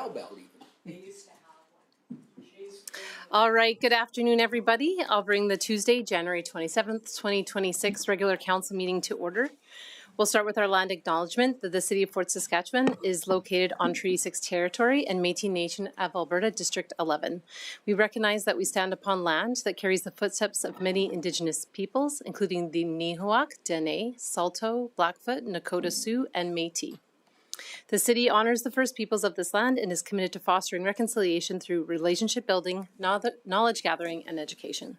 cowbell even. They used to have one. All right, good afternoon, everybody. I'll bring the Tuesday, January 27th, 2026 regular council meeting to order. We'll start with our land acknowledgement that the City of Fort Saskatchewan is located on Treaty 6 territory and Métis Nation of Alberta, District 11. We recognize that we stand upon land that carries the footsteps of many Indigenous peoples, including the Nihilwak, Dene, Saulteaux, Blackfoot, Nakota Sioux, and Métis. The City honors the First Peoples of this land and is committed to fostering reconciliation through relationship building, knowledge gathering, and education.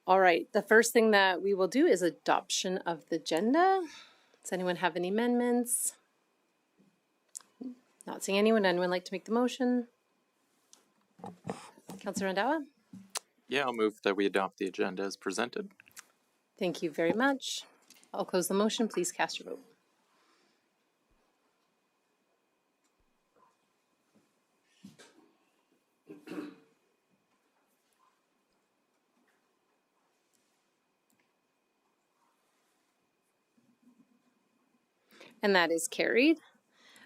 All right, the first thing that we will do is adoption of the agenda. Does anyone have any amendments? Not seeing anyone. Anyone like to make the motion? Councillor Randhawa? Yeah, I'll move that we adopt the agenda as presented. Thank you very much. I'll close the motion. Please cast your vote. And that is carried.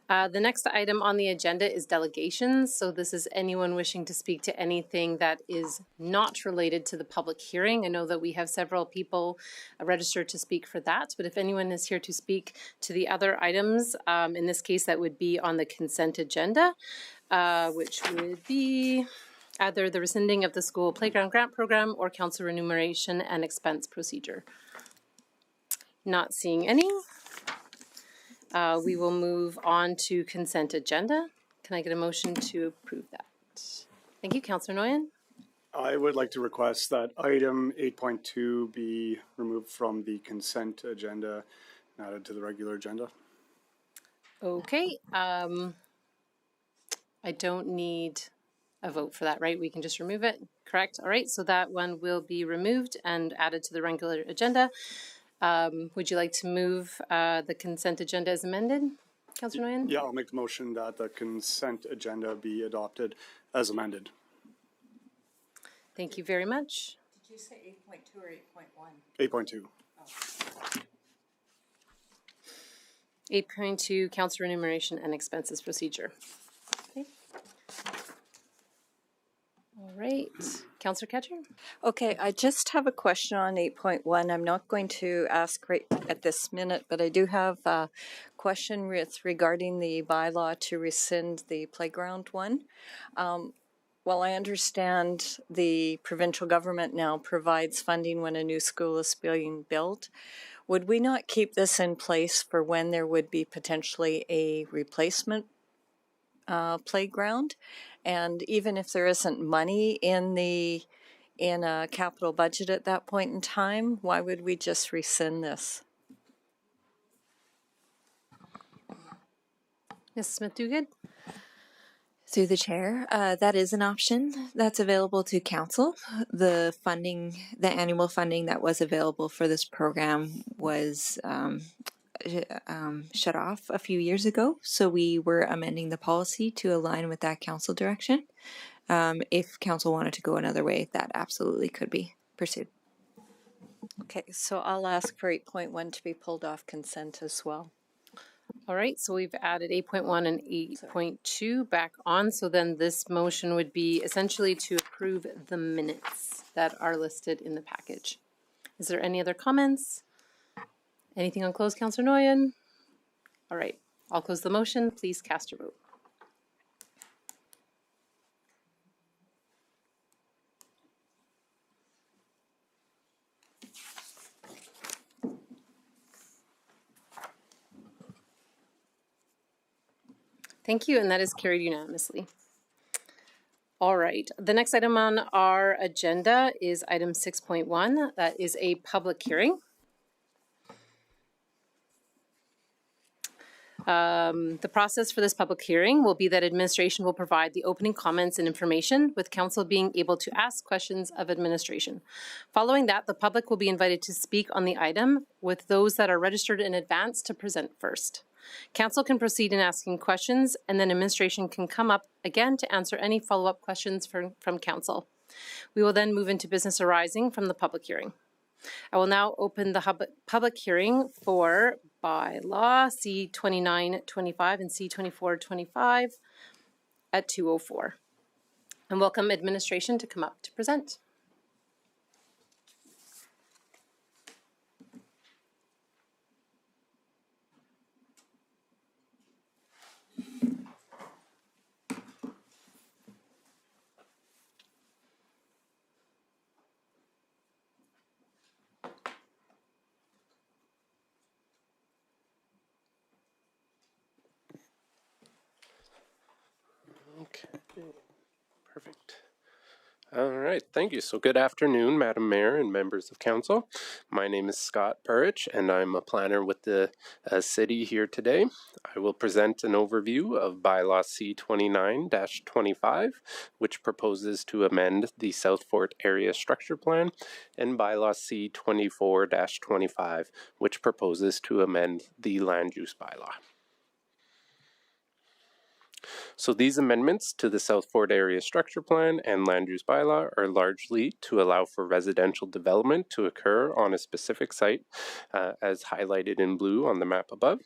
The next item on the agenda is delegations. So this is anyone wishing to speak to anything that is not related to the public hearing. I know that we have several people registered to speak for that, but if anyone is here to speak to the other items, in this case that would be on the consent agenda, which would be either the rescinding of the school playground grant program or council remuneration and expense procedure. Not seeing any. We will move on to consent agenda. Can I get a motion to approve that? Thank you, Councillor Nguyen. I would like to request that item 8.2 be removed from the consent agenda and added to the regular agenda. Okay. I don't need a vote for that, right? We can just remove it, correct? All right, so that one will be removed and added to the regular agenda. Would you like to move the consent agenda as amended, Councillor Nguyen? Yeah, I'll make the motion that the consent agenda be adopted as amended. Thank you very much. Did you say 8.2 or 8.1? 8.2. Oh. 8.2, council remuneration and expenses procedure. Okay. All right, Councillor Ketcher. Okay, I just have a question on 8.1. I'm not going to ask right at this minute, but I do have a question regarding the bylaw to rescind the playground one. While I understand the provincial government now provides funding when a new school is being built, would we not keep this in place for when there would be potentially a replacement playground? And even if there isn't money in a capital budget at that point in time, why would we just rescind this? Ms. Smith-Duguid. Through the chair, that is an option that's available to council. The funding, the annual funding that was available for this program was shut off a few years ago, so we were amending the policy to align with that council direction. If council wanted to go another way, that absolutely could be pursued. Okay, so I'll ask for 8.1 to be pulled off consent as well. All right, so we've added 8.1 and 8.2 back on. So then this motion would be essentially to approve the minutes that are listed in the package. Is there any other comments? Anything on close, Councillor Nguyen? All right, I'll close the motion. Please cast your vote. Thank you, and that is carried unanimously. All right, the next item on our agenda is item 6.1. That is a public hearing. The process for this public hearing will be that administration will provide the opening comments and information, with council being able to ask questions of administration. Following that, the public will be invited to speak on the item, with those that are registered in advance to present first. Council can proceed in asking questions, and then administration can come up again to answer any follow-up questions from council. We will then move into business arising from the public hearing. I will now open the public hearing for bylaw, C2925 and C2425 at 2:04. And welcome administration to come up to present. Okay, perfect. All right, thank you. So good afternoon, Madam Mayor and members of council. My name is Scott Purich, and I'm a planner with the city here today. I will present an overview of bylaw C29-25, which proposes to amend the South Fort Area Structure Plan, and bylaw C24-25, which proposes to amend the Land Use Bylaw. So these amendments to the South Fort Area Structure Plan and Land Use Bylaw are largely to allow for residential development to occur on a specific site, as highlighted in blue on the map above.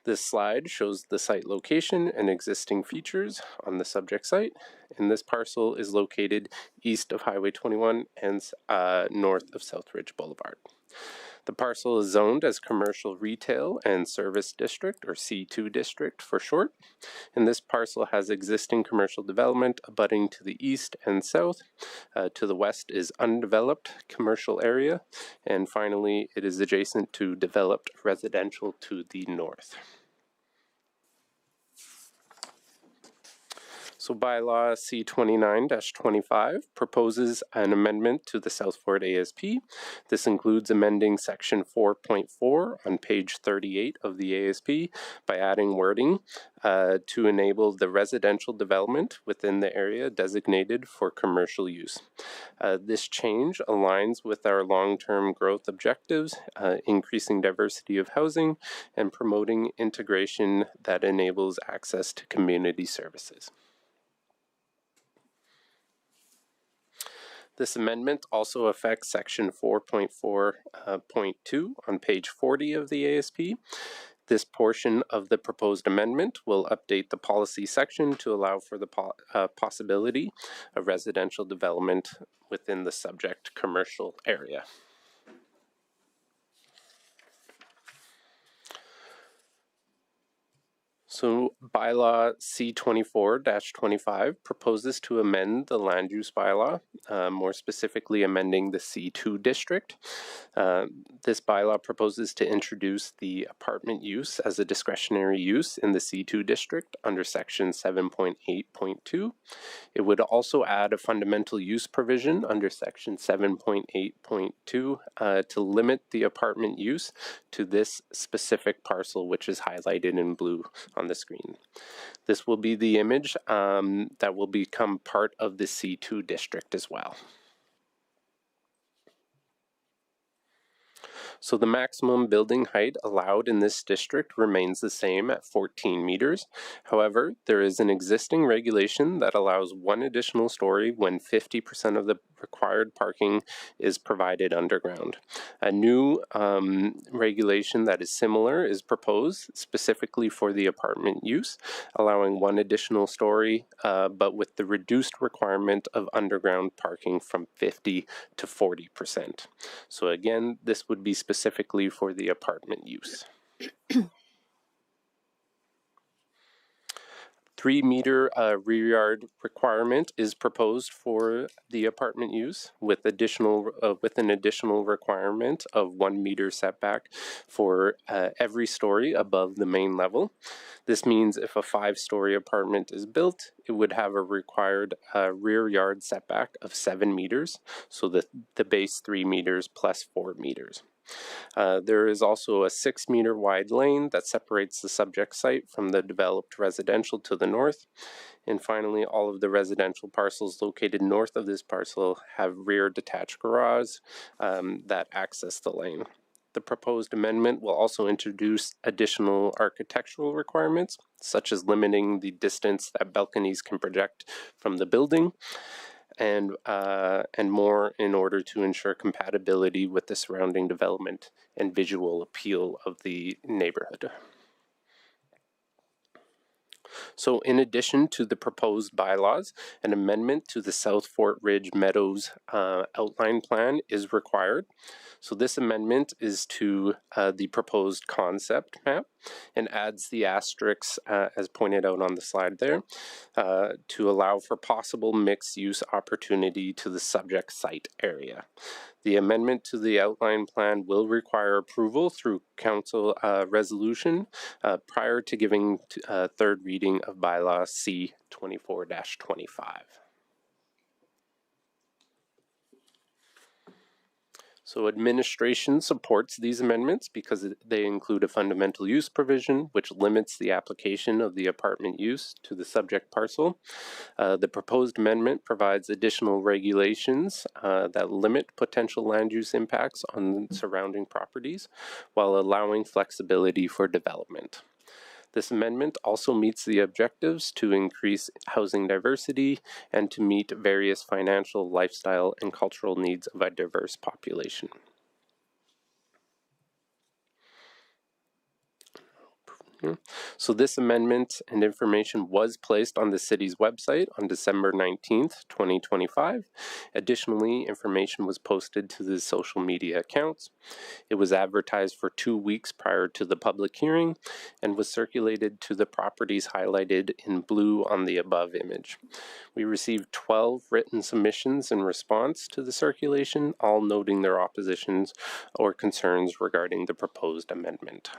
This slide shows the site location and existing features on the subject site, and this parcel is located east of Highway 21 and north of Southridge Boulevard. The parcel is zoned as Commercial Retail and Service District, or C2 District for short, and this parcel has existing commercial development abutting to the east and south. To the west is undeveloped commercial area, and finally it is adjacent to developed residential to the north. So bylaw C29-25 proposes an amendment to the South Fort ASP. This includes amending section 4.4 on page 38 of the ASP by adding wording to enable the residential development within the area designated for commercial use. This change aligns with our long-term growth objectives, increasing diversity of housing and promoting integration that enables access to community services. This amendment also affects section 4.4.2 on page 40 of the ASP. This portion of the proposed amendment will update the policy section to allow for the possibility of residential development within the subject commercial area. So bylaw C24-25 proposes to amend the land use bylaw, more specifically amending the C2 district. This bylaw proposes to introduce the apartment use as a discretionary use in the C2 district under section 7.8.2. It would also add a fundamental use provision under section 7.8.2 to limit the apartment use to this specific parcel, which is highlighted in blue on the screen. This will be the image that will become part of the C2 district as well. So the maximum building height allowed in this district remains the same at 14 meters. However, there is an existing regulation that allows one additional story when 50% of the required parking is provided underground. A new regulation that is similar is proposed specifically for the apartment use, allowing one additional story, but with the reduced requirement of underground parking from 50 to 40%. So again, this would be specifically for the apartment use. 3-meter rear yard requirement is proposed for the apartment use with an additional requirement of 1 meter setback for every story above the main level. This means if a 5-story apartment is built, it would have a required rear yard setback of 7 meters, so the base 3 meters plus 4 meters. There is also a 6-meter wide lane that separates the subject site from the developed residential to the north. And finally, all of the residential parcels located north of this parcel have rear detached garages that access the lane. The proposed amendment will also introduce additional architectural requirements, such as limiting the distance that balconies can project from the building, and more in order to ensure compatibility with the surrounding development and visual appeal of the neighborhood. So in addition to the proposed bylaws, an amendment to the South Fort Ridge Meadows outline plan is required. So this amendment is to the proposed concept map and adds the asterisks as pointed out on the slide there to allow for possible mixed use opportunity to the subject site area. The amendment to the outline plan will require approval through council resolution prior to giving third reading of bylaw C 24-25. So administration supports these amendments because they include a fundamental use provision which limits the application of the apartment use to the subject parcel. The proposed amendment provides additional regulations that limit potential land use impacts on surrounding properties while allowing flexibility for development. This amendment also meets the objectives to increase housing diversity and to meet various financial, lifestyle, and cultural needs of a diverse population. So this amendment and information was placed on the city's website on December 19th, 2025. Additionally, information was posted to the social media accounts. It was advertised for 2 weeks prior to the public hearing and was circulated to the properties highlighted in blue on the above image. We received 12 written submissions in response to the circulation, all noting their oppositions or concerns regarding the proposed amendment.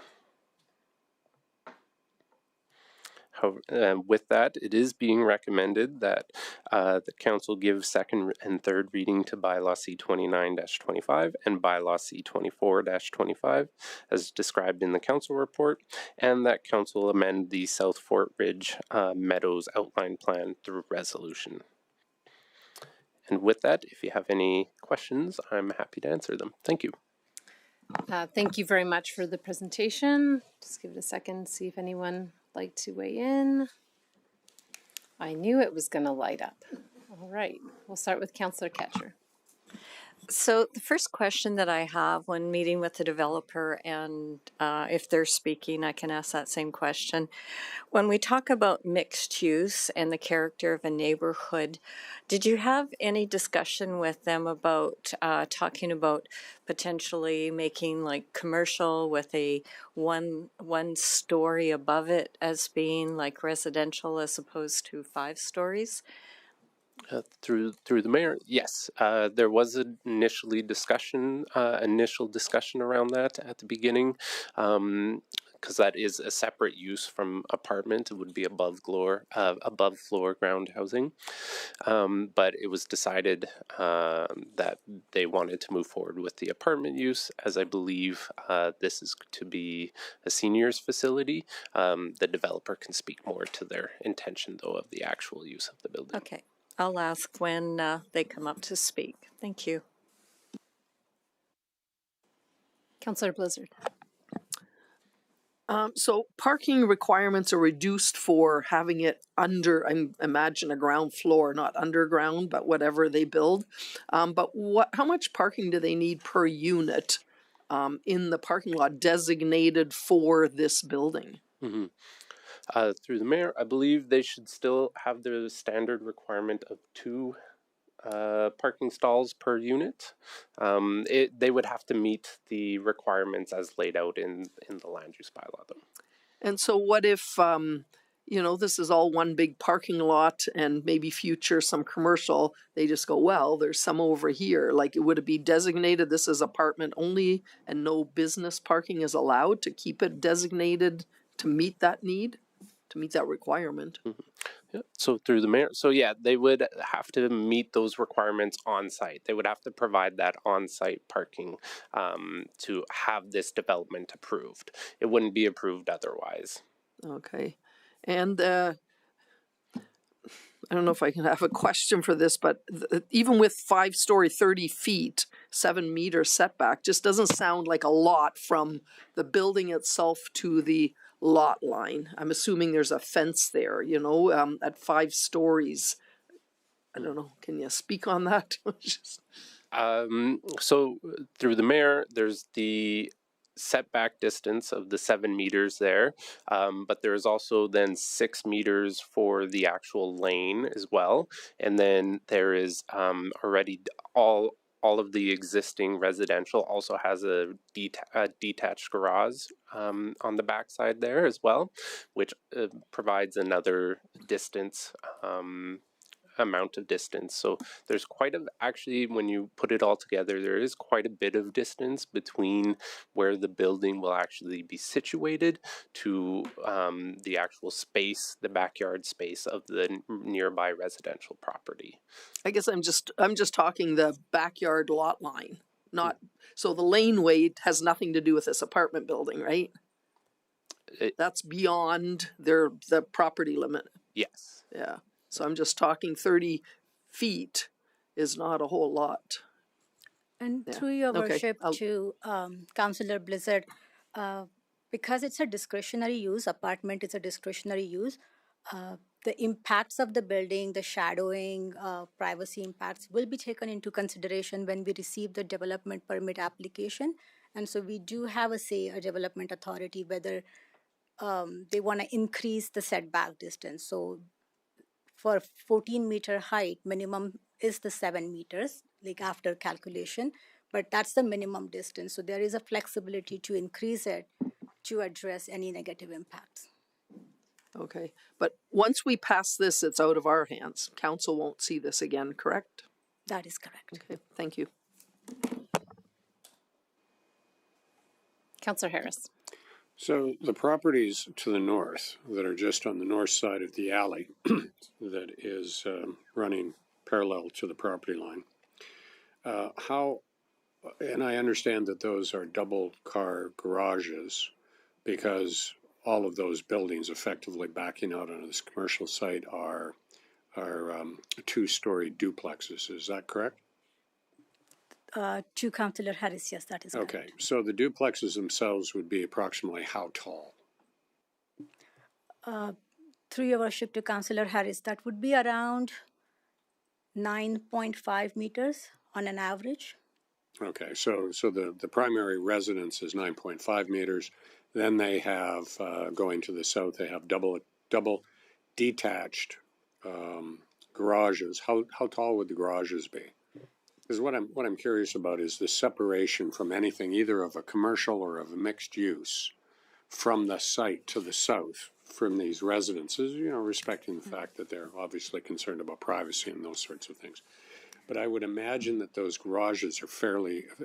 With that, it is being recommended that the council give second and third reading to bylaw C29-25 and bylaw C24-25 as described in the council report, and that council amend the South Fort Ridge Meadows outline plan through resolution. And with that, if you have any questions, I'm happy to answer them. Thank you. Thank you very much for the presentation. Just give it a second, see if anyone would like to weigh in. I knew it was going to light up. All right, we'll start with Councillor Ketcher. So the first question that I have when meeting with the developer, and if they're speaking, I can ask that same question. When we talk about mixed use and the character of a neighborhood, did you have any discussion with them about talking about potentially making like commercial with a one story above it as being like residential as opposed to 5 stories? Through the mayor, yes, there was an initial discussion around that at the beginning, because that is a separate use from apartment. It would be above floor ground housing, but it was decided that they wanted to move forward with the apartment use, as I believe this is to be a seniors facility. The developer can speak more to their intention, though, of the actual use of the building. Okay. I'll ask when they come up to speak. Thank you. Councillor Blizzard. So parking requirements are reduced for having it under, I imagine, a ground floor, not underground, but whatever they build. But how much parking do they need per unit in the parking lot designated for this building? Mm-hmm. Through the mayor, I believe they should still have the standard requirement of 2 parking stalls per unit. They would have to meet the requirements as laid out in the land use bylaw, though. And so what if, this is all one big parking lot and maybe future some commercial, they just go, well, there's some over here. Like, would it be designated this is apartment only and no business parking is allowed to keep it designated to meet that need? To meet that requirement. Mm-hmm. Yeah. So through the mayor, so yeah, they would have to meet those requirements on site. They would have to provide that on-site parking to have this development approved. It wouldn't be approved otherwise. Okay. And I don't know if I can have a question for this, but even with 5-story, 30 feet, 7-meter setback, just doesn't sound like a lot from the building itself to the lot line. I'm assuming there's a fence there, at 5 stories. I don't know. Can you speak on that? So through the mayor, there's the setback distance of the 7 meters there, but there's also then 6 meters for the actual lane as well, and then there is already all of the existing residential also has a detached garage on the backside there as well, which provides another distance. Amount of distance. So there's actually, when you put it all together, there is quite a bit of distance between where the building will actually be situated to the actual space, the backyard space of the nearby residential property. I guess I'm just talking the backyard lot line, not, so the laneway has nothing to do with this apartment building, right? That's beyond the property limit. Yes. Yeah. So I'm just talking 30 feet is not a whole lot. And Yeah. through your Okay, worship I'll- to Councillor Blizzard, because it's a discretionary use, apartment is a discretionary use, the impacts of the building, the shadowing, privacy impacts will be taken into consideration when we receive the development permit application. And so we do have a say, a development authority, whether they want to increase the setback distance. So for 14-meter height, minimum is the 7 meters, like after calculation, but that's the minimum distance. So there is a flexibility to increase it to address any negative impacts. Okay. But once we pass this, it's out of our hands. Council won't see this again, correct? That is correct. Okay. Thank you. Councillor Harris. So the properties to the north that are just on the north side of the alley that is running parallel to the property line, and I understand that those are double car garages because all of those buildings effectively backing out onto this commercial site are two-story duplexes. Is that correct? To Councillor Harris, yes, that is correct. Okay, so the duplexes themselves would be approximately how tall? Through your worship to Councillor Harris, that would be around 9.5 meters on an average. Okay, so the primary residence is 9.5 meters. Then they have, going to the south, they have double detached garages. How tall would the garages be? Because what I'm curious about is the separation from anything, either of a commercial or of a mixed use, from the site to the south, from these residences, you know, respecting the fact that they're obviously concerned about privacy and those sorts of things. But I would imagine that those garages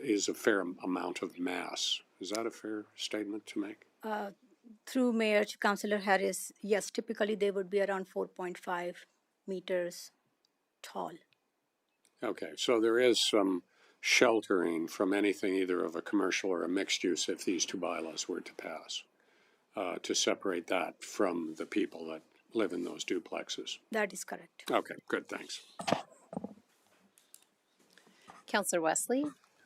is a fair amount of mass. Is that a fair statement to make? Through Mayor to Councillor Harris, yes, typically they would be around 4.5 meters tall. Okay, so there is some sheltering from anything either of a commercial or a mixed use if these two bylaws were to pass, to separate that from the people that live in those duplexes. That is correct. Okay, good, thanks. Councillor Wesley.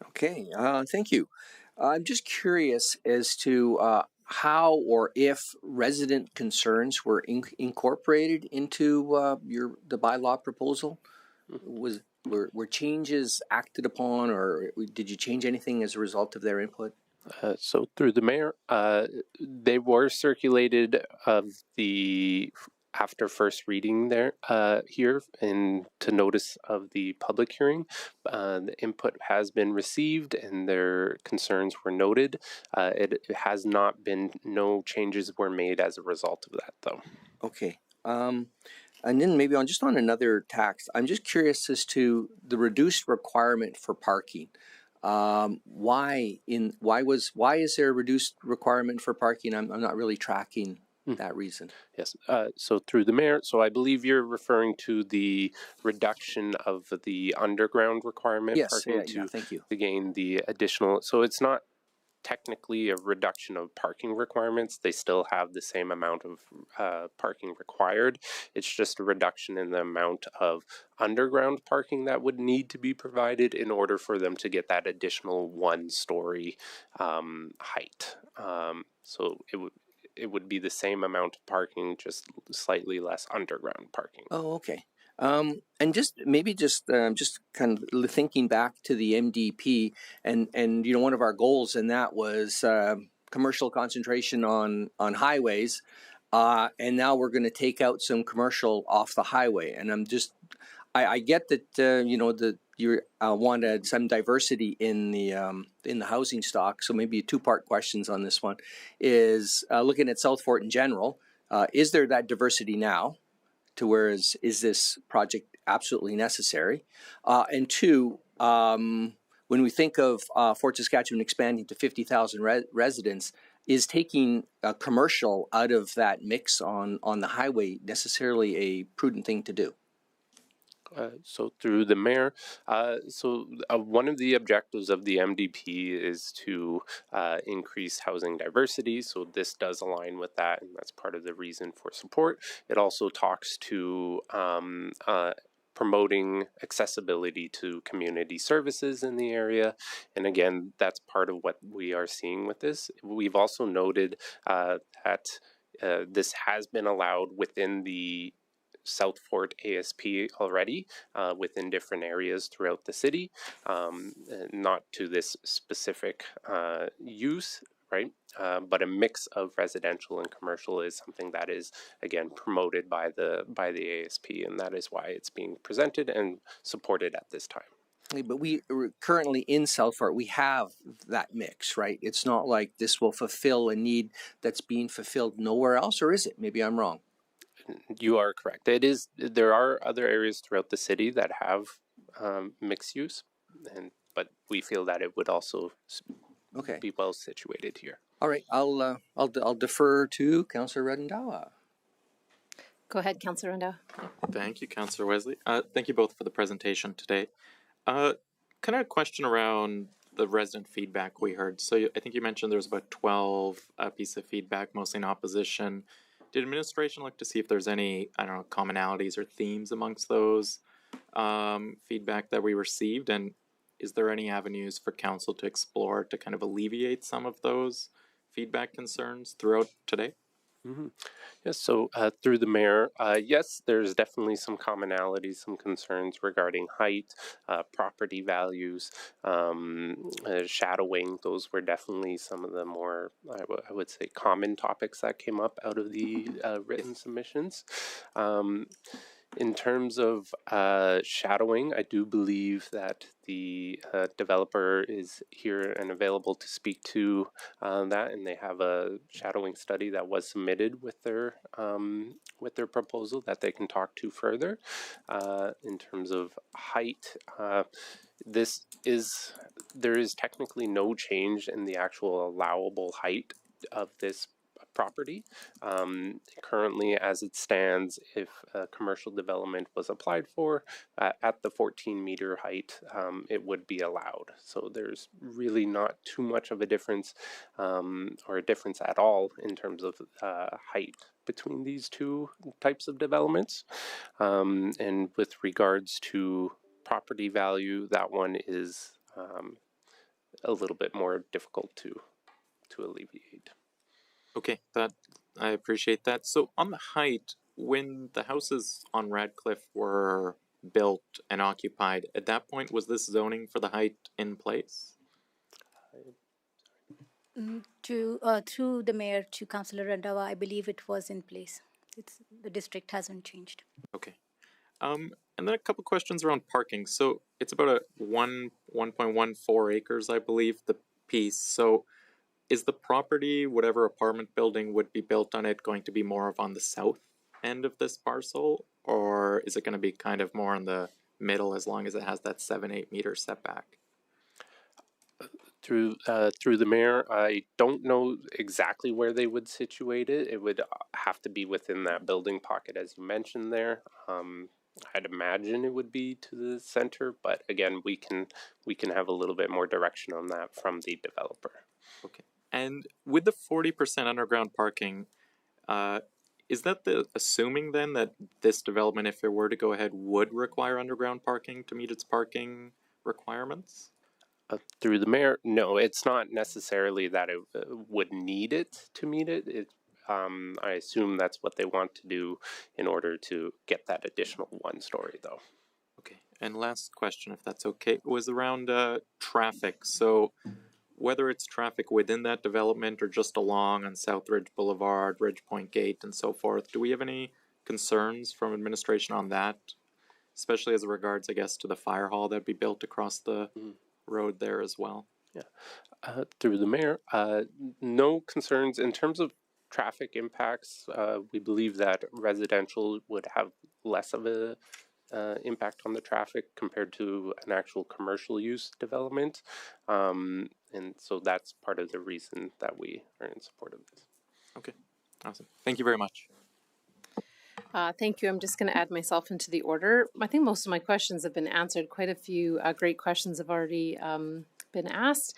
Okay, thank you. I'm just curious as to how or if resident concerns were incorporated into the bylaw proposal. Were changes acted upon, or did you change anything as a result of their input? So through the mayor, they were circulated after first reading there here and to notice of the public hearing. The input has been received and their concerns were noted. It has not been, no changes were made as a result of that though. Okay. And then maybe on another tax, I'm just curious as to the reduced requirement for parking. Why is there a reduced requirement for parking? I'm not really tracking that reason. Yes. So through the mayor, so I believe you're referring to the reduction of the underground requirement. Yes. Parking Yeah, thank you. to gain the additional. So it's not technically a reduction of parking requirements. They still have the same amount of parking required. It's just a reduction in the amount of underground parking that would need to be provided in order for them to get that additional 1-story height. So it would be the same amount of parking, just slightly less underground parking. Oh, okay. And just maybe just kind of thinking back to the MDP, and one of our goals in that was commercial concentration on highways, and now we're going to take out some commercial off the highway. And I get that that you wanted some diversity in the housing stock. So maybe two-part questions on this one is looking at South Fort in general. Is there that diversity now? To where is this project absolutely necessary? And two, when we think of Fort Saskatchewan expanding to 50,000 residents, is taking commercial out of that mix on the highway necessarily a prudent thing to do? So through the mayor, one of the objectives of the MDP is to increase housing diversity. So this does align with that, and that's part of the reason for support. It also talks to promoting accessibility to community services in the area. And again, that's part of what we are seeing with this. We've also noted that this has been allowed within the South Fort ASP already within different areas throughout the city, not to this specific use, right? But a mix of residential and commercial is something that is again promoted by the ASP, and that is why it's being presented and supported at this time. But we currently in South Fort, we have that mix, right? It's not like this will fulfill a need that's being fulfilled nowhere else, or is it? Maybe I'm wrong. You are correct. It is. There are other areas throughout the city that have mixed use, but we feel that it would also be well situated here. All right, I'll defer to Councillor Redendawa. Go ahead, Councillor Rundao. Thank you, Councillor Wesley. Thank you both for the presentation today. Kind of a question around the resident feedback we heard. So I think you mentioned there was about 12 pieces of feedback, mostly in opposition. Did administration look to see if there's any, commonalities or themes amongst those feedback that we received? And is there any avenues for council to explore to kind of alleviate some of those feedback concerns throughout today? Mm-hmm. Yes, so through the mayor, yes, there's definitely some commonalities, some concerns regarding height, property values, shadowing. Those were definitely some of the more, I would say, common topics that came up out of the written submissions. In terms of shadowing, I do believe that the developer is here and available to speak to that, and they have a shadowing study that was submitted with their proposal that they can talk to further. In terms of height, there is technically no change in the actual allowable height of this property. Currently, as it stands, if commercial development was applied for at the 14-meter height, it would be allowed. So there's really not too much of a difference or a difference at all in terms of height between these two types of developments. And with regards to property value, that one is a little bit more difficult to alleviate. Okay, I appreciate that. So on the height, when the houses on Radcliffe were built and occupied, at that point, was this zoning for the height in place? Through the mayor to Councillor Randhawa, I believe it was in place. The district hasn't changed. Okay. And then a couple questions around parking. So it's about a 1.14 acres, I believe, the piece. So is the property, whatever apartment building would be built on it, going to be more of on the south end of this parcel? Or is it going to be kind of more in the middle as long as it has that 7-8 meter setback? Through the mayor, I don't know exactly where they would situate it. It would have to be within that building pocket, as you mentioned there. I'd imagine it would be to the center, but again, we can have a little bit more direction on that from the developer. Okay. And with the 40% underground parking, is that assuming then that this development, if it were to go ahead, would require underground parking to meet its parking requirements? Through the mayor, no, it's not necessarily that it would need it to meet it. I assume that's what they want to do in order to get that additional 1 story, though. Okay. And last question, if that's okay, was around traffic. So whether it's traffic within that development or just along on Southridge Boulevard, Ridgepoint Gate, and so forth, do we have any concerns from administration on that? Especially as it regards, I guess, to the fire hall that'd be built across the road there as well. Yeah. Through the mayor, no concerns in terms of traffic impacts. We believe that residential would have less of a impact on the traffic compared to an actual commercial use development. And so that's part of the reason that we are in support of this. Okay, awesome. Thank you very much. Thank you. I'm just going to add myself into the order. I think most of my questions have been answered. Quite a few great questions have already been asked.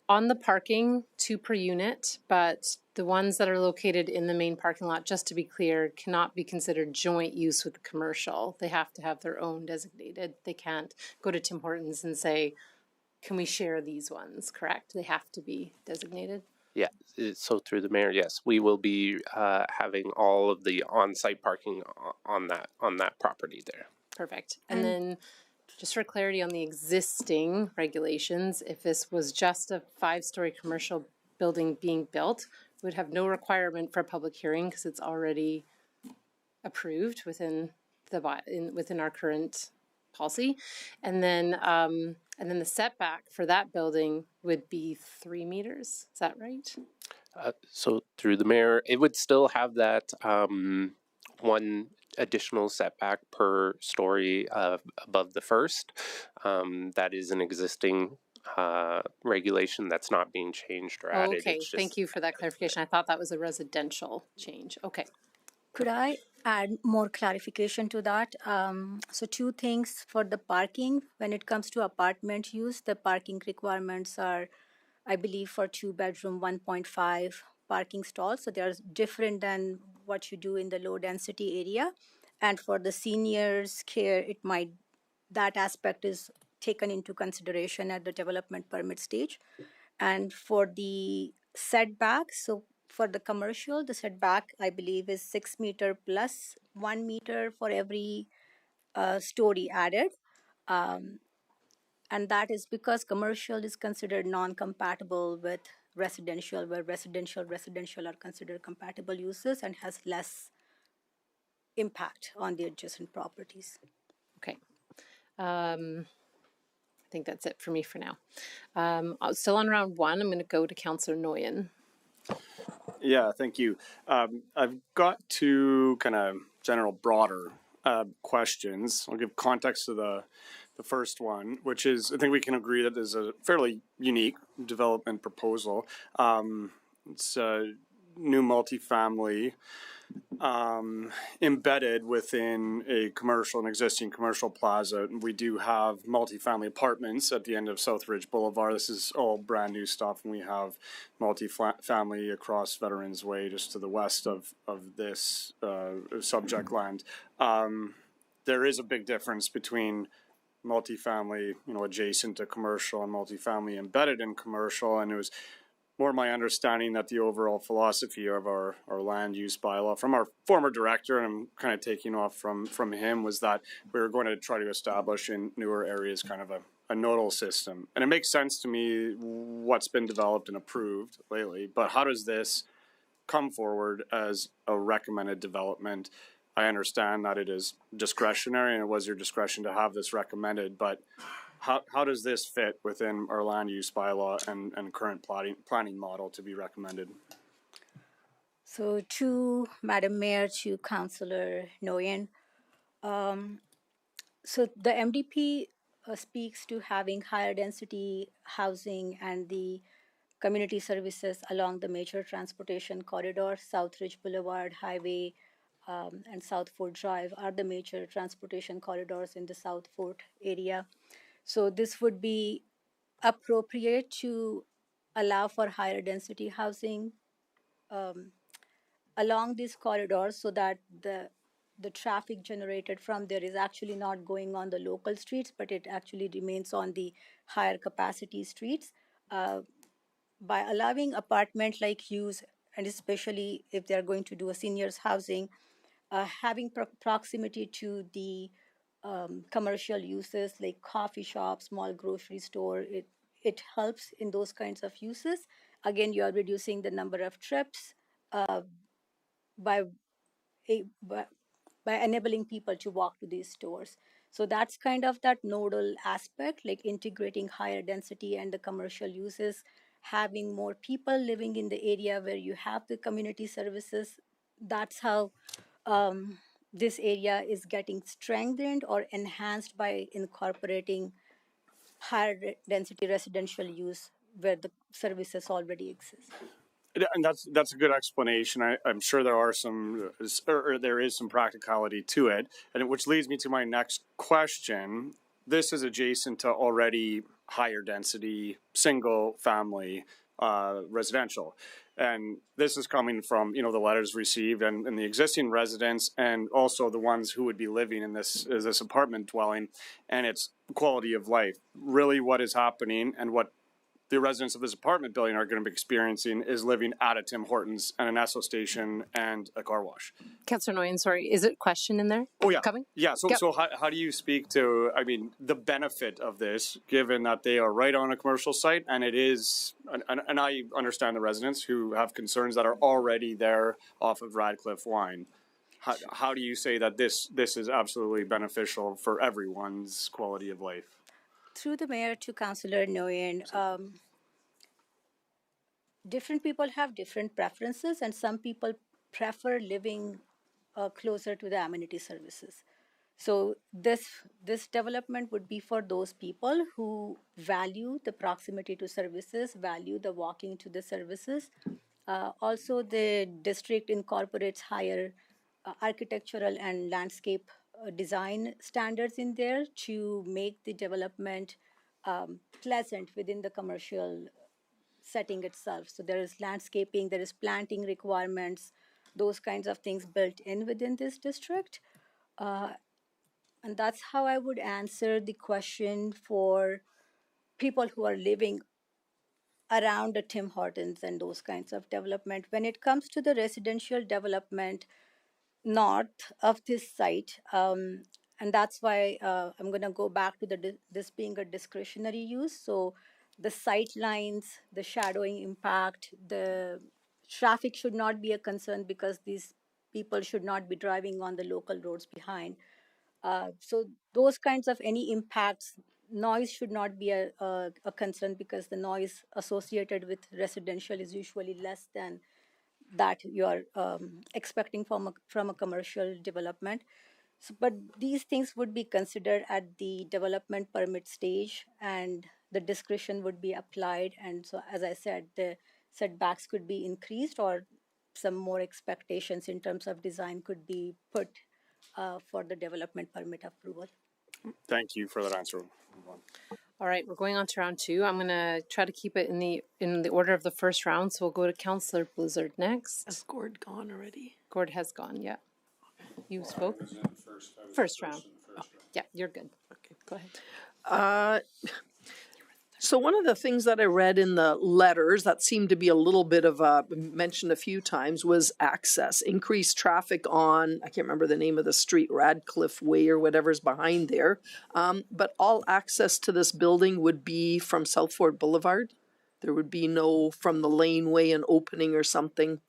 On the parking, 2 per unit, but the ones that are located in the main parking lot, just to be clear, cannot be considered joint use with the commercial. They have to have their own designated. They can't go to Tim Hortons and say, can we share these ones, correct? They have to be designated. Yeah, so through the mayor, yes, we will be having all of the on-site parking on that property there. Perfect. And then just for clarity on the existing regulations, if this was just a 5-story commercial building being built, we would have no requirement for a public hearing because it's already approved within within our current policy. And then the setback for that building would be 3 meters. Is that right? So through the mayor, it would still have that 1 additional setback per story above the first. That is an existing regulation that's not being changed or added. Okay, thank you for that clarification. I thought that was a residential change. Okay. Could I add more clarification to that? So 2 things for the parking. When it comes to apartment use, the parking requirements are, I believe, for 2-bedroom, 1.5 parking stalls. So they're different than what you do in the low density area. And for the seniors care, that aspect is taken into consideration at the development permit stage. And for the setbacks, so for the commercial, the setback, I believe, is 6 meter plus 1 meter for every story added. And that is because commercial is considered non-compatible with residential, where residential are considered compatible uses and has less impact on the adjacent properties. Okay. I think that's it for me for now. Still on round 1, I'm going to go to Councillor Nguyen. Yeah, thank you. I've got 2 kind of general broader questions. I'll give context to the first one, which is, I think we can agree that this is a fairly unique development proposal. It's a new multifamily embedded within an existing commercial plaza. We do have multifamily apartments at the end of Southridge Boulevard. This is all brand new stuff, and we have multifamily across Veterans Way just to the west of this subject land. There is a big difference between multifamily, adjacent to commercial, and multifamily embedded in commercial, and it was more my understanding that the overall philosophy of our land use bylaw from our former director, and I'm kind of taking off from him, was that we were going to try to establish in newer areas kind of a nodal system. And it makes sense to me what's been developed and approved lately, but how does this come forward as a recommended development? I understand that it is discretionary and it was your discretion to have this recommended, but how does this fit within our land use bylaw and current planning model to be recommended? So to Madam Mayor, to Councillor Nguyen, so the MDP speaks to having higher density housing and the community services along the major transportation corridor. Southridge Boulevard Highway and South Fort Drive are the major transportation corridors in the South Fort area. So this would be appropriate to allow for higher density housing along these corridors, so that the traffic generated from there is actually not going on the local streets, but it actually remains on the higher capacity streets. By allowing apartment-like use and especially if they're going to do a seniors housing, having proximity to the commercial uses like coffee shop, small grocery store, it helps in those kinds of uses. Again, you are reducing the number of trips by by, by enabling people to walk to these stores. So that's kind of that nodal aspect, like integrating higher density and the commercial uses, having more people living in the area where you have the community services. That's how this area is getting strengthened or enhanced by incorporating higher density residential use where the services already exist. And that's a good explanation. I'm sure there are some, or there is some practicality to it, and which leads me to my next question. This is adjacent to already higher density single family residential, and this is coming from the letters received and the existing residents, and also the ones who would be living in this apartment dwelling, and its quality of life. Really, what is happening and what the residents of this apartment building are going to be experiencing is living at a Tim Hortons and an Esso station and a car wash. Councillor Nguyen, sorry, is it a question in there? Oh yeah, Coming? yeah. So how do you speak to, the benefit of this, given that they are right on a commercial site, and it is, and I understand the residents who have concerns that are already there off of Radcliffe Wine. How do you say that this is absolutely beneficial for everyone's quality of life? Through the mayor to Councillor Nguyen, different people have different preferences, and some people prefer living closer to the amenity services. So this development would be for those people who value the proximity to services, value the walking to the services. Also, the district incorporates higher architectural and landscape design standards in there to make the development pleasant within the commercial setting itself. So there is landscaping, there is planting requirements, those kinds of things built in within this district. And that's how I would answer the question for people who are living around the Tim Hortons and those kinds of development. When it comes to the residential development north of this site, and that's why I'm going to go back to this being a discretionary use. So the sight lines, the shadowing impact, the traffic should not be a concern because these people should not be driving on the local roads behind. So those kinds of any impacts, noise should not be a concern because the noise associated with residential is usually less than that you are expecting from a commercial development. So, but these things would be considered at the development permit stage, and the discretion would be applied. And so, as I said, the setbacks could be increased, or some more expectations in terms of design could be put for the development permit approval. Thank you for that answer. All right, we're going on to round two. I'm going to try to keep it in the order of the first round. So we'll go to Councillor Blizzard next. Has Gord gone already? Gord has gone, yeah. You spoke? First round. Yeah, you're good. Okay, go ahead. So one of the things that I read in the letters that seemed to be a little bit of mentioned a few times was access, increased traffic on, I can't remember the name of the street, Radcliffe Way or whatever's behind there. But all access to this building would be from South Fort Boulevard. There would be no from the laneway and opening or something.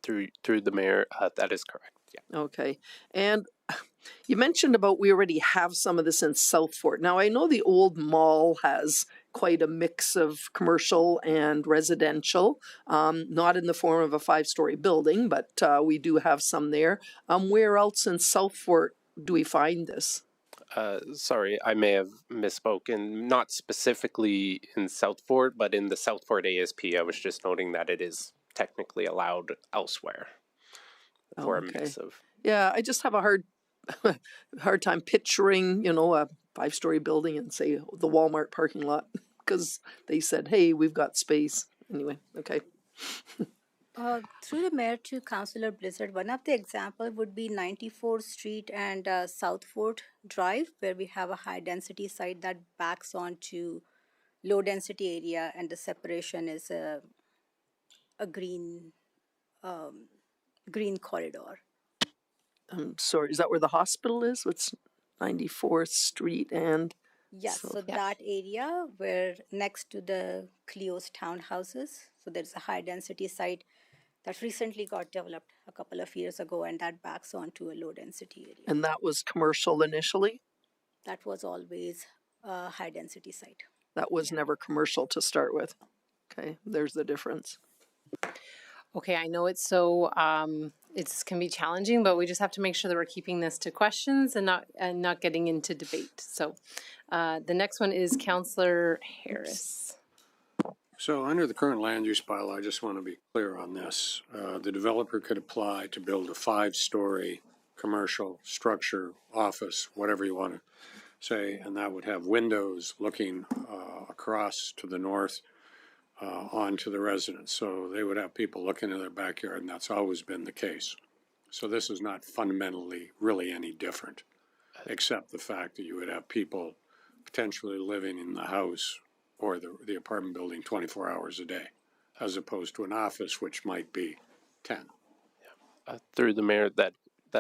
Through the mayor, that is correct. Yeah. Okay. And you mentioned about we already have some of this in South Fort. Now, I know the old mall has quite a mix of commercial and residential, not in the form of a 5-story building, but we do have some there. Where else in South Fort do we find this? Sorry, I may have misspoken. Not specifically in South Fort, but in the South Fort ASP, I was just noting that it is technically allowed elsewhere for a mix of. Yeah, I just have a hard time picturing, a 5-story building and say the Walmart parking lot because they said, hey, we've got space. Anyway, okay. Through the mayor to Councillor Blizzard, one of the example would be 94th Street and South Fort Drive, where we have a high density site that backs onto low density area, and the separation is a green green corridor. I'm sorry, is that where the hospital is? What's 94th Street and Yes, so so Yeah. that area where next to the Cleo's townhouses, so there's a high density site that recently got developed a couple of years ago, and that backs onto a low density area. and that was commercial initially? That was always a high density site. That was never commercial to start with. Okay, there's the difference. Okay, I know it's so it's can be challenging, but we just have to make sure that we're keeping this to questions and not getting into debate. So the next one is Councillor Harris. So under the current land use bylaw, I just want to be clear on this. The developer could apply to build a 5-story commercial structure, office, whatever you want to say, and that would have windows looking across to the north onto the residence. So they would have people looking in their backyard, and that's always been the case. So this is not fundamentally really any different, except the fact that you would have people potentially living in the house or the apartment building 24 hours a day, as opposed to an office, which might be 10. Through the mayor, that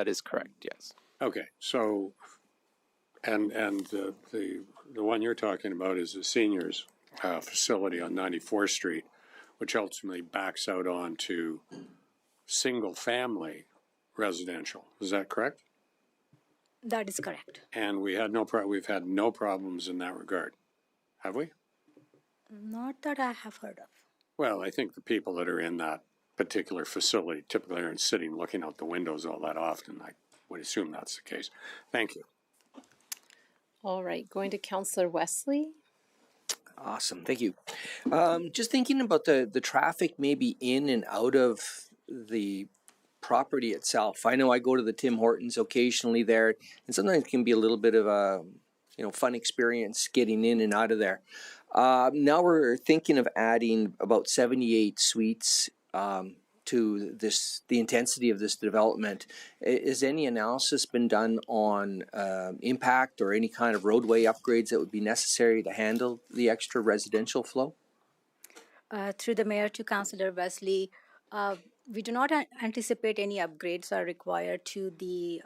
is correct. Yes. Okay, so, and the one you're talking about is the seniors facility on 94th Street, which ultimately backs out onto single-family residential. Is that correct? That is correct. And we've had no problems in that regard, have we? Not that I have heard of. Well, I think the people that are in that particular facility typically aren't sitting looking out the windows all that often. I would assume that's the case. Thank you. All right, going to Councillor Wesley. Awesome, thank you. Just thinking about the traffic maybe in and out of the property itself. I know I go to the Tim Hortons occasionally there, and sometimes it can be a little bit of a fun experience getting in and out of there. Now we're thinking of adding about 78 suites to the intensity of this development. Is any analysis been done on impact or any kind of roadway upgrades that would be necessary to handle the extra residential flow? Through the mayor to Councillor Wesley, we do not anticipate any upgrades are required to the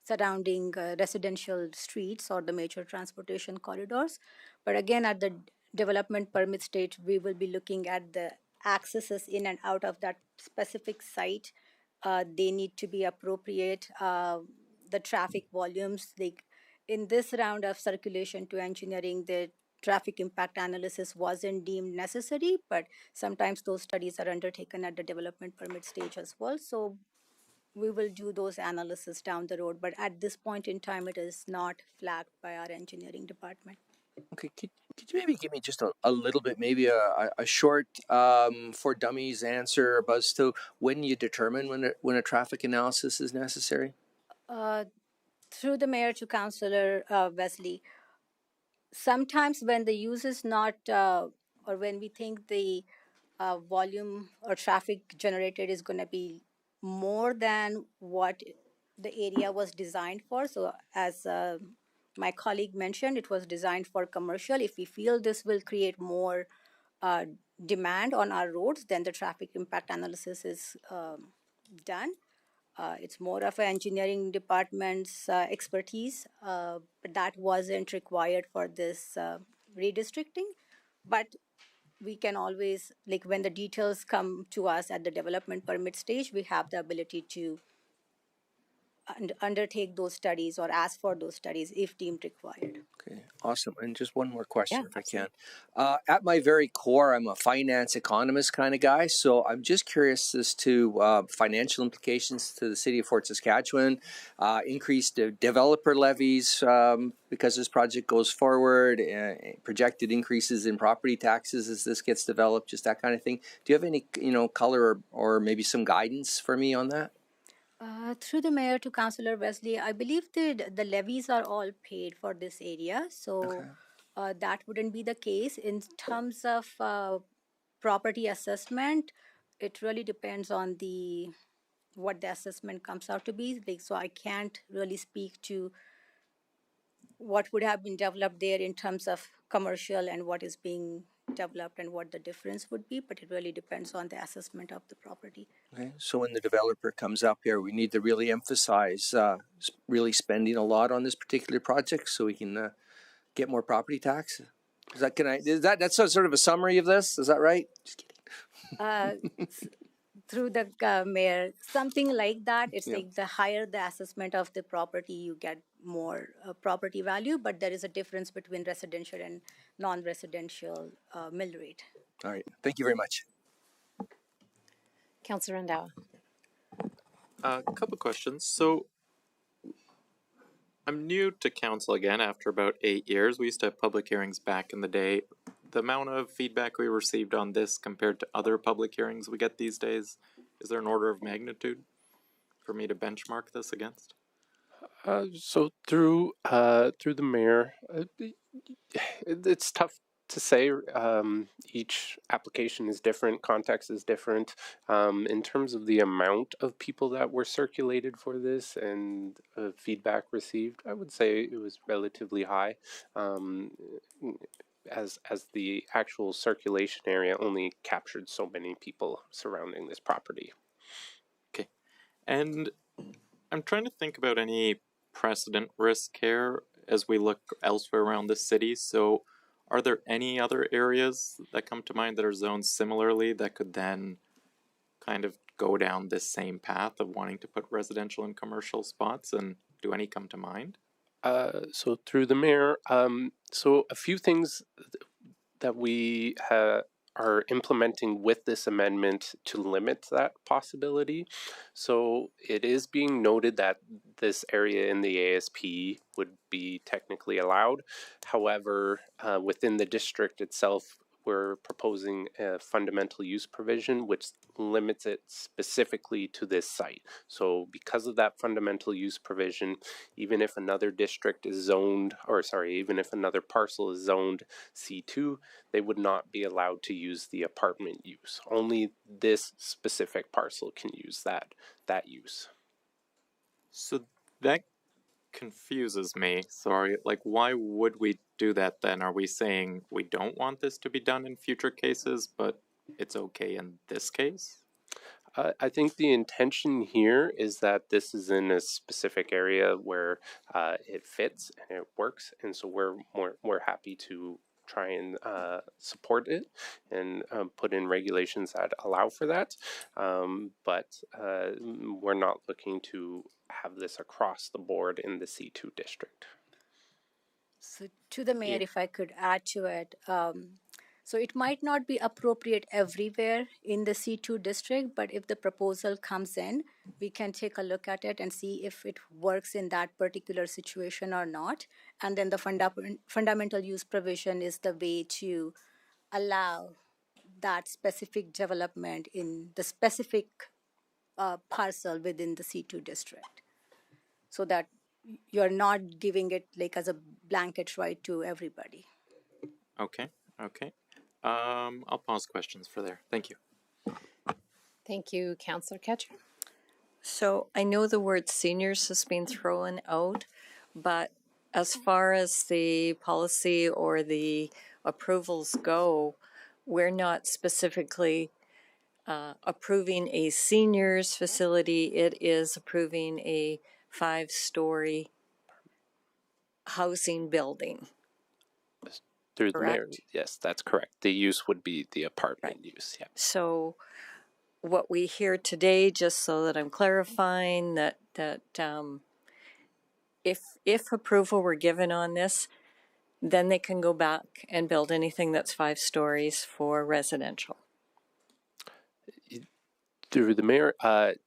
surrounding residential streets or the major transportation corridors. But again, at the development permit stage, we will be looking at the accesses in and out of that specific site. They need to be appropriate. The traffic volumes, in this round of circulation to engineering, the traffic impact analysis wasn't deemed necessary, but sometimes those studies are undertaken at the development permit stage as well. So we will do those analysis down the road, but at this point in time, it is not flagged by our engineering department. Okay, could you maybe give me just a little bit, maybe a short for dummies answer as to when you determine when a traffic analysis is necessary? Through the mayor to Councillor Wesley, sometimes when the use is not, or when we think the volume or traffic generated is going to be more than what the area was designed for. So as my colleague mentioned, it was designed for commercial. If we feel this will create more demand on our roads, then the traffic impact analysis is done. It's more of an engineering department's expertise, but that wasn't required for this redistricting. But we can always, when the details come to us at the development permit stage, we have the ability to undertake those studies or ask for those studies if deemed required. Okay, awesome. And just one more question, Yeah, if I can. At my very core, I'm a finance economist kind of guy, so I'm just curious as to financial implications to the city of Fort Saskatchewan, increased developer levies because this project goes forward, projected increases in property taxes as this gets developed, just that kind of thing. Do you have any, color or maybe some guidance for me on that? Through the mayor to Councillor Wesley, I believe that the levies are all paid for this area, so that wouldn't be the case. In terms of property assessment, it really depends on what the assessment comes out to be. So I can't really speak to what would have been developed there in terms of commercial and what is being developed and what the difference would be, but it really depends on the assessment of the property. Okay, so when the developer comes up here, we need to really emphasize really spending a lot on this particular project so we can get more property tax. That's sort of a summary of this? Is that right? Just kidding. Through the mayor, something like that. It's Yeah. like the higher the assessment of the property, you get more property value, but there is a difference between residential and non-residential mill rate. All right. Thank you very much. Councillor Randhawa. A couple questions. So I'm new to council again after about 8 years. We used to have public hearings back in the day. The amount of feedback we received on this compared to other public hearings we get these days, is there an order of magnitude for me to benchmark this against? So through the mayor, it's tough to say. Each application is different, context is different. In terms of the amount of people that were circulated for this and feedback received, I would say it was relatively high. As the actual circulation area only captured so many people surrounding this property. Okay, and I'm trying to think about any precedent risk here as we look elsewhere around the city. So are there any other areas that come to mind that are zoned similarly that could then kind of go down this same path of wanting to put residential and commercial spots? And do any come to mind? So through the mayor, so a few things that we are implementing with this amendment to limit that possibility. So it is being noted that this area in the ASP would be technically allowed. However, within the district itself, we're proposing a fundamental use provision which limits it specifically to this site. So because of that fundamental use provision, even if another district is zoned, even if another parcel is zoned C2, they would not be allowed to use the apartment use. Only this specific parcel can use that use. So that confuses me. Sorry, like why would we do that then? Are we saying we don't want this to be done in future cases, but it's okay in this case? I think the intention here is that this is in a specific area where it fits and it works, and so we're happy to try and support it and put in regulations that allow for that. But we're not looking to have this across the board in the C2 district. So to the mayor, if I could add to it, so it might not be appropriate everywhere in the C2 district, but if the proposal comes in, we can take a look at it and see if it works in that particular situation or not. And then the fundamental use provision is the way to allow that specific development in the specific parcel within the C2 district, so that you're not giving it like as a blanket right to everybody. Okay. I'll pause questions for there. Thank you. Thank you, Councillor Ketcher. So I know the word seniors has been thrown out, but as far as the policy or the approvals go, we're not specifically approving a seniors facility. It is approving a 5-story housing building. Through the mayor, Correct. yes, that's correct. The use would be the apartment Right. use. Yeah. So what we hear today, just so that I'm clarifying that if approval were given on this, then they can go back and build anything that's 5 stories for residential. Through the mayor,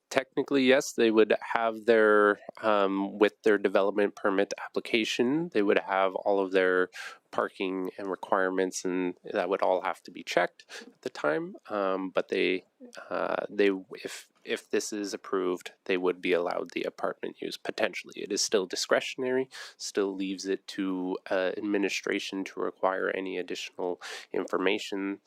technically, yes, they would have their, with their development permit application, they would have all of their parking and requirements, and that would all have to be checked at the time. But if this is approved, they would be allowed the apartment use potentially. It is still discretionary, still leaves it to administration to require any additional information,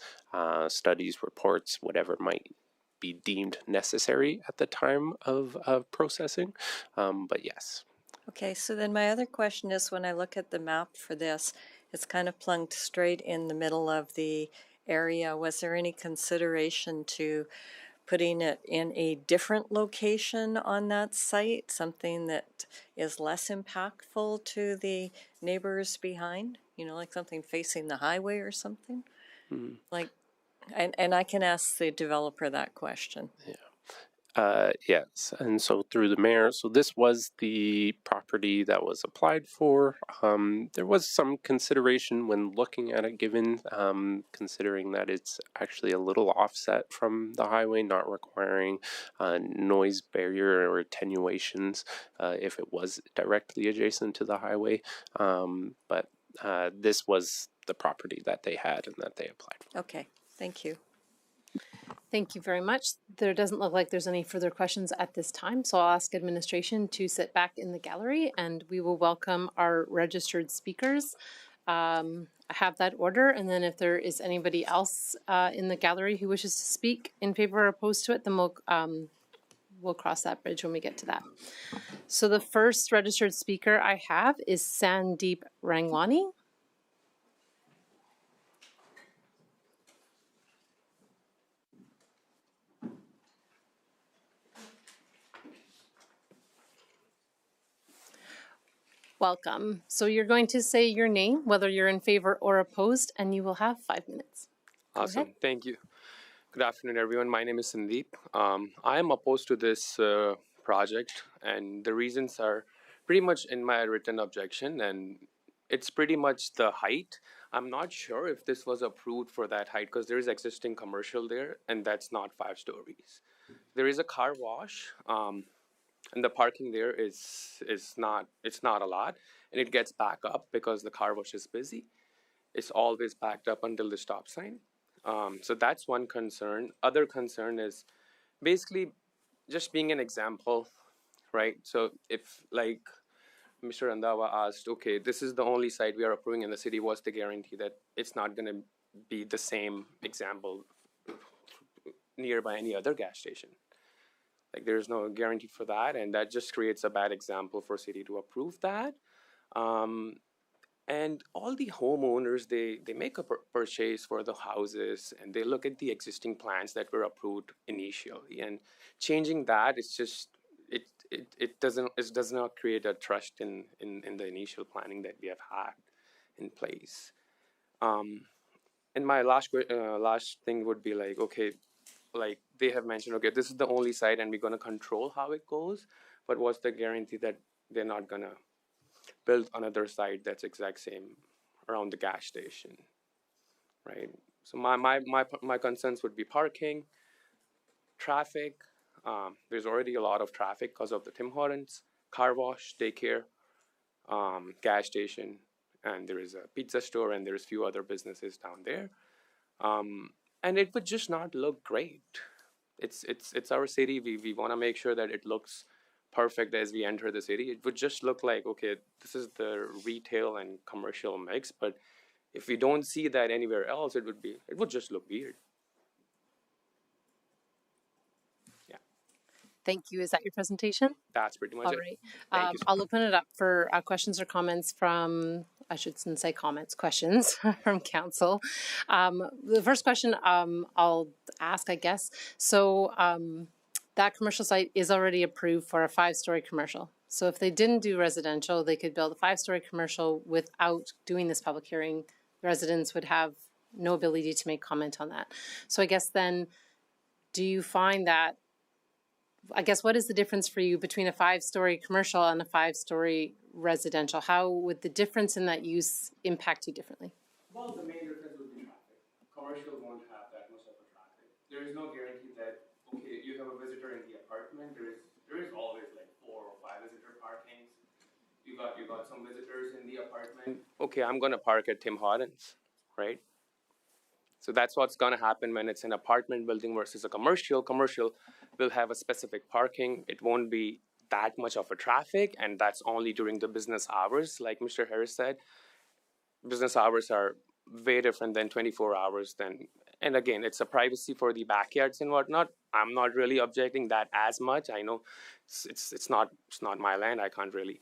studies, reports, whatever might be deemed necessary at the time of processing, but yes. Okay, so then my other question is, when I look at the map for this, It's kind of plunked straight in the middle of the area. Was there any consideration to putting it in a different location on that site, something that is less impactful to the neighbors behind? You know, like something facing the highway or something? Like, and I can ask the developer that question. Yes, and so through the mayor, so this was the property that was applied for. There was some consideration when looking at it, given considering that it's actually a little offset from the highway, not requiring noise barrier or attenuations if it was directly adjacent to the highway. But this was the property that they had and that they applied for. Okay, thank you. Thank you very much. There doesn't look like there's any further questions at this time, so I'll ask administration to sit back in the gallery and we will welcome our registered speakers. I have that order, and then if there is anybody else in the gallery who wishes to speak in favor or opposed to it, then we'll cross that bridge when we get to that. So the first registered speaker I have is Sandeep Rangwani. Welcome. So you're going to say your name, whether you're in favor or opposed, and you will have 5 minutes. Go Awesome. ahead. Thank you. Good afternoon, everyone. My name is Sandeep. I am opposed to this project, and the reasons are pretty much in my written objection, and it's pretty much the height. I'm not sure if this was approved for that height because there is existing commercial there, and that's not 5 stories. There is a car wash. And the parking there is not a lot, and it gets back up because the car wash is busy. It's always backed up until the stop sign. So that's one concern. Other concern is basically just being an example, right? So if like Mr. Randawa asked, okay, this is the only site we are approving in the city, what's the guarantee that it's not going to be the same example nearby any other gas station? Like there's no guarantee for that, and that just creates a bad example for city to approve that. And all the homeowners, they make a purchase for the houses, and they look at the existing plans that were approved initially, and changing that is just it does not create a trust in the initial planning that we have had in place. And my last thing would be like, okay, like they have mentioned, okay, this is the only site and we're going to control how it goes, but what's the guarantee that they're not going to build another site that's exact same around the gas station, right? So my concerns would be parking, traffic. There's already a lot of traffic because of the Tim Hortons, car wash, daycare, gas station, and there is a pizza store, and there's a few other businesses down there. And it would just not look great. It's our city. We want to make sure that it looks perfect as we enter the city. It would just look like, okay, this is the retail and commercial mix, but if we don't see that anywhere else, it would just look weird. Yeah. Thank you. Is that your presentation? That's pretty much All it. right. Thank you. I'll open it up for questions or comments from, I shouldn't say comments, questions from council. The first question I'll ask, I guess. So that commercial site is already approved for a 5-story commercial. So if they didn't do residential, they could build a 5-story commercial without doing this public hearing. Residents would have no ability to make comment on that. So I guess then, do you find that, I guess, what is the difference for you between a 5-story commercial and a 5-story residential? How would the difference in that use impact you differently? Well, the main difference would be traffic. Commercial won't have that much of a traffic. There is no guarantee that, okay, you have a visitor in the apartment, there is always like 4 or 5 visitor parkings. You got some visitors in the apartment. Okay, I'm gonna park at Tim Hortons, right? So that's what's gonna happen when it's an apartment building versus a commercial. Commercial will have a specific parking. It won't be that much of a traffic, and that's only during the business hours. Like Mr. Harris said, business hours are way different than 24 hours then. And again, it's a privacy for the backyards and whatnot. I'm not really objecting that as much. I know it's not my land. I can't really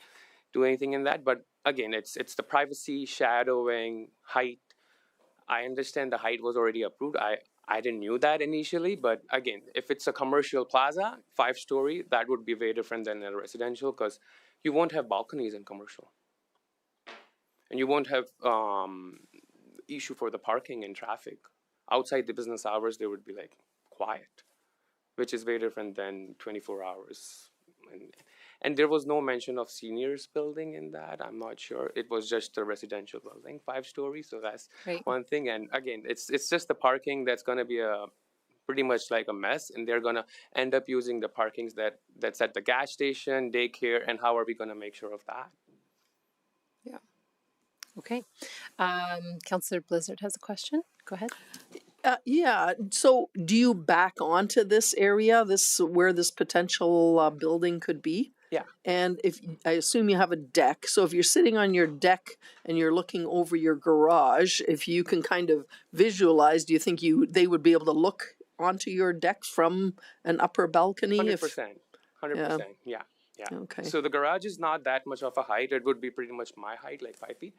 do anything in that. But again, it's the privacy, shadowing, height. I understand the height was already approved. I didn't knew that initially, but again, if it's a commercial plaza, 5-story, that would be way different than a residential because you won't have balconies in commercial, and you won't have issue for the parking and traffic. Outside the business hours, they would be like quiet, which is very different than 24 hours. And there was no mention of seniors building in that. I'm not sure. It was just a residential building, 5-story. So that's Right. one thing. And again, it's just the parking that's going to be pretty much like a mess. And they're going to end up using the parkings that's at the gas station, daycare. And how are we going to make sure of that? Okay. Councillor Blizzard has a question. Go ahead. Yeah. So, do you back onto this area, where this potential building could be? Yeah. And if I assume you have a deck, so if you're sitting on your deck and you're looking over your garage, if you can kind of visualize, do you think they would be able to look onto your deck from an upper balcony? 100%. 100%. Yeah. Okay. So the garage is not that much of a height. It would be pretty much my height, like 5 feet.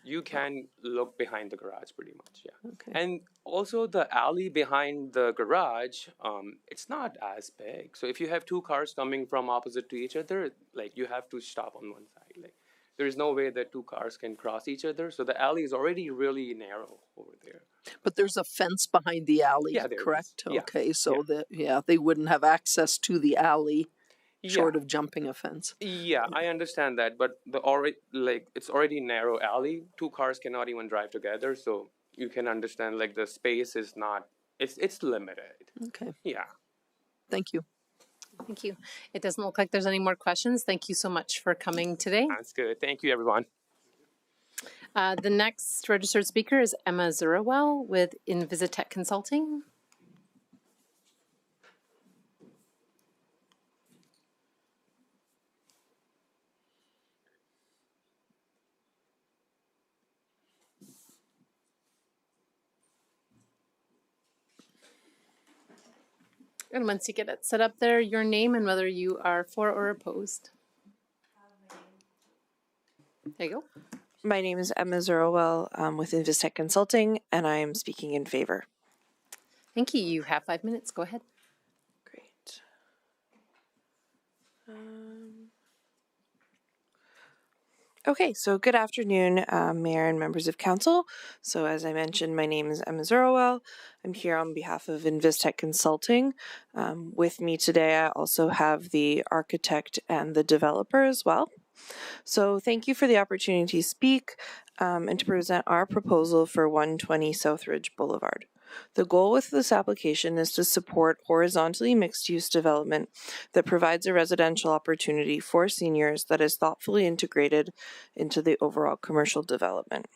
You can look behind the garage pretty much, yeah. Okay. And also the alley behind the garage, it's not as big. So if you have 2 cars coming from opposite to each other, like you have to stop on one side. Like there is no way that 2 cars can cross each other. So the alley is already really narrow over there. But there's a fence behind the alley, Yeah, there correct? is. Yeah. Okay, so they wouldn't have access to the alley short of jumping a fence. Yeah, I understand that, but it's already narrow alley. 2 cars cannot even drive together, so you can understand like the space is not. It's limited. Okay. Yeah. Thank you. Thank you. It doesn't look like there's any more questions. Thank you so much for coming today. That's good. Thank you, everyone. The next registered speaker is Emma Zurawell with Invisitech Consulting. And once you get it set up there, your name and whether you are for or opposed. There you go. My name is Emma Zurowell with Invistech Consulting, and I am speaking in favor. Thank you. You have 5 minutes. Go ahead. Great. Okay, so good afternoon, Mayor and members of Council. So as I mentioned, my name is Emma Zurowell. I'm here on behalf of Invistech Consulting. With me today, I also have the architect and the developer as well. So thank you for the opportunity to speak and to present our proposal for 120 Southridge Boulevard. The goal with this application is to support horizontally mixed-use development that provides a residential opportunity for seniors that is thoughtfully integrated into the overall commercial development.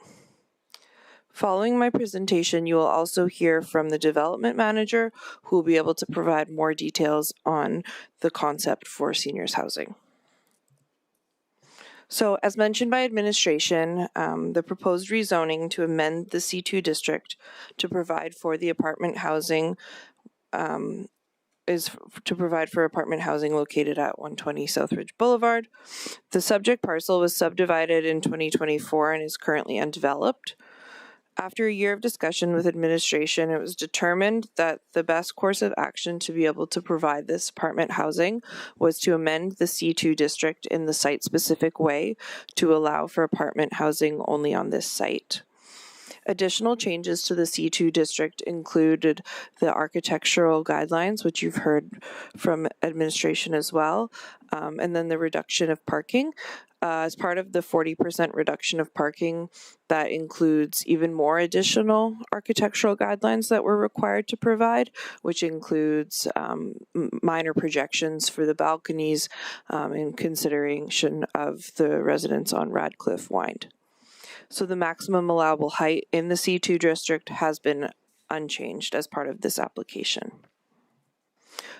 Following my presentation, you will also hear from the development manager, who will be able to provide more details on the concept for seniors housing. So, as mentioned by administration, the proposed rezoning to amend the C2 district to provide for the apartment housing is to provide for apartment housing located at 120 Southridge Boulevard. The subject parcel was subdivided in 2024 and is currently undeveloped. After a year of discussion with administration, it was determined that the best course of action to be able to provide this apartment housing was to amend the C2 district in the site-specific way to allow for apartment housing only on this site. Additional changes to the C2 district included the architectural guidelines, which you've heard from administration as well, and then the reduction of parking. As part of the 40% reduction of parking, that includes even more additional architectural guidelines that we're required to provide, which includes minor projections for the balconies in consideration of the residents on Radcliffe Wynd. So the maximum allowable height in the C2 district has been unchanged as part of this application.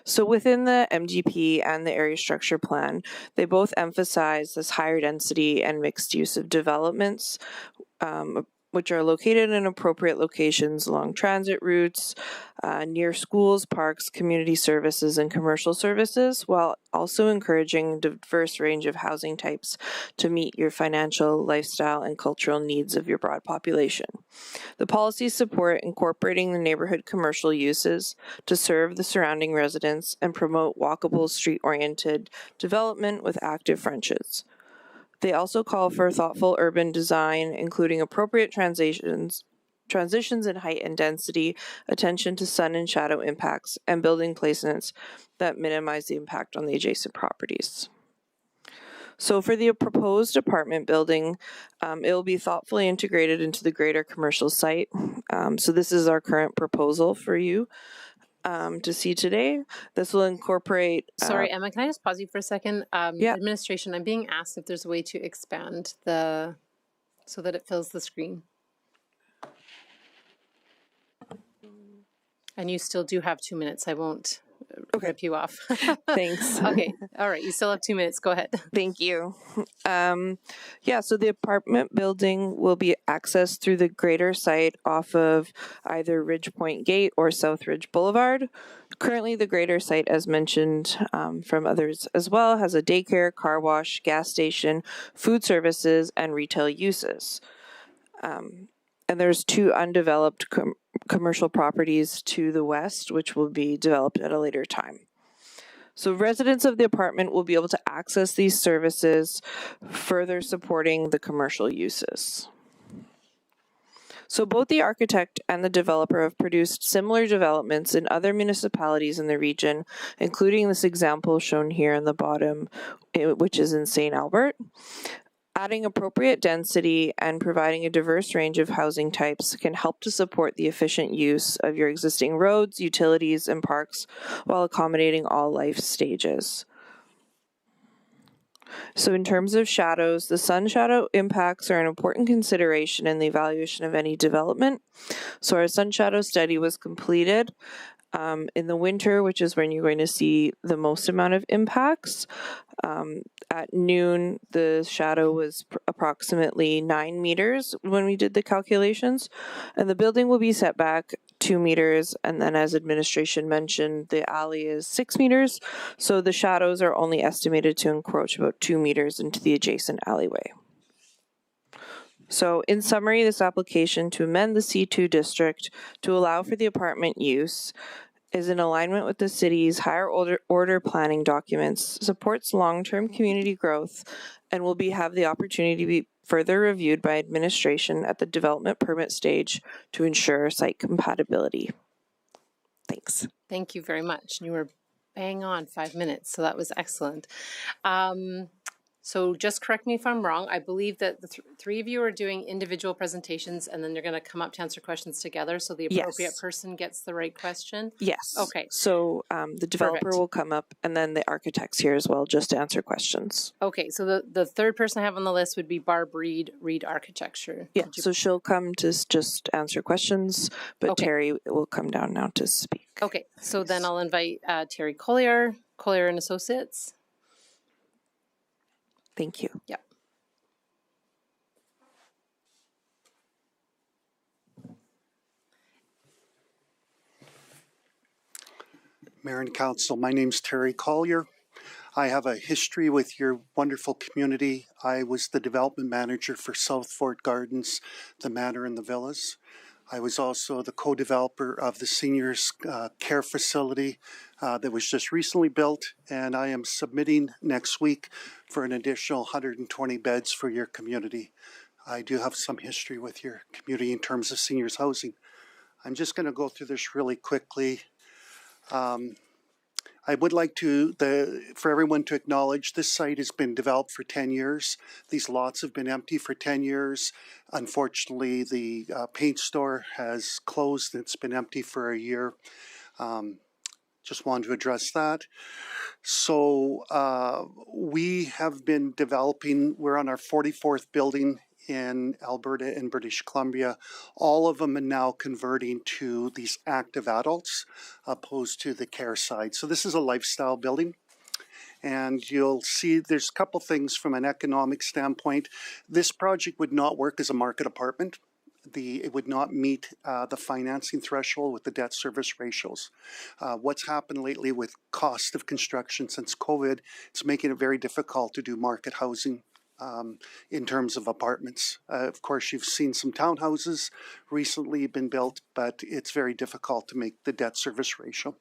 So within the MDP and the area structure plan, they both emphasize this higher density and mixed use of developments which are located in appropriate locations along transit routes, near schools, parks, community services, and commercial services, while also encouraging a diverse range of housing types to meet your financial, lifestyle, and cultural needs of your broad population. The policies support incorporating the neighborhood commercial uses to serve the surrounding residents and promote walkable, street-oriented development with active frontages. They also call for thoughtful urban design, including appropriate transitions in height and density, attention to sun and shadow impacts, and building placements that minimize the impact on the adjacent properties. So for the proposed apartment building, it will be thoughtfully integrated into the greater commercial site. So this is our current proposal for you to see today. This will incorporate... Sorry, Emma, can I just pause you for a second? Yeah. Administration, I'm being asked if there's a way to expand so that it fills the screen. And you still do have 2 minutes. I won't rip you off. Thanks. Okay. All right. You still have 2 minutes. Go ahead. Thank you. So the apartment building will be accessed through the greater site off of either Ridge Point Gate or South Ridge Boulevard. Currently, the greater site, as mentioned from others as well, has a daycare, car wash, gas station, food services, and retail uses. And there's 2 undeveloped commercial properties to the west, which will be developed at a later time. So residents of the apartment will be able to access these services, further supporting the commercial uses. So both the architect and the developer have produced similar developments in other municipalities in the region, including this example shown here in the bottom, which is in St. Albert. Adding appropriate density and providing a diverse range of housing types can help to support the efficient use of your existing roads, utilities, and parks while accommodating all life stages. So in terms of shadows, the sun shadow impacts are an important consideration in the evaluation of any development. So our sun shadow study was completed in the winter, which is when you're going to see the most amount of impacts. At noon, the shadow was approximately 9 meters when we did the calculations, and the building will be set back 2 meters, and then as administration mentioned, the alley is 6 meters, so the shadows are only estimated to encroach about 2 meters into the adjacent alleyway. So in summary, this application to amend the C2 district to allow for the apartment use is in alignment with the city's higher order planning documents, supports long-term community growth, and will have the opportunity to be further reviewed by administration at the development permit stage to ensure site compatibility. Thanks. Thank you very much. You were bang on 5 minutes, so that was excellent. So just correct me if I'm wrong. I believe that the 3 of you are doing individual presentations, and then they're going to come up to answer questions together, so the appropriate person gets the right question? Yes. Okay. So the developer Perfect. will come up, and then the architect's here as well, just to answer questions. Okay, so the third person I have on the list would be Barb Reed Architecture. Yeah, so she'll come to just answer questions, but Okay. Terry will come down now to speak. Okay, so then I'll invite Terry Collier and Associates. Thank you. Yep. Mayor and Council, my name's Terry Collier. I have a history with your wonderful community. I was the development manager for South Fort Gardens, the Manor and the Villas. I was also the co-developer of the seniors care facility that was just recently built, and I am submitting next week for an additional 120 beds for your community. I do have some history with your community in terms of seniors housing. I'm just going to go through this really quickly. I would like for everyone to acknowledge this site has been developed for 10 years. These lots have been empty for 10 years. Unfortunately, the paint store has closed. It's been empty for a year. Just wanted to address that. So we have been developing, we're on our 44th building in Alberta and British Columbia. All of them are now converting to these active adults opposed to the care side. So this is a lifestyle building. And you'll see there's a couple things from an economic standpoint. This project would not work as a market apartment. it would not meet the financing threshold with the debt service ratios. What's happened lately with cost of construction since COVID, it's making it very difficult to do market housing in terms of apartments. Of course, you've seen some townhouses recently been built, but it's very difficult to make the debt service ratio.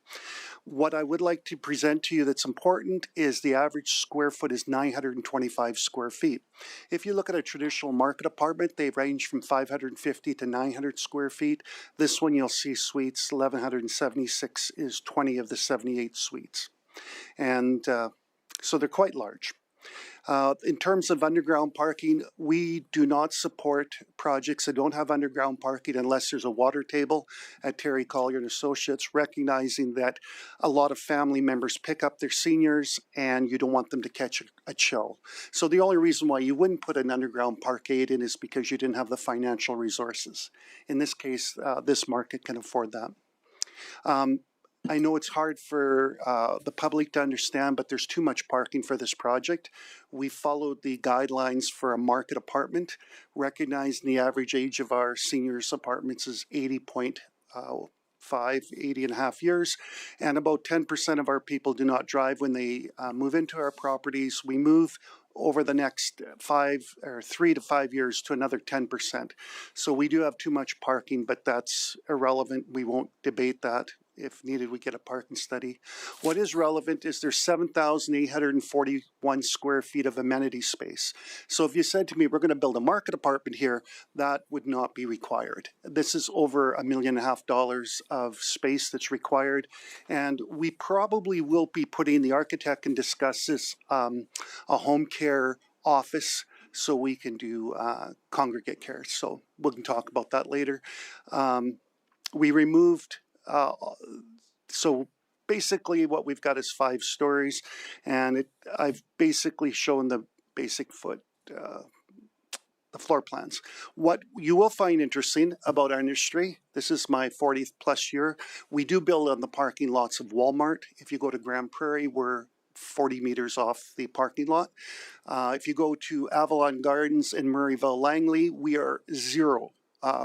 What I would like to present to you that's important is the average square foot is 925 square feet. If you look at a traditional market apartment, they range from 550 to 900 square feet. This one you'll see suites, 1176 is 20 of the 78 suites. And so they're quite large. In terms of underground parking, we do not support projects that don't have underground parking unless there's a water table at Terry Collier and Associates, recognizing that a lot of family members pick up their seniors and you don't want them to catch a chill. So the only reason why you wouldn't put an underground parkade in is because you didn't have the financial resources. In this case, this market can afford that. I know it's hard for the public to understand, but there's too much parking for this project. We followed the guidelines for a market apartment, recognizing the average age of our seniors' apartments is 80 and a half years, and about 10% of our people do not drive when they move into our properties. We move over the next 3 to 5 years to another 10%. So we do have too much parking, but that's irrelevant. We won't debate that. If needed, we get a parking study. What is relevant is there's 7,841 square feet of amenity space. So if you said to me, we're going to build a market apartment here, that would not be required. This is over $1.5 million of space that's required. And we probably will be putting, the architect can discuss this, a home care office so we can do congregate care. So we can talk about that later. We removed so basically what we've got is 5 stories, and I've basically shown the basic the floor plans. What you will find interesting about our industry, this is my 40th plus year, we do build on the parking lots of Walmart. If you go to Grand Prairie, we're 40 meters off the parking lot. If you go to Avalon Gardens in Murrayville Langley, we are 0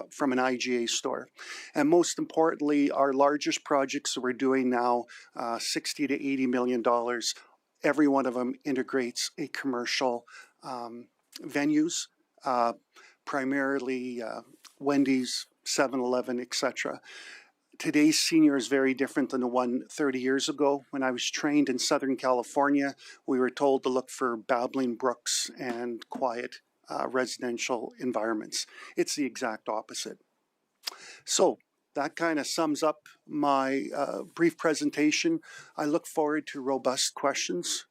from an IGA store. And most importantly, our largest projects that we're doing now, $60 to $80 million, every one of them integrates a commercial venues, primarily Wendy's, 7-Eleven, etc. Today's senior is very different than the one 30 years ago. When I was trained in Southern California, we were told to look for babbling brooks and quiet residential environments. It's the exact opposite. So that kind of sums up my brief presentation. I look forward to robust questions.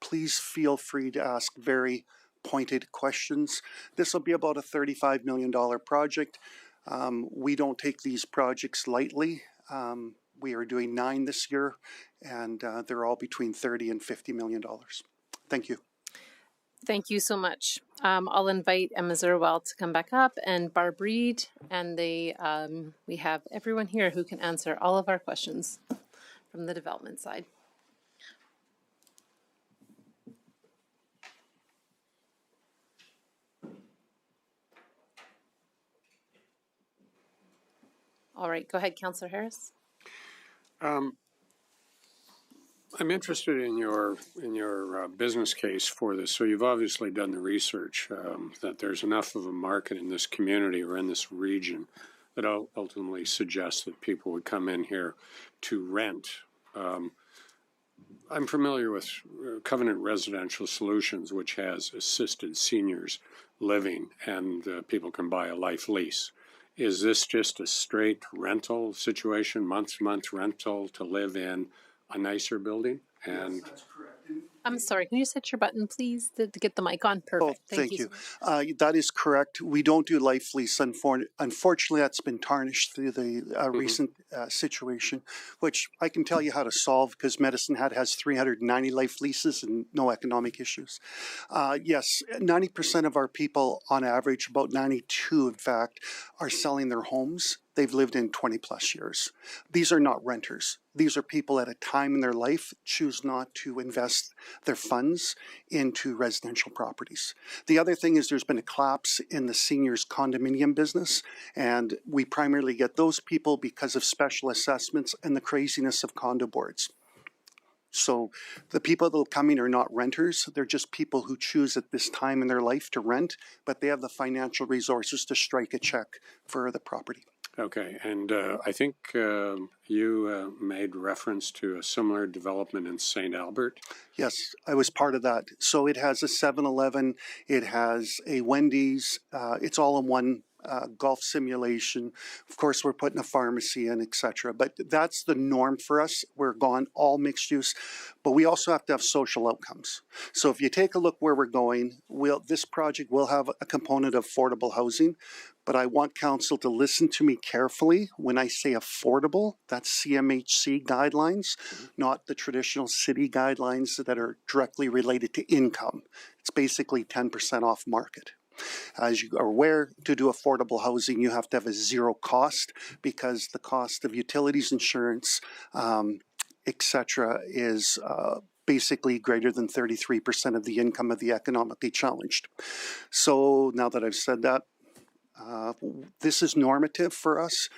Please feel free to ask very pointed questions. This will be about a $35 million project. We don't take these projects lightly. We are doing 9 this year, and they're all between $30 and $50 million. Thank you. Thank you so much. I'll invite Emma Zerwell to come back up, and Barb Reed, and we have everyone here who can answer all of our questions from the development side. All right, go ahead, Councillor Harris. I'm interested in your business case for this. So you've obviously done the research that there's enough of a market in this community or in this region that ultimately suggests that people would come in here to rent. I'm familiar with Covenant Residential Solutions, which has assisted seniors living, and people can buy a life lease. Is this just a straight rental situation, month-to-month rental to live in a nicer building? And yes, that's correct. I'm sorry, can you set your button, please, to get the mic on? Perfect. Oh, thank you. That is correct. We don't do life lease. Unfortunately, that's been tarnished through the recent situation, which I can tell you how to solve because Medicine Hat has 390 life leases and no economic issues. Yes, 90% of our people on average, about 92 in fact, are selling their homes. they've lived in 20 plus years. These are not renters. These are people at a time in their life choose not to invest their funds into residential properties. The other thing is there's been a collapse in the seniors condominium business, and we primarily get those people because of special assessments and the craziness of condo boards. So the people that will come in are not renters. They're just people who choose at this time in their life to rent, but they have the financial resources to strike a check for the property. Okay, and I think you made reference to a similar development in St. Albert. Yes, I was part of that. So it has a 7-Eleven, it has a Wendy's, it's all in one golf simulation. Of course, we're putting a pharmacy in, etc. But that's the norm for us. We're gone all mixed use, but we also have to have social outcomes. So if you take a look where we're going, this project will have a component of affordable housing, but I want council to listen to me carefully. When I say affordable, that's CMHC guidelines, not the traditional city guidelines that are directly related to income. It's basically 10% off market. As you are aware, to do affordable housing, you have to have a zero cost because the cost of utilities, insurance, etc., is basically greater than 33% of the income of the economically challenged. So now that I've said that, this is normative for us.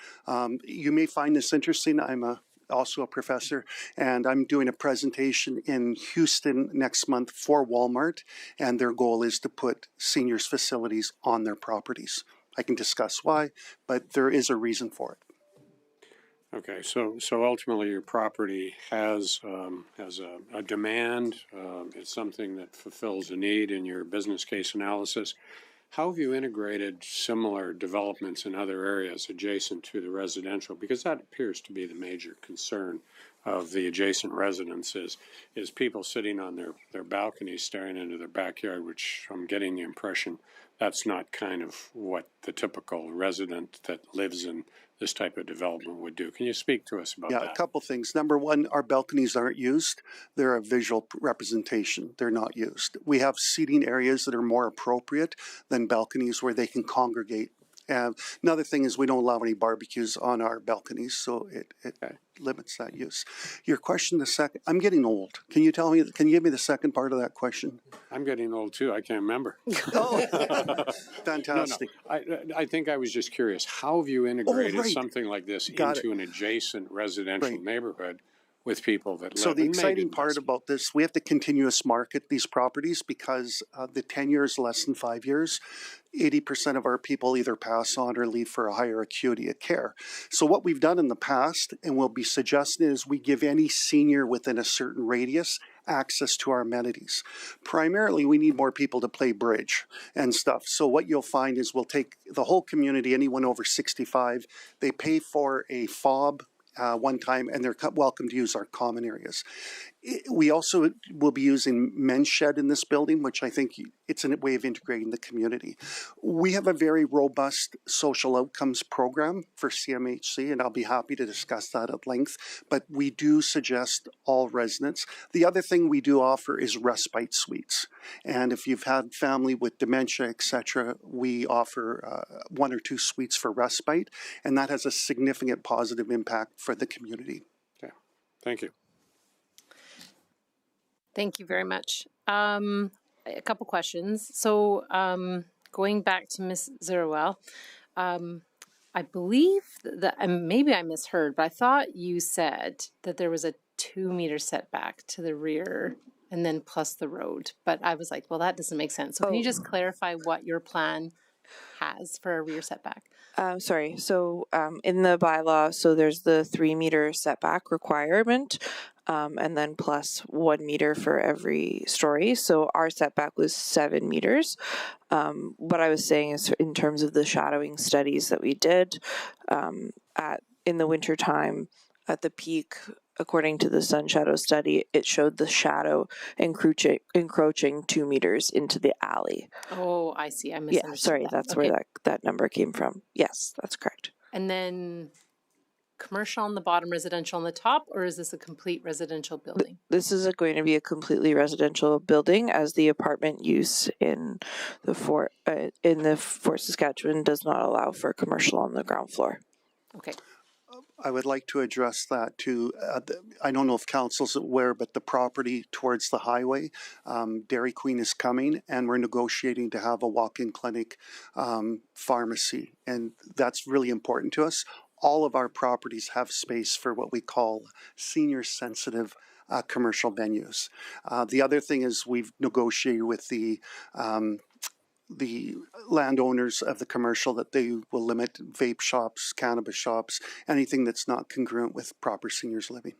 You may find this interesting. I'm also a professor, and I'm doing a presentation in Houston next month for Walmart, and their goal is to put seniors facilities on their properties. I can discuss why, but there is a reason for it. Okay, so ultimately your property has a demand. It's something that fulfills a need in your business case analysis. How have you integrated similar developments in other areas adjacent to the residential? Because that appears to be the major concern of the adjacent residences, is people sitting on their balconies staring into their backyard, which I'm getting the impression that's not kind of what the typical resident that lives in this type of development would do. Can you speak to us about that? Yeah, a couple things. Number one, our balconies aren't used. They're a visual representation. They're not used. We have seating areas that are more appropriate than balconies where they can congregate. Another thing is we don't allow any barbecues on our balconies, so it limits that use. Your question, the second, I'm getting old. Can you give me the second part of that question? I'm getting old too. I can't remember. Oh, fantastic. No. I think I was just curious. How have you integrated something like this into an adjacent residential neighborhood with people that live? So the exciting part about this, we have to continuous market these properties because the tenure is less than 5 years. 80% of our people either pass on or leave for a higher acuity of care. So what we've done in the past, and we'll be suggesting, is we give any senior within a certain radius access to our amenities. Primarily, we need more people to play bridge and stuff. So what you'll find is we'll take the whole community, anyone over 65, they pay for a fob one time, and they're welcome to use our common areas. We also will be using men's shed in this building, which I think it's a way of integrating the community. We have a very robust social outcomes program for CMHC, and I'll be happy to discuss that at length, but we do suggest all residents. The other thing we do offer is respite suites. And if you've had family with dementia, etc., we offer 1 or 2 suites for respite, and that has a significant positive impact for the community. Okay, thank you. Thank you very much. A couple questions. So going back to Ms. Zeruel, I believe that, and maybe I misheard, but I thought you said that there was a 2-meter setback to the rear and then plus the road. But I was like, well, that doesn't make sense. So can you just clarify what your plan has for a rear setback? Sorry. So in the bylaw, so there's the 3-meter setback requirement, and then plus 1 meter for every story. So our setback was 7 meters. What I was saying is in terms of the shadowing studies that we did in the winter time at the peak, according to the sun shadow study, it showed the shadow encroaching 2 meters into the alley. Oh, I see. I misunderstood. Yeah, sorry, that's where that number came from. Yes, that's correct. And then commercial on the bottom, residential on the top, or is this a complete residential building? This is going to be a completely residential building, as the apartment use in the Fort Saskatchewan does not allow for commercial on the ground floor. Okay. I would like to address that too. I don't know if council's aware, but the property towards the highway, Dairy Queen is coming, and we're negotiating to have a walk-in clinic pharmacy, and that's really important to us. All of our properties have space for what we call senior-sensitive commercial venues. The other thing is we've negotiated with the landowners of the commercial that they will limit vape shops, cannabis shops, anything that's not congruent with proper seniors living.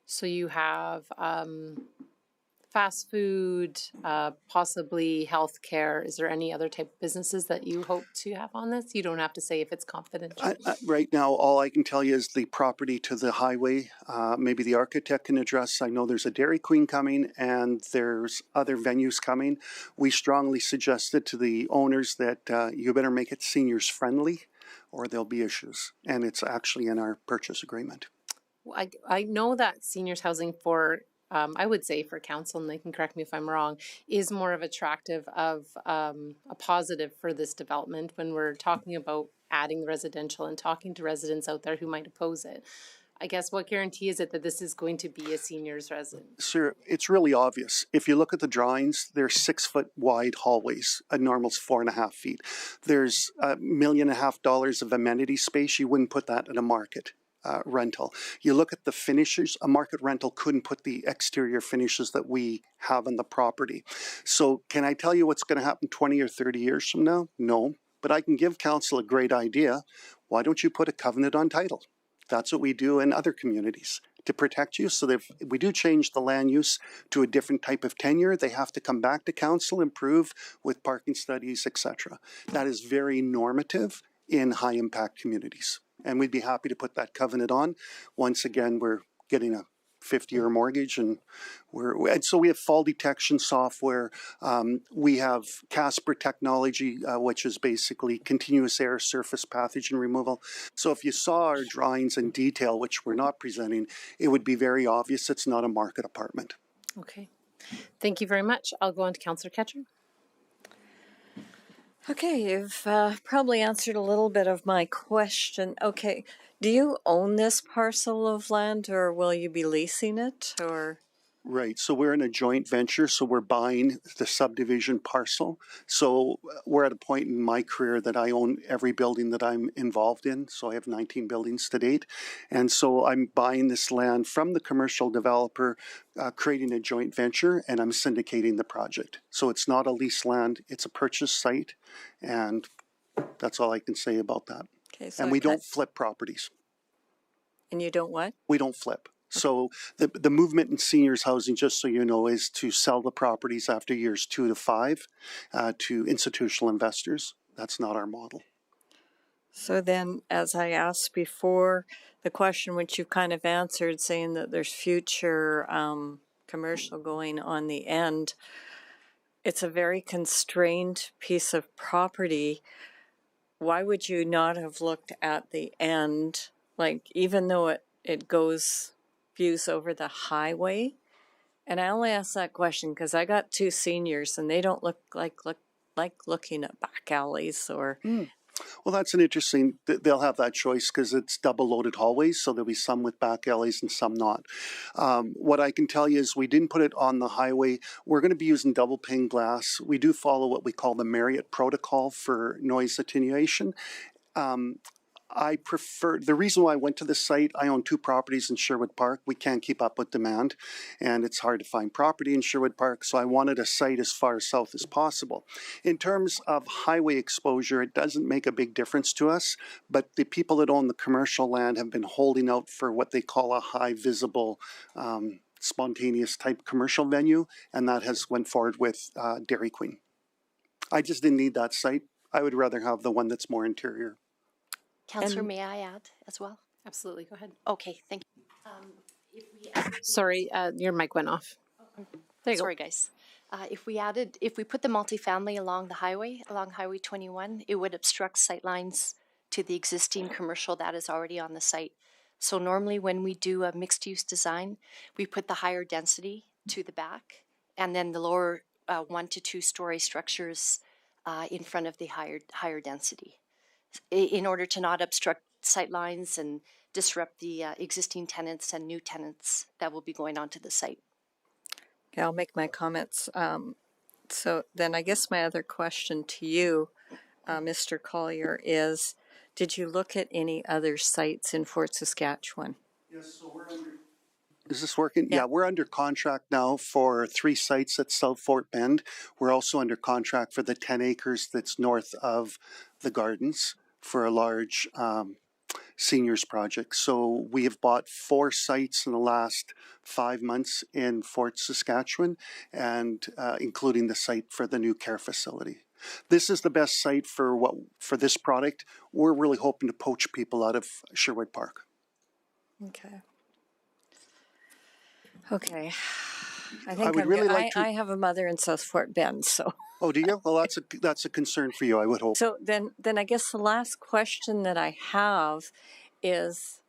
So you have fast food, possibly healthcare. Is there any other type of businesses that you hope to have on this? You don't have to say if it's confidential. Right now, all I can tell you is the property to the highway. Maybe the architect can address. I know there's a Dairy Queen coming and there's other venues coming. We strongly suggested to the owners that you better make it seniors friendly or there'll be issues. And it's actually in our purchase agreement. I know that seniors housing for I would say for council, and they can correct me if I'm wrong, is more of attractive of a positive for this development when we're talking about adding the residential and talking to residents out there who might oppose it. I guess what guarantee is it that this is going to be a seniors resident? Sir, it's really obvious. If you look at the drawings, they're 6 foot wide hallways. A normal's 4.5 feet. There's $1.5 million of amenity space. You wouldn't put that in a market rental. You look at the finishes, a market rental couldn't put the exterior finishes that we have on the property. So can I tell you what's going to happen 20 or 30 years from now? No, but I can give council a great idea. Why don't you put a covenant on title? That's what we do in other communities to protect you. So that if we do change the land use to a different type of tenure, they have to come back to council and prove with parking studies, etc. That is very normative in high impact communities. And we'd be happy to put that covenant on. Once again, we're getting a 50-year mortgage, and so we have fall detection software. We have Casper technology, which is basically continuous air surface pathogen removal. So if you saw our drawings in detail, which we're not presenting, it would be very obvious it's not a market apartment. Okay. Thank you very much. I'll go on to Councillor Ketcher. Okay, you've probably answered a little bit of my question. Okay, do you own this parcel of land or will you be leasing it or? Right, so we're in a joint venture, so we're buying the subdivision parcel. So we're at a point in my career that I own every building that I'm involved in. So I have 19 buildings to date. And so I'm buying this land from the commercial developer, creating a joint venture, and I'm syndicating the project. So it's not a lease land, it's a purchase site. And that's all I can say about that. Okay, so and we don't flip properties. And you don't what? We don't flip. So the movement in seniors housing, just so you know, is to sell the properties after years 2 to 5 to institutional investors. That's not our model. So then, as I asked before, the question which you kind of answered, saying that there's future commercial going on the end, it's a very constrained piece of property. Why would you not have looked at the end, like even though it goes views over the highway? And I only ask that question because I got 2 seniors and they don't look like looking at back alleys or. Well, that's an interesting, they'll have that choice because it's double loaded hallways. So there'll be some with back alleys and some not. What I can tell you is we didn't put it on the highway. We're going to be using double pane glass. We do follow what we call the Marriott protocol for noise attenuation. I prefer, the reason why I went to this site, I own 2 properties in Sherwood Park. We can't keep up with demand and it's hard to find property in Sherwood Park. So I wanted a site as far south as possible. In terms of highway exposure, it doesn't make a big difference to us, but the people that own the commercial land have been holding out for what they call a high visible spontaneous type commercial venue. And that has went forward with Dairy Queen. I just didn't need that site. I would rather have the one that's more interior. Councillor, may I add as well? Absolutely, go ahead. Okay, thank you. Sorry, your mic went off. There you Sorry, go. guys. If we put the multifamily along the highway, along Highway 21, it would obstruct sight lines to the existing commercial that is already on the site. So normally when we do a mixed-use design, we put the higher density to the back and then the lower 1 to 2 story structures in front of the higher density, in order to not obstruct sight lines and disrupt the existing tenants and new tenants that will be going onto the site. Okay, I'll make my comments. So then I guess my other question to you, Mr. Collier, is did you look at any other sites in Fort Saskatchewan? Yes, so is this working? Yeah, we're under contract now for 3 sites at South Fort Bend. We're also under contract for the 10 acres that's north of the gardens for a large seniors project. So we have bought 4 sites in the last 5 months in Fort Saskatchewan, and including the site for the new care facility. This is the best site for this product. We're really hoping to poach people out of Sherwood Park. Okay. Okay. I I would really like to. I have a mother in South Fort Bend, so. Oh, do you? Well, that's a concern for you, I would hope. So then I guess the last question that I have is,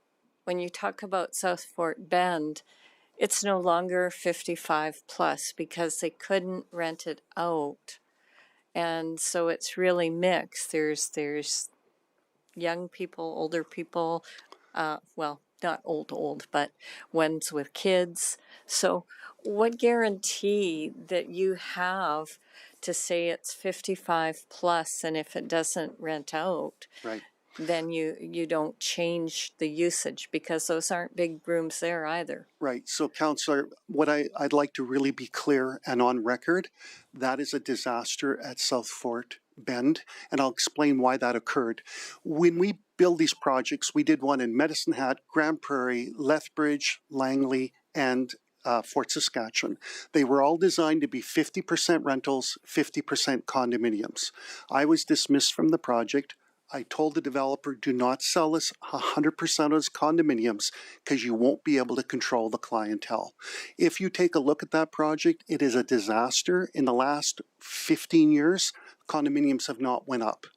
when you talk about South Fort Bend, it's no longer 55 plus because they couldn't rent it out, and so it's really mixed. There's young people, older people, well, not old, but ones with kids. So what guarantee that you have to say it's 55 plus, and if it doesn't rent out, right, then you don't change the usage, because those aren't big rooms there either. Right. So, Councillor, what I'd like to really be clear and on record, that is a disaster at South Fort Bend, and I'll explain why that occurred. When we build these projects, we did one in Medicine Hat, Grand Prairie, Lethbridge, Langley, and Fort Saskatchewan. They were all designed to be 50% rentals, 50% condominiums. I was dismissed from the project. I told the developer, do not sell us 100% as condominiums because you won't be able to control the clientele. If you take a look at that project, it is a disaster. In the last 15 years, condominiums have not went up.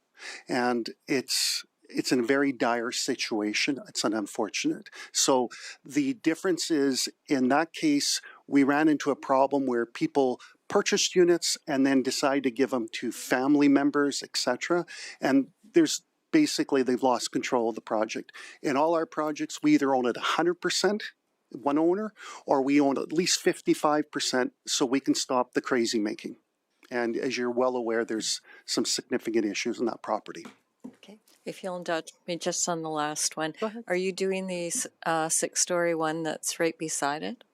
And it's in a very dire situation. It's unfortunate. So the difference is, in that case, we ran into a problem where people purchased units and then decide to give them to family members, etc. And there's basically, they've lost control of the project. In all our projects, we either own it 100%, one owner, or we own at least 55% so we can stop the crazy making. And as you're well aware, there's some significant issues in that property. Okay. If you'll indulge me just on the last one, are you doing the 6-story one that's right beside it?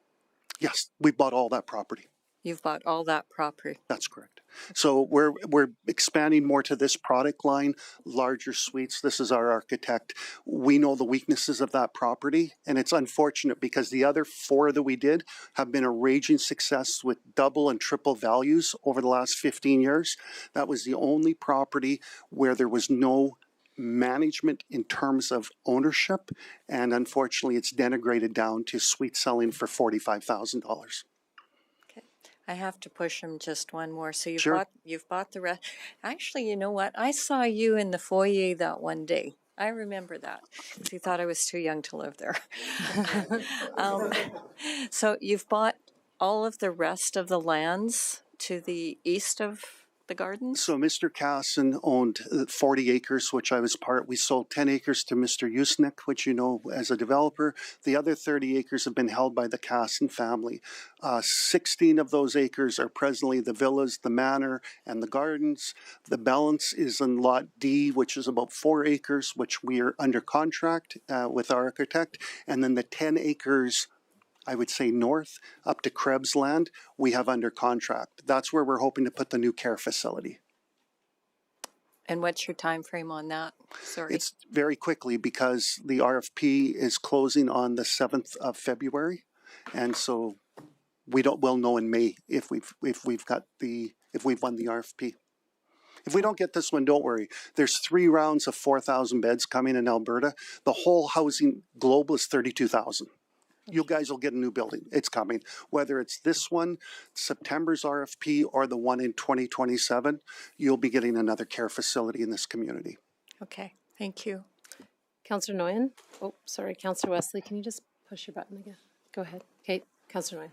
Yes, we bought all that property. You've bought all that property. That's correct. So we're expanding more to this product line, larger suites. This is our architect. We know the weaknesses of that property, and it's unfortunate because the other 4 that we did have been a raging success with double and triple values over the last 15 years. That was the only property where there was no management in terms of ownership, and unfortunately it's denigrated down to suite selling for $45,000. I have to push him just one more. So you've bought the rest. Actually, you know what? I saw you in the foyer that one day. I remember that. You thought I was too young to live there. So you've bought all of the rest of the lands to the east of the gardens? So Mr. Casson owned 40 acres, which I was part. We sold 10 acres to Mr. Usnick, which you know as a developer. The other 30 acres have been held by the Casson family. 16 of those acres are presently the villas, the manor, and the gardens. The balance is in Lot D, which is about 4 acres, which we are under contract with our architect. And then the 10 acres, I would say north, up to Krebs land, we have under contract. That's where we're hoping to put the new care facility. And what's your time frame on that? Sorry. It's very quickly because the RFP is closing on the 7th of February. And so we'll know in May if we've won the RFP. If we don't get this one, don't worry. There's 3 rounds of 4,000 beds coming in Alberta. The whole housing global is 32,000. You guys will get a new building. It's coming. Whether it's this one, September's RFP, or the one in 2027, you'll be getting another care facility in this community. Okay, thank you. Councillor Nguyen? Oh, sorry, Councillor Wesley, can you just push your button again? Go ahead. Okay, Councillor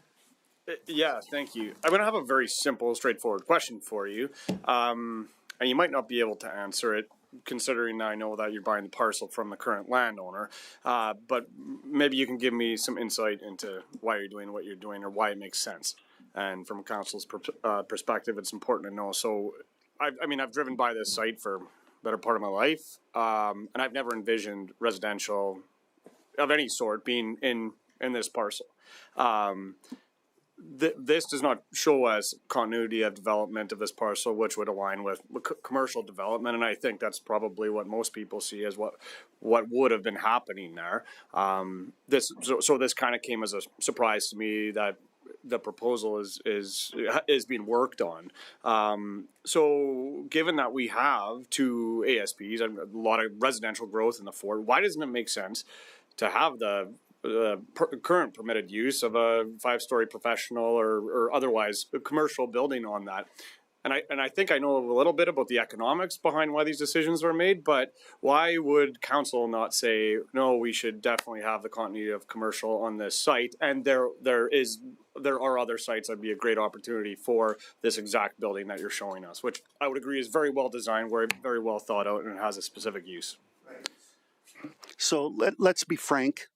Nguyen. Yeah, thank you. I'm going to have a very simple, straightforward question for you. And you might not be able to answer it considering I know that you're buying the parcel from the current landowner. But maybe you can give me some insight into why you're doing what you're doing or why it makes sense. And from council's perspective, it's important to know. So, I mean, I've driven by this site for better part of my life, and I've never envisioned residential of any sort being in this parcel. This does not show us continuity of development of this parcel, which would align with commercial development, and I think that's probably what most people see as what would have been happening there. This kind of came as a surprise to me that the proposal is being worked on. So given that we have two ASPs and a lot of residential growth in the Fort, why doesn't it make sense to have the current permitted use of a 5-story professional or otherwise a commercial building on that? And I think I know a little bit about the economics behind why these decisions were made, but why would council not say, no, we should definitely have the continuity of commercial on this site? And there are other sites that'd be a great opportunity for this exact building that you're showing us, which I would agree is very well designed, very well thought out, and has a specific use. So let's be frank.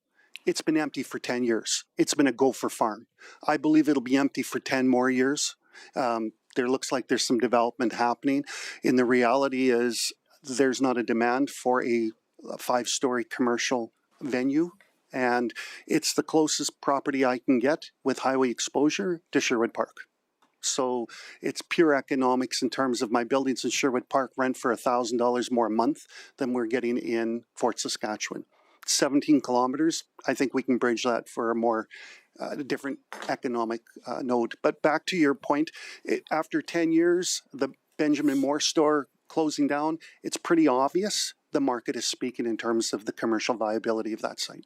It's been empty for 10 years. It's been a gopher farm. I believe it'll be empty for 10 more years. There looks like there's some development happening. And the reality is there's not a demand for a 5-story commercial venue. And it's the closest property I can get with highway exposure to Sherwood Park. So it's pure economics in terms of my buildings in Sherwood Park rent for $1,000 more a month than we're getting in Fort Saskatchewan. 17 kilometers, I think we can bridge that for a more different economic node. But back to your point, after 10 years, the Benjamin Moore store closing down, it's pretty obvious the market is speaking in terms of the commercial viability of that site.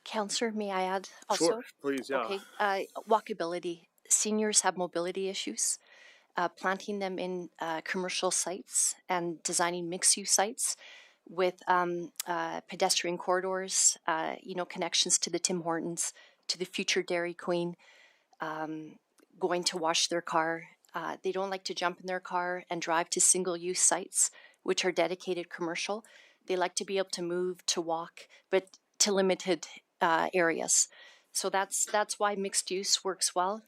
Councillor, may I add also? Sure, please, yeah. Okay, walkability. Seniors have mobility issues. Planting them in commercial sites and designing mixed-use sites with pedestrian corridors, connections to the Tim Hortons, to the future Dairy Queen, going to wash their car. They don't like to jump in their car and drive to single-use sites, which are dedicated commercial. They like to be able to move, to walk, but to limited areas. So that's why mixed use works well,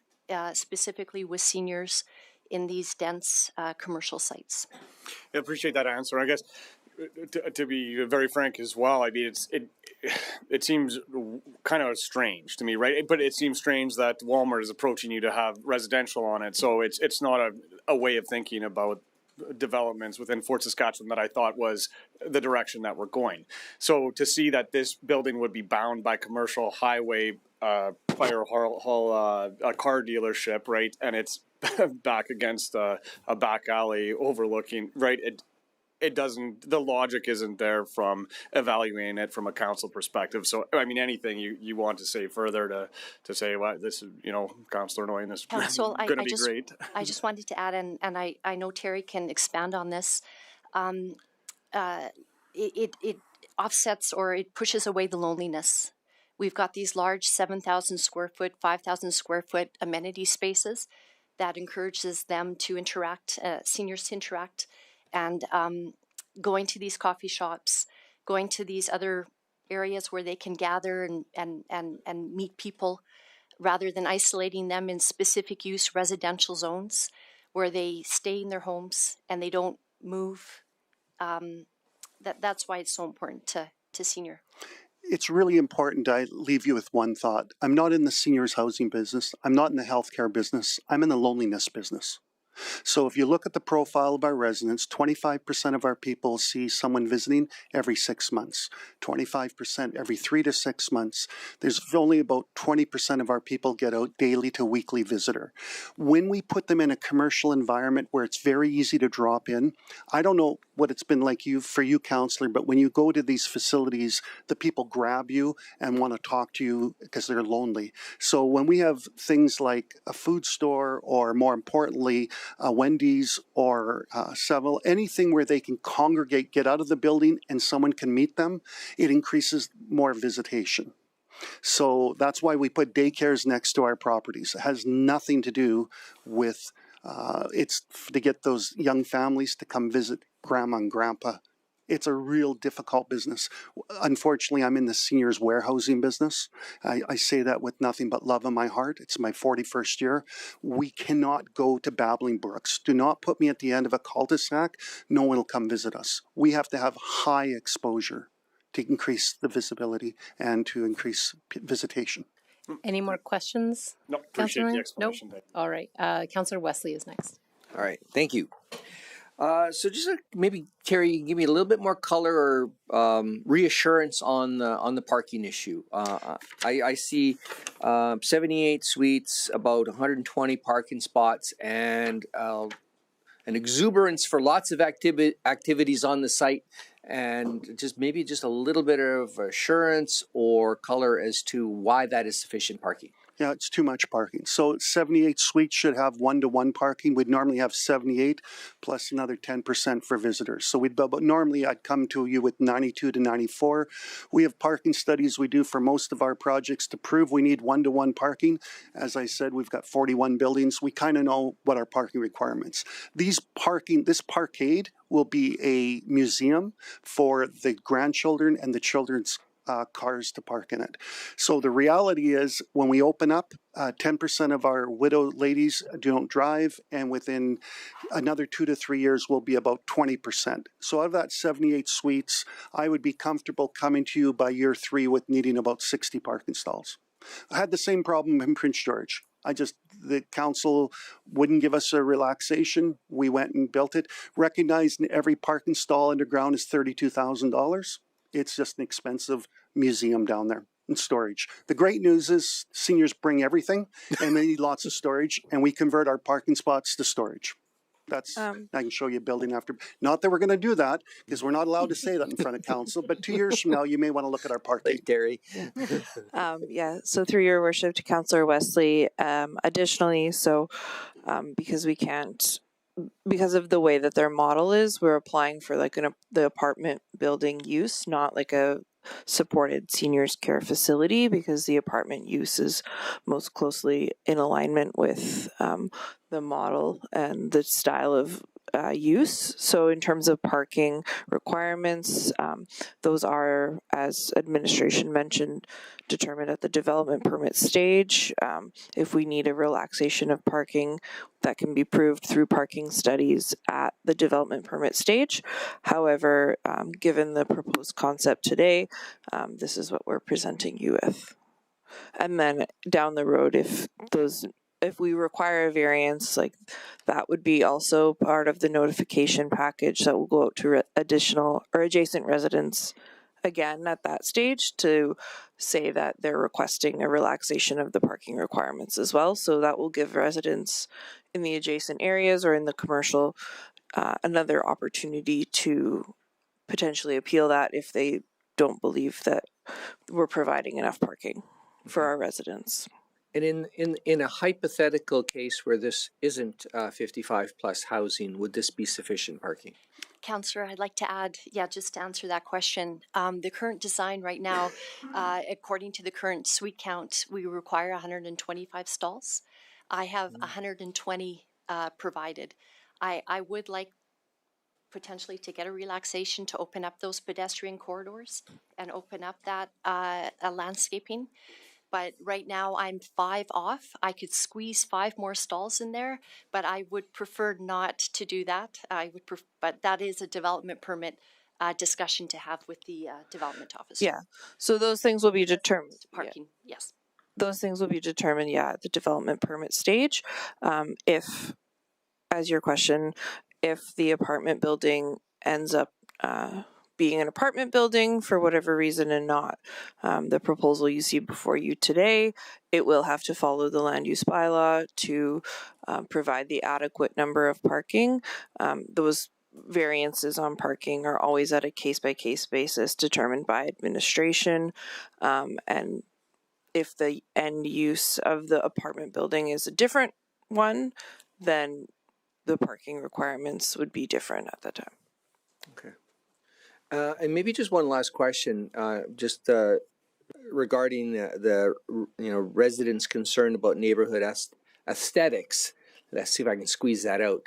specifically with seniors in these dense commercial sites. I appreciate that answer. I guess to be very frank as well, I mean, it seems kind of strange to me, right? But it seems strange that Walmart is approaching you to have residential on it. So it's not a way of thinking about developments within Fort Saskatchewan that I thought was the direction that we're going. So to see that this building would be bound by commercial highway, fire hall, a car dealership, right? And it's back against a back alley overlooking, right? It doesn't, the logic isn't there from evaluating it from a council perspective. So, I mean, anything you want to say further to say, well, this is, Councillor Noyen, this is going to be great. I just wanted to add, and I know Terry can expand on this, it offsets or it pushes away the loneliness. We've got these large 7,000 square foot, 5,000 square foot amenity spaces that encourages them to interact, seniors to interact, and going to these coffee shops, going to these other areas where they can gather and meet people, rather than isolating them in specific use residential zones where they stay in their homes and they don't move. That's why it's so important to senior. It's really important. I leave you with one thought. I'm not in the seniors housing business. I'm not in the healthcare business. I'm in the loneliness business. So if you look at the profile of our residents, 25% of our people see someone visiting every 6 months, 25% every 3 to 6 months. There's only about 20% of our people get out daily to weekly visitor. When we put them in a commercial environment where it's very easy to drop in, I don't know what it's been like for you, Councillor, but when you go to these facilities, the people grab you and want to talk to you because they're lonely. So when we have things like a food store, or more importantly, Wendy's or Seville, anything where they can congregate, get out of the building and someone can meet them, it increases more visitation. So that's why we put daycares next to our properties. It has nothing to do with, it's to get those young families to come visit grandma and grandpa. It's a real difficult business. Unfortunately, I'm in the seniors warehousing business. I say that with nothing but love in my heart. It's my 41st year. We cannot go to Babbling Brooks. Do not put me at the end of a cul-de-sac. No one will come visit us. We have to have high exposure to increase the visibility and to increase visitation. Any more questions? No, appreciate Councillor? the explanation. Nope. All right. Councillor Wesley is next. All right, thank you. So just maybe Terry, give me a little bit more color or reassurance on the parking issue. I see 78 suites, about 120 parking spots, and an exuberance for lots of activities on the site, and maybe just a little bit of assurance or color as to why that is sufficient parking. Yeah, it's too much parking. So 78 suites should have 1-to-1 parking. We'd normally have 78 plus another 10% for visitors. So normally I'd come to you with 92 to 94. We have parking studies we do for most of our projects to prove we need 1-to-1 parking. As I said, we've got 41 buildings. We kind of know what our parking requirements. This parkade will be a museum for the grandchildren and the children's cars to park in it. So the reality is when we open up, 10% of our widow ladies don't drive, and within another 2 to 3 years will be about 20%. So out of that 78 suites, I would be comfortable coming to you by year 3 with needing about 60 parking stalls. I had the same problem in Prince George. The council wouldn't give us a relaxation. We went and built it. Recognized every parking stall underground is $32,000. It's just an expensive museum down there and storage. The great news is seniors bring everything and they need lots of storage, and we convert our parking spots to storage. That's, I can show you building after, not that we're going to do that because we're not allowed to say that in front of council, but 2 years from now, you may want to look at our parking. Like Terry. Yeah, so through your worship to Councillor Wesley, additionally, because we can't, because of the way that their model is, we're applying for like the apartment building use, not like a supported seniors care facility, because the apartment use is most closely in alignment with the model and the style of use. So in terms of parking requirements, those are, as administration mentioned, determined at the development permit stage. If we need a relaxation of parking, that can be proved through parking studies at the development permit stage. However, given the proposed concept today, this is what we're presenting you with. And then down the road, if we require a variance, like that would be also part of the notification package that will go out to additional or adjacent residents again at that stage to say that they're requesting a relaxation of the parking requirements as well. So that will give residents in the adjacent areas or in the commercial another opportunity to potentially appeal that if they don't believe that we're providing enough parking for our residents. And in a hypothetical case where this isn't 55 plus housing, would this be sufficient parking? Councillor, I'd like to add, just to answer that question. The current design right now, according to the current suite count, we require 125 stalls. I have 120 provided. I would like potentially to get a relaxation to open up those pedestrian corridors and open up that landscaping. But right now I'm 5 off. I could squeeze 5 more stalls in there, but I would prefer not to do that. But that is a development permit discussion to have with the development officer. Yeah, so those things will be determined. Parking, yes. Those things will be determined, at the development permit stage. If, as your question, if the apartment building ends up being an apartment building for whatever reason and not the proposal you see before you today, it will have to follow the land use bylaw to provide the adequate number of parking. Those variances on parking are always at a case-by-case basis determined by administration, and if the end use of the apartment building is a different one, then the parking requirements would be different at that time. Okay. And maybe just one last question, regarding the residents' concern about neighborhood aesthetics. Let's see if I can squeeze that out.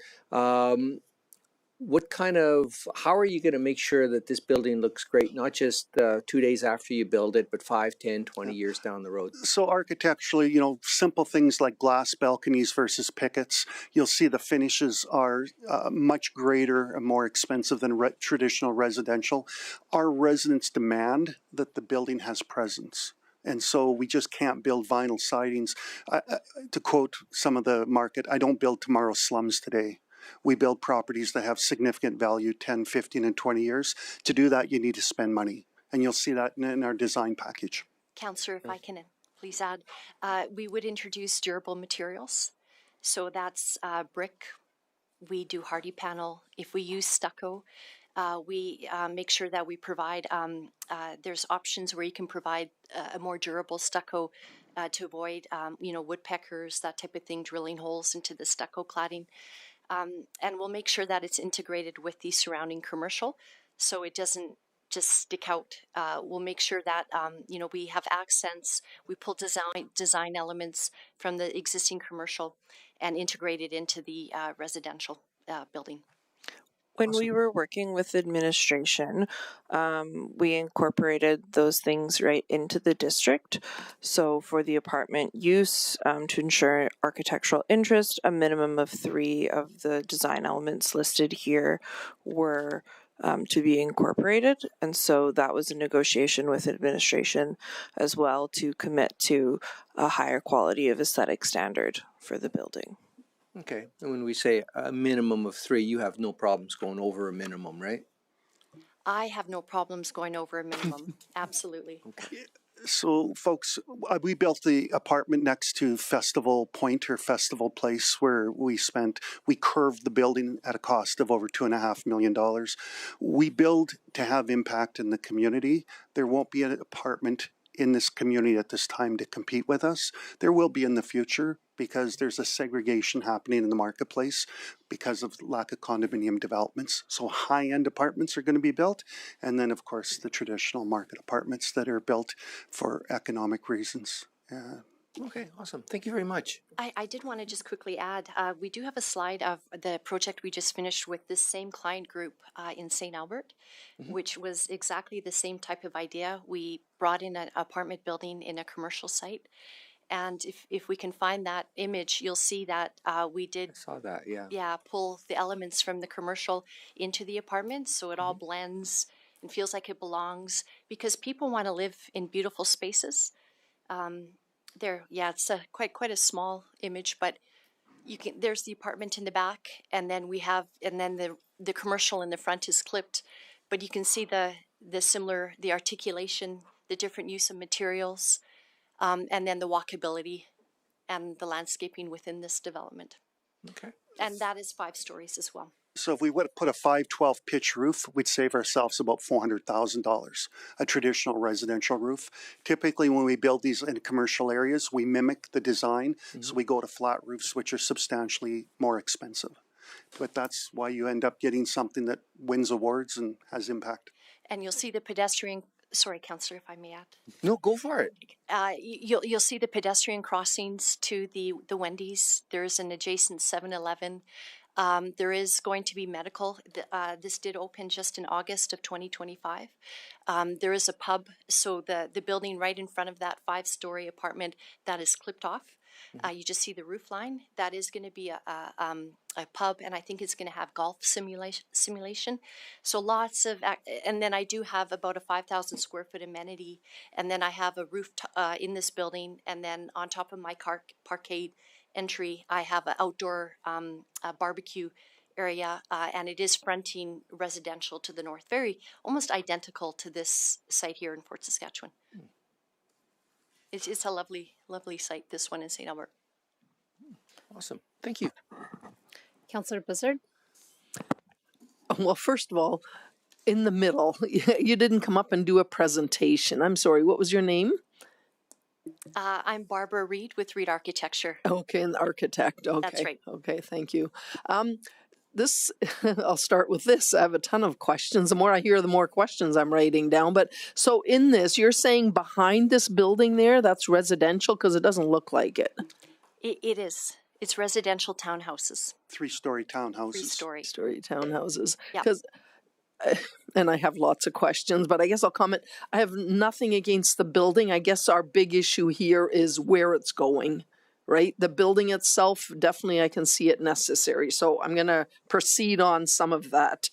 how are you going to make sure that this building looks great, not just 2 days after you build it, but 5, 10, 20 years down the road? So architecturally, simple things like glass balconies versus pickets, you'll see the finishes are much greater and more expensive than traditional residential. Our residents demand that the building has presence. And so we just can't build vinyl sidings. To quote some of the market, I don't build tomorrow's slums today. We build properties that have significant value 10, 15, and 20 years. To do that, you need to spend money. And you'll see that in our design package. Councillor, if I can please add, we would introduce durable materials. So that's brick. We do hardy panel. If we use stucco, we make sure that we provide, there's options where you can provide a more durable stucco to avoid, woodpeckers, that type of thing, drilling holes into the stucco cladding. And we'll make sure that it's integrated with the surrounding commercial so it doesn't just stick out. We'll make sure that, we have accents, we pull design elements from the existing commercial and integrate it into the residential building. When we were working with administration, we incorporated those things right into the district. So for the apartment use, to ensure architectural interest, a minimum of 3 of the design elements listed here were to be incorporated. And so that was a negotiation with administration as well to commit to a higher quality of aesthetic standard for the building. Okay. And when we say a minimum of 3, you have no problems going over a minimum, right? I have no problems going over a minimum. Absolutely. Okay. So, folks, we built the apartment next to Festival Point or Festival Place where we curved the building at a cost of over $2.5 million. We build to have impact in the community. There won't be an apartment in this community at this time to compete with us. There will be in the future because there's a segregation happening in the marketplace because of lack of condominium developments. So high-end apartments are going to be built. And then, of course, the traditional market apartments that are built for economic reasons. Okay, awesome. Thank you very much. I did want to just quickly add, we do have a slide of the project we just finished with this same client group in St. Albert, which was exactly the same type of idea. We brought in an apartment building in a commercial site. And if we can find that image, you'll see that we did. I saw that, yeah. Yeah, pull the elements from the commercial into the apartment so it all blends and feels like it belongs because people want to live in beautiful spaces. It's quite a small image, but there's the apartment in the back, and then the commercial in the front is clipped, but you can see the articulation, the different use of materials, and then the walkability and the landscaping within this development. Okay. And that is 5 stories as well. So if we would have put a 512 pitch roof, we'd save ourselves about $400,000, a traditional residential roof. Typically, when we build these in commercial areas, we mimic the design. So we go to flat roofs, which are substantially more expensive. But that's why you end up getting something that wins awards and has impact. And you'll see the pedestrian. Sorry, Councillor, if I may add. No, go for it. You'll see the pedestrian crossings to the Wendy's. There's an adjacent 7-Eleven. There is going to be medical. This did open just in August of 2025. There is a pub, so the building right in front of that 5-story apartment that is clipped off. You just see the roof line. That is going to be a pub, and I think it's going to have golf simulation. So lots of, and then I do have about a 5,000 square foot amenity, and then I have a roof in this building, and then on top of my parkade entry, I have an outdoor barbecue area, and it is fronting residential to the north, almost identical to this site here in Fort Saskatchewan. It's a lovely, lovely site, this one in St. Albert. Awesome. Thank you. Councillor Blizzard? Well, first of all, in the middle, you didn't come up and do a presentation. I'm sorry, what was your name? I'm Barbara Reed with Reed Architecture. Okay, an architect. Okay. That's right. Okay, thank you. I'll start with this. I have a ton of questions. The more I hear, the more questions I'm writing down. But so in this, you're saying behind this building there, that's residential because it doesn't look like it. It is. It's residential townhouses, 3-story townhouses. 3-story. Story townhouses. Yeah. Because, and I have lots of questions, but I guess I'll comment. I have nothing against the building. I guess our big issue here is where it's going, right? The building itself, definitely I can see it necessary. So I'm going to proceed on some of that.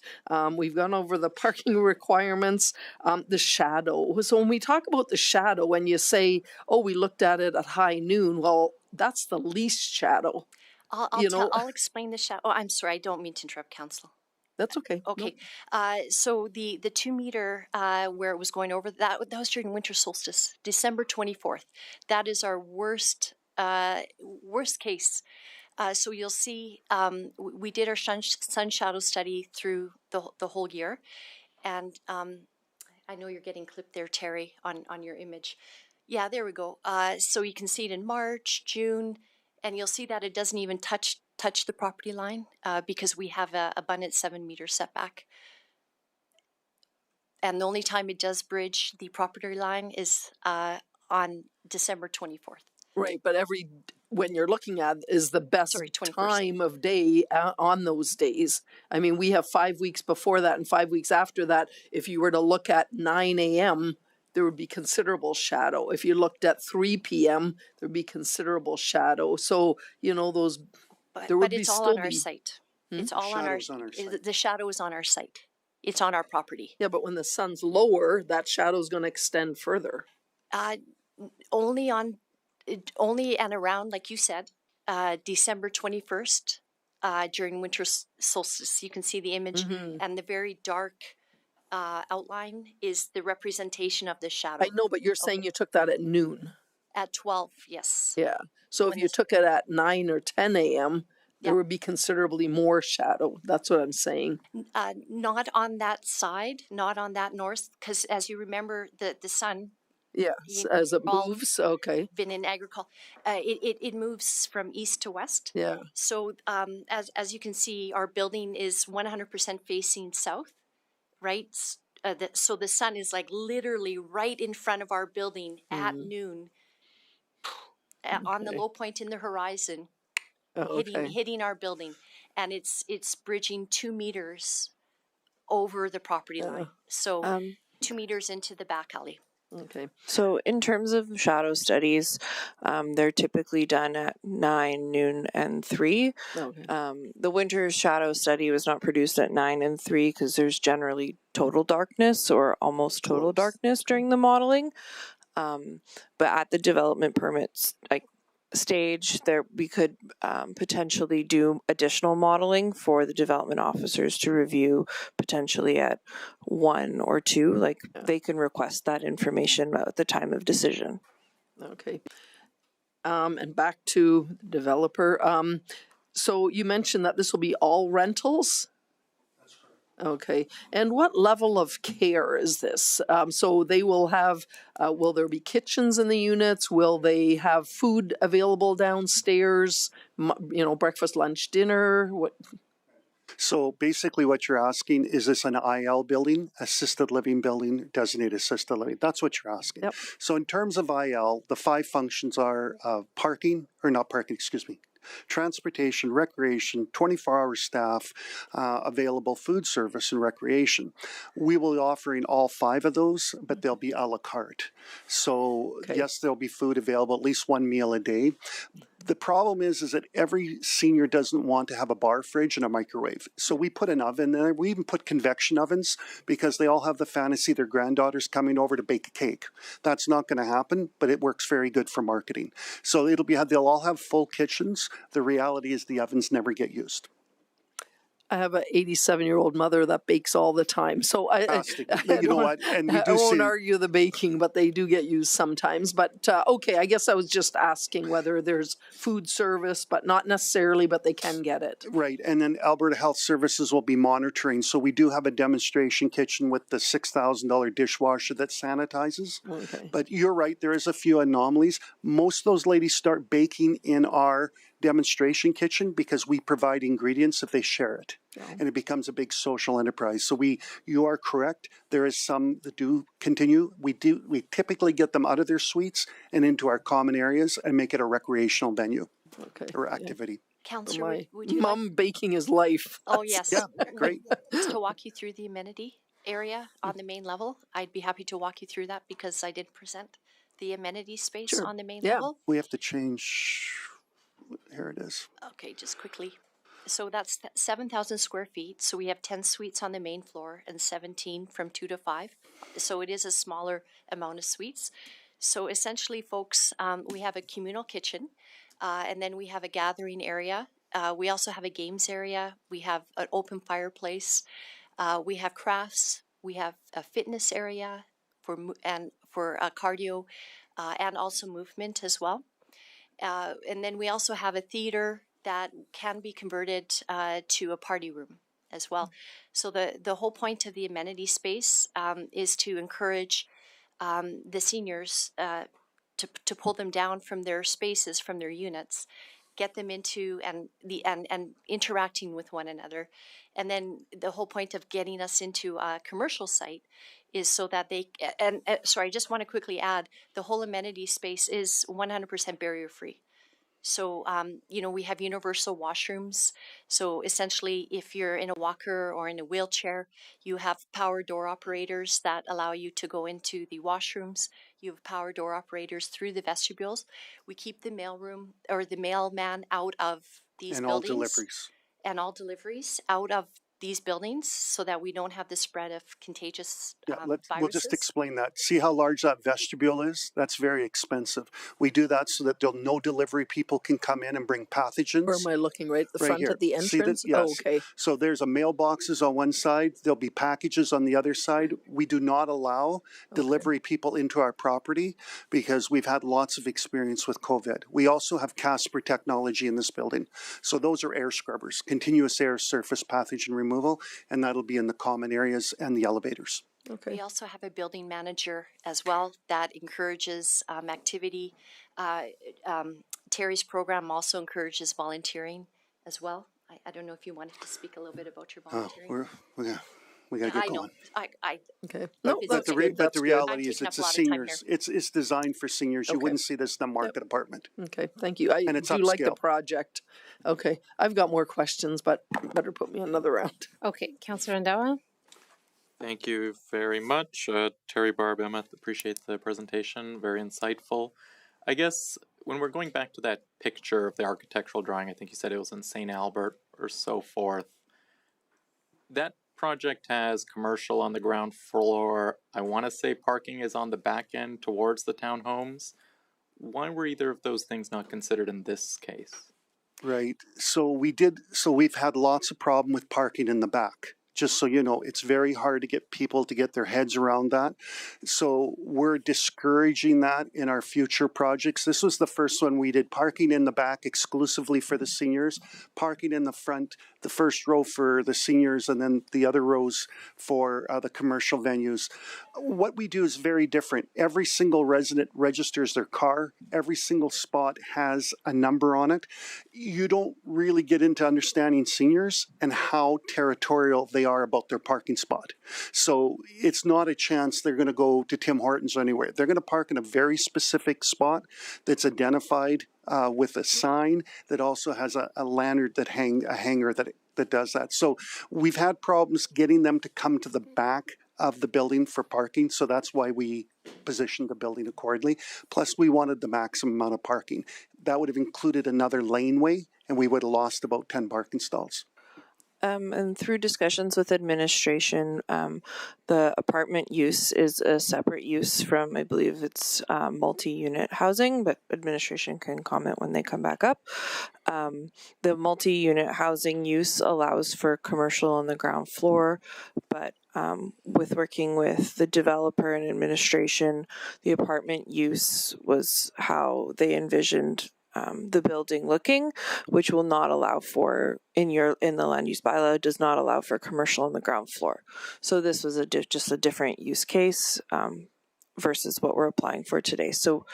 We've gone over the parking requirements, the shadow. So when we talk about the shadow, when you say, oh, we looked at it at high noon, well, that's the least shadow. I'll explain the shadow. Oh, I'm sorry. I don't mean to interrupt, Council. That's okay. Okay. So the 2 meter where it was going over, that was during winter solstice, December 24th. That is our worst case. So you'll see we did our sun shadow study through the whole year. And I know you're getting clipped there, Terry, on your image. Yeah, there we go. So you can see it in March, June, and you'll see that it doesn't even touch the property line because we have a abundant 7 meter setback. And the only time it does bridge the property line is on December 24th. Right, but when you're looking at is the best time of day on those days. I mean, we have 5 weeks before that and 5 weeks after that. If you were to look at 9 a.m., there would be considerable shadow. If you looked at 3 p.m., there'd be considerable shadow. So, those, there would but be it's all still on our be... site. It's all on our site. The shadow is on our site. It's on our property. Yeah, but when the sun's lower, that shadow's going to extend further. Only and around, like you said, December 21st, during winter solstice. You can see the image, and the very dark outline is the representation of the shadow. I know, but you're saying you took that at noon. At 12, yes. Yeah. So if you took it at 9 or 10 a.m., there would be considerably more shadow. That's what I'm saying. Not on that side, not on that north, because as you remember, the sun. Yes, as it moves, okay. Been in agriculture, it moves from east to west. Yeah. So as you can see, our building is 100% facing south, right? So the sun is like literally right in front of our building at noon, on the low point in the horizon, hitting our building, and it's bridging 2 meters over the property line. So 2 meters into the back alley. Okay. So in terms of shadow studies, they're typically done at 9, noon, and 3. Okay. The winter shadow study was not produced at 9 and 3 because there's generally total darkness or almost total darkness during the modeling. But at the development permits stage, there we could potentially do additional modeling for the development officers to review, potentially at 1 or 2. They can request that information at the time of decision. Okay. And back to the developer. So you mentioned that this will be all rentals? Okay. And what level of care is this? So they will have, will there be kitchens in the units? Will they have food available downstairs? Breakfast, lunch, dinner? What? So basically what you're asking, is this an IL building, assisted living building, designated assisted living? That's what you're asking. Yep. So in terms of IL, the 5 functions are transportation, recreation, 24-hour staff, available food service, and recreation. We will be offering all 5 of those, but they'll be a la carte. So yes, there'll be food available, at least 1 meal a day. The problem is that every senior doesn't want to have a bar fridge and a microwave. So we put an oven there. We even put convection ovens because they all have the fantasy their granddaughter's coming over to bake a cake. That's not going to happen, but it works very good for marketing. So they'll all have full kitchens. The reality is the ovens never get used. I have an 87-year-old mother that bakes all the time. So I won't argue the baking, but they do get used sometimes. But okay, I guess I was just asking whether there's food service, but not necessarily, but they can get it. Right, and then Alberta Health Services will be monitoring. So we do have a demonstration kitchen with the $6,000 dishwasher that sanitizes. Okay. But you're right, there is a few anomalies. Most of those ladies start baking in our demonstration kitchen because we provide ingredients if they share it. Yeah. And it becomes a big social enterprise. So you are correct. There is some that do continue. We typically get them out of their suites and into our common areas and make it a recreational venue. Okay. or Yeah. activity. Counselor, My would you like? mom baking is life. Oh, yes. Yeah, great. To walk you through the amenity area on the main level, I'd be happy to walk you through that because I did present the amenity space Sure. on the main Yeah. level. We have to change. Here it is. Okay, just quickly. So that's 7,000 square feet. So we have 10 suites on the main floor and 17 from 2 to 5. So it is a smaller amount of suites. So essentially, folks, we have a communal kitchen, and then we have a gathering area. We also have a games area. We have an open fireplace. We have crafts. We have a fitness area for cardio and also movement as well. And then we also have a theater that can be converted to a party room as well. So the whole point of the amenity space is to encourage the seniors to pull them down from their spaces, from their units, get them into and interacting with one another. And then the whole point of getting us into a commercial site is so that they sorry, I just want to quickly add the whole amenity space is 100% barrier free. So, we have universal washrooms. So essentially, if you're in a walker or in a wheelchair, you have power door operators that allow you to go into the washrooms. You have power door operators through the vestibules. We keep the mailroom or the mailman out of these And buildings. all deliveries. And all deliveries out of these buildings so that we don't have the spread of contagious We'll viruses. just explain that. See how large that vestibule is? That's very expensive. We do that so that no delivery people can come in and bring pathogens. Where am I looking? Right at the Right front here. at the See that? entrance? Yes. Oh, okay. So there's a mailboxes on one side. There'll be packages on the other side. We do not allow delivery people into our property because we've had lots of experience with COVID. We also have Casper technology in this building. So those are air scrubbers, continuous air surface pathogen removal, and that'll be in the common areas and the elevators. Okay. We also have a building manager as well that encourages activity. Terry's program also encourages volunteering as well. I don't know if you wanted to speak a little bit about your volunteering. We gotta get I know. going. Okay. But, that's the, good. but That's the good. reality I'm is taking it's up a a lot of time seniors. It's designed for seniors. You Okay. wouldn't see this in a market apartment. Okay, thank you. I And it's do like the upscale. project. Okay, I've got more questions, but better put me on another round. Okay, Councillor Andawa. Thank you very much. Terry Barb Emmett, appreciate the presentation, very insightful. I guess when we're going back to that picture of the architectural drawing, I think you said it was in St. Albert or so forth. That project has commercial on the ground floor. I want to say parking is on the back end towards the townhomes. Why were either of those things not considered in this case? Right. So we've had lots of problem with parking in the back. Just so you know, it's very hard to get people to get their heads around that. So we're discouraging that in our future projects. This was the first one we did, parking in the back exclusively for the seniors, parking in the front, the first row for the seniors, and then the other rows for the commercial venues. What we do is very different. Every single resident registers their car. Every single spot has a number on it. You don't really get into understanding seniors and how territorial they are about their parking spot. So it's not a chance they're going to go to Tim Hortons or anywhere. They're going to park in a very specific spot that's identified with a sign that also has a lanyard a hanger that does that. So we've had problems getting them to come to the back of the building for parking. So that's why we positioned the building accordingly. Plus we wanted the maximum amount of parking. That would have included another laneway and we would have lost about 10 parking stalls. And through discussions with administration, the apartment use is a separate use from, I believe it's multi-unit housing, but administration can comment when they come back up. The multi-unit housing use allows for commercial on the ground floor, but with working with the developer and administration, the apartment use was how they envisioned the building looking, which will not allow for in the land use bylaw does not allow for commercial on the ground floor. So this was just a different use case versus what we're applying for today. So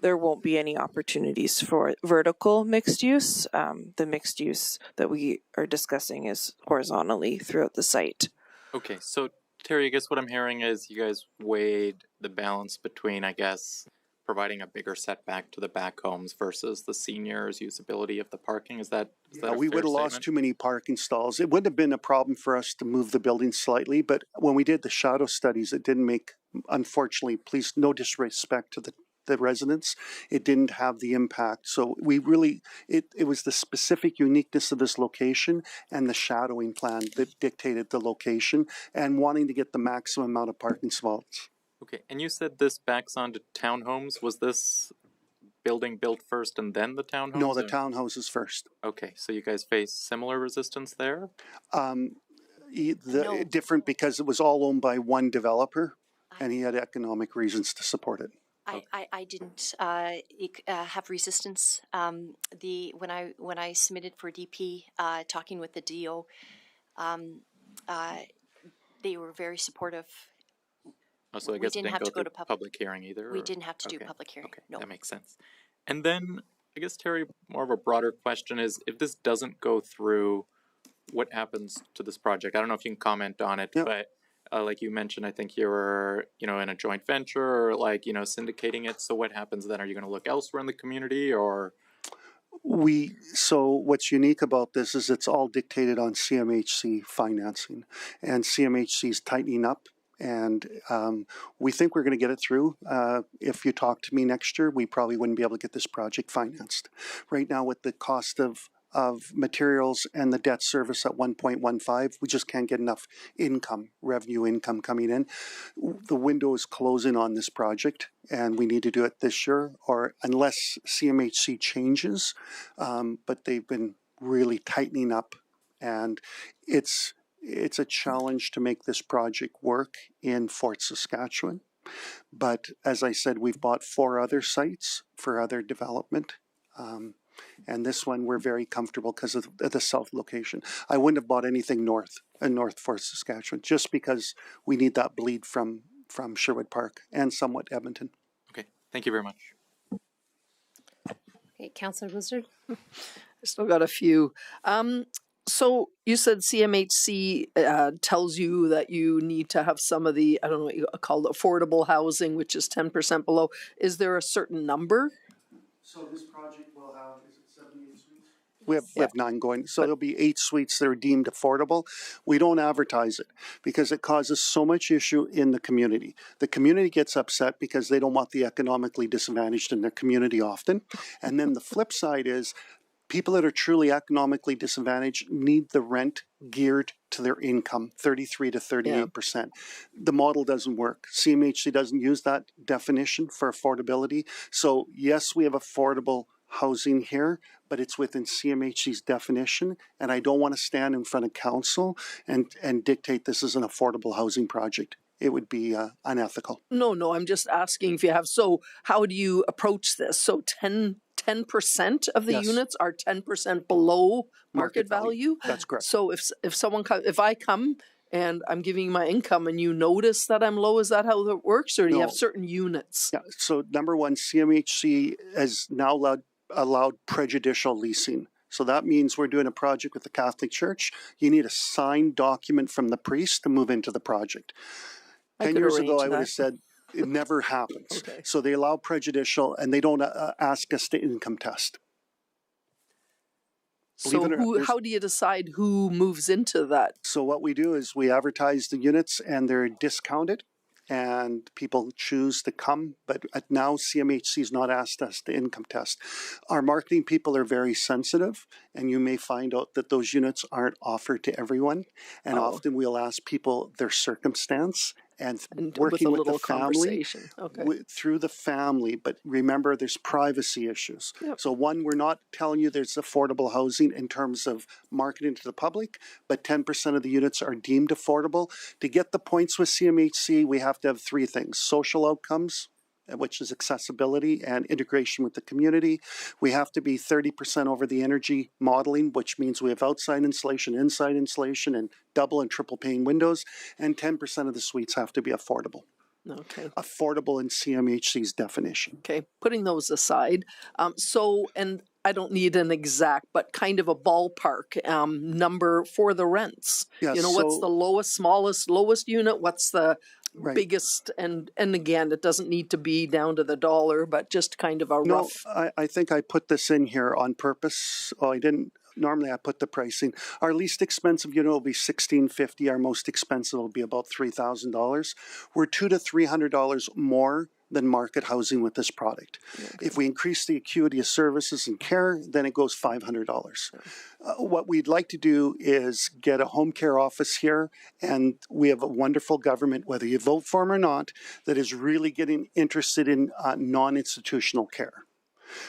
there won't be any opportunities for vertical mixed use. The mixed use that we are discussing is horizontally throughout the site. Okay, so Terry, I guess what I'm hearing is you guys weighed the balance between, I guess, providing a bigger setback to the back homes versus the seniors' usability of the parking. Is that a we fair would have lost statement? too many parking stalls. It wouldn't have been a problem for us to move the building slightly, but when we did the shadow studies, it didn't make, unfortunately, please, no disrespect to the residents, it didn't have the impact. So we really, it was the specific uniqueness of this location and the shadowing plan that dictated the location and wanting to get the maximum amount of parking spots. Okay, and you said this backs onto townhomes. Was this building built first and then the townhomes? No, the townhouses first. Okay, so you guys face similar resistance there? No. Different because it was all owned by one developer and he had economic reasons to support it. I didn't have resistance. When I submitted for DP, talking with the DO, they were very supportive. Oh, so I We guess didn't it didn't have go to go through to public hearing either? We or- didn't have to do okay, public hearing. Okay, No. that makes sense. And then I guess, Terry, more of a broader question is, if this doesn't go through, what happens to this project? I don't know if you can comment on it, Yep. but like you mentioned, I think you're, in a joint venture or syndicating it. So what happens then? Are you going to look elsewhere in the community or? So what's unique about this is it's all dictated on CMHC financing, and CMHC is tightening up, and we think we're going to get it through. If you talk to me next year, we probably wouldn't be able to get this project financed. Right now, with the cost of materials and the debt service at 1.15, we just can't get enough revenue income coming in. The window is closing on this project, and we need to do it this year, or unless CMHC changes. But they've been really tightening up, and it's a challenge to make this project work in Fort Saskatchewan. But as I said, we've bought 4 other sites for other development. And this one we're very comfortable because of the south location. I wouldn't have bought anything north Fort Saskatchewan, just because we need that bleed from Sherwood Park and somewhat Edmonton. Okay, thank you very much. Okay, Councillor Blizzard. I still got a few. So you said CMHC tells you that you need to have some of the, I don't know what you call it, affordable housing, which is 10% below. Is there a certain number? So this project will have, is it 78 suites? We have 9 going. So there'll be 8 suites that are deemed affordable. We don't advertise it because it causes so much issue in the community. The community gets upset because they don't want the economically disadvantaged in their community often. And then the flip side is people that are truly economically disadvantaged need the rent geared to their income, 33 to 38%. Yeah. The model doesn't work. CMHC doesn't use that definition for affordability. So yes, we have affordable housing here, but it's within CMHC's definition. And I don't want to stand in front of council and dictate this is an affordable housing project. It would be unethical. No, I'm just asking if you have. So how do you approach this? So 10% of the units are 10% below market value? That's correct. So if I come and I'm giving you my income and you notice that I'm low, is that how it works? Or do you have certain units? Yeah. So number one, CMHC has now allowed prejudicial leasing. So that means we're doing a project with the Catholic Church. You need a signed document from the priest to move into the project. 10 years ago, I would have said it never happens. Okay. So they allow prejudicial, and they don't ask us to income test. So how do you decide who moves into that? So what we do is we advertise the units, and they're discounted, and people choose to come. But now CMHC has not asked us to income test. Our marketing people are very sensitive, and you may find out that those units aren't offered to everyone. And often we'll ask people their circumstance and working with the family through the family. But remember, there's privacy issues. Yep. So one, we're not telling you there's affordable housing in terms of marketing to the public, but 10% of the units are deemed affordable. To get the points with CMHC, we have to have 3 things: social outcomes, which is accessibility and integration with the community. We have to be 30% over the energy modeling, which means we have outside insulation, inside insulation, and double and triple pane windows. And 10% of the suites have to be affordable. Okay. Affordable in CMHC's definition. Okay, putting those aside. And I don't need an exact, but kind of a ballpark number for the rents. Yeah, what's the lowest, smallest, lowest unit? What's the biggest, and again, it doesn't need to be down to the dollar, but just kind of a rough. I think I put this in here on purpose. Oh, I didn't. Normally, I put the pricing. Our least expensive unit will be $1,650. Our most expensive will be about $3,000. We're $200 to $300 more than market housing with this product. Okay. If we increase the acuity of services and care, then it goes $500. What we'd like to do is get a home care office here, and we have a wonderful government, whether you vote for them or not, that is really getting interested in non-institutional care.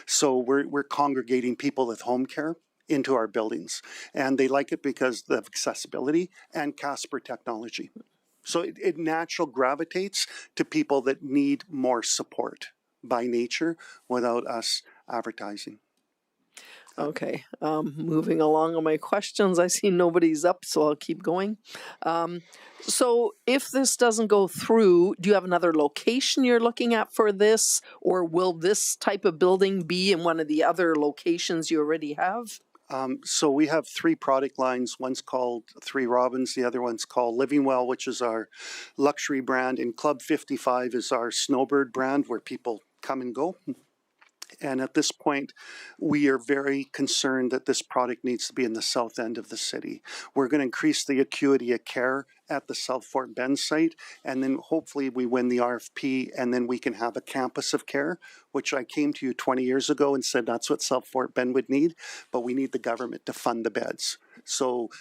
So we're congregating people with home care into our buildings, and they like it because of accessibility and Casper technology. So it natural gravitates to people that need more support by nature without us advertising. Okay, moving along on my questions. I see nobody's up, so I'll keep going. So if this doesn't go through, do you have another location you're looking at for this, or will this type of building be in one of the other locations you already have? So we have 3 product lines. One's called 3 Robins. The other one's called Living Well, which is our luxury brand. And Club 55 is our snowbird brand where people come and go. And at this point, we are very concerned that this product needs to be in the south end of the city. We're going to increase the acuity of care at the South Fort Bend site, and then hopefully we win the RFP, and then we can have a campus of care, which I came to you 20 years ago and said that's what South Fort Bend would need, but we need the government to fund the beds. So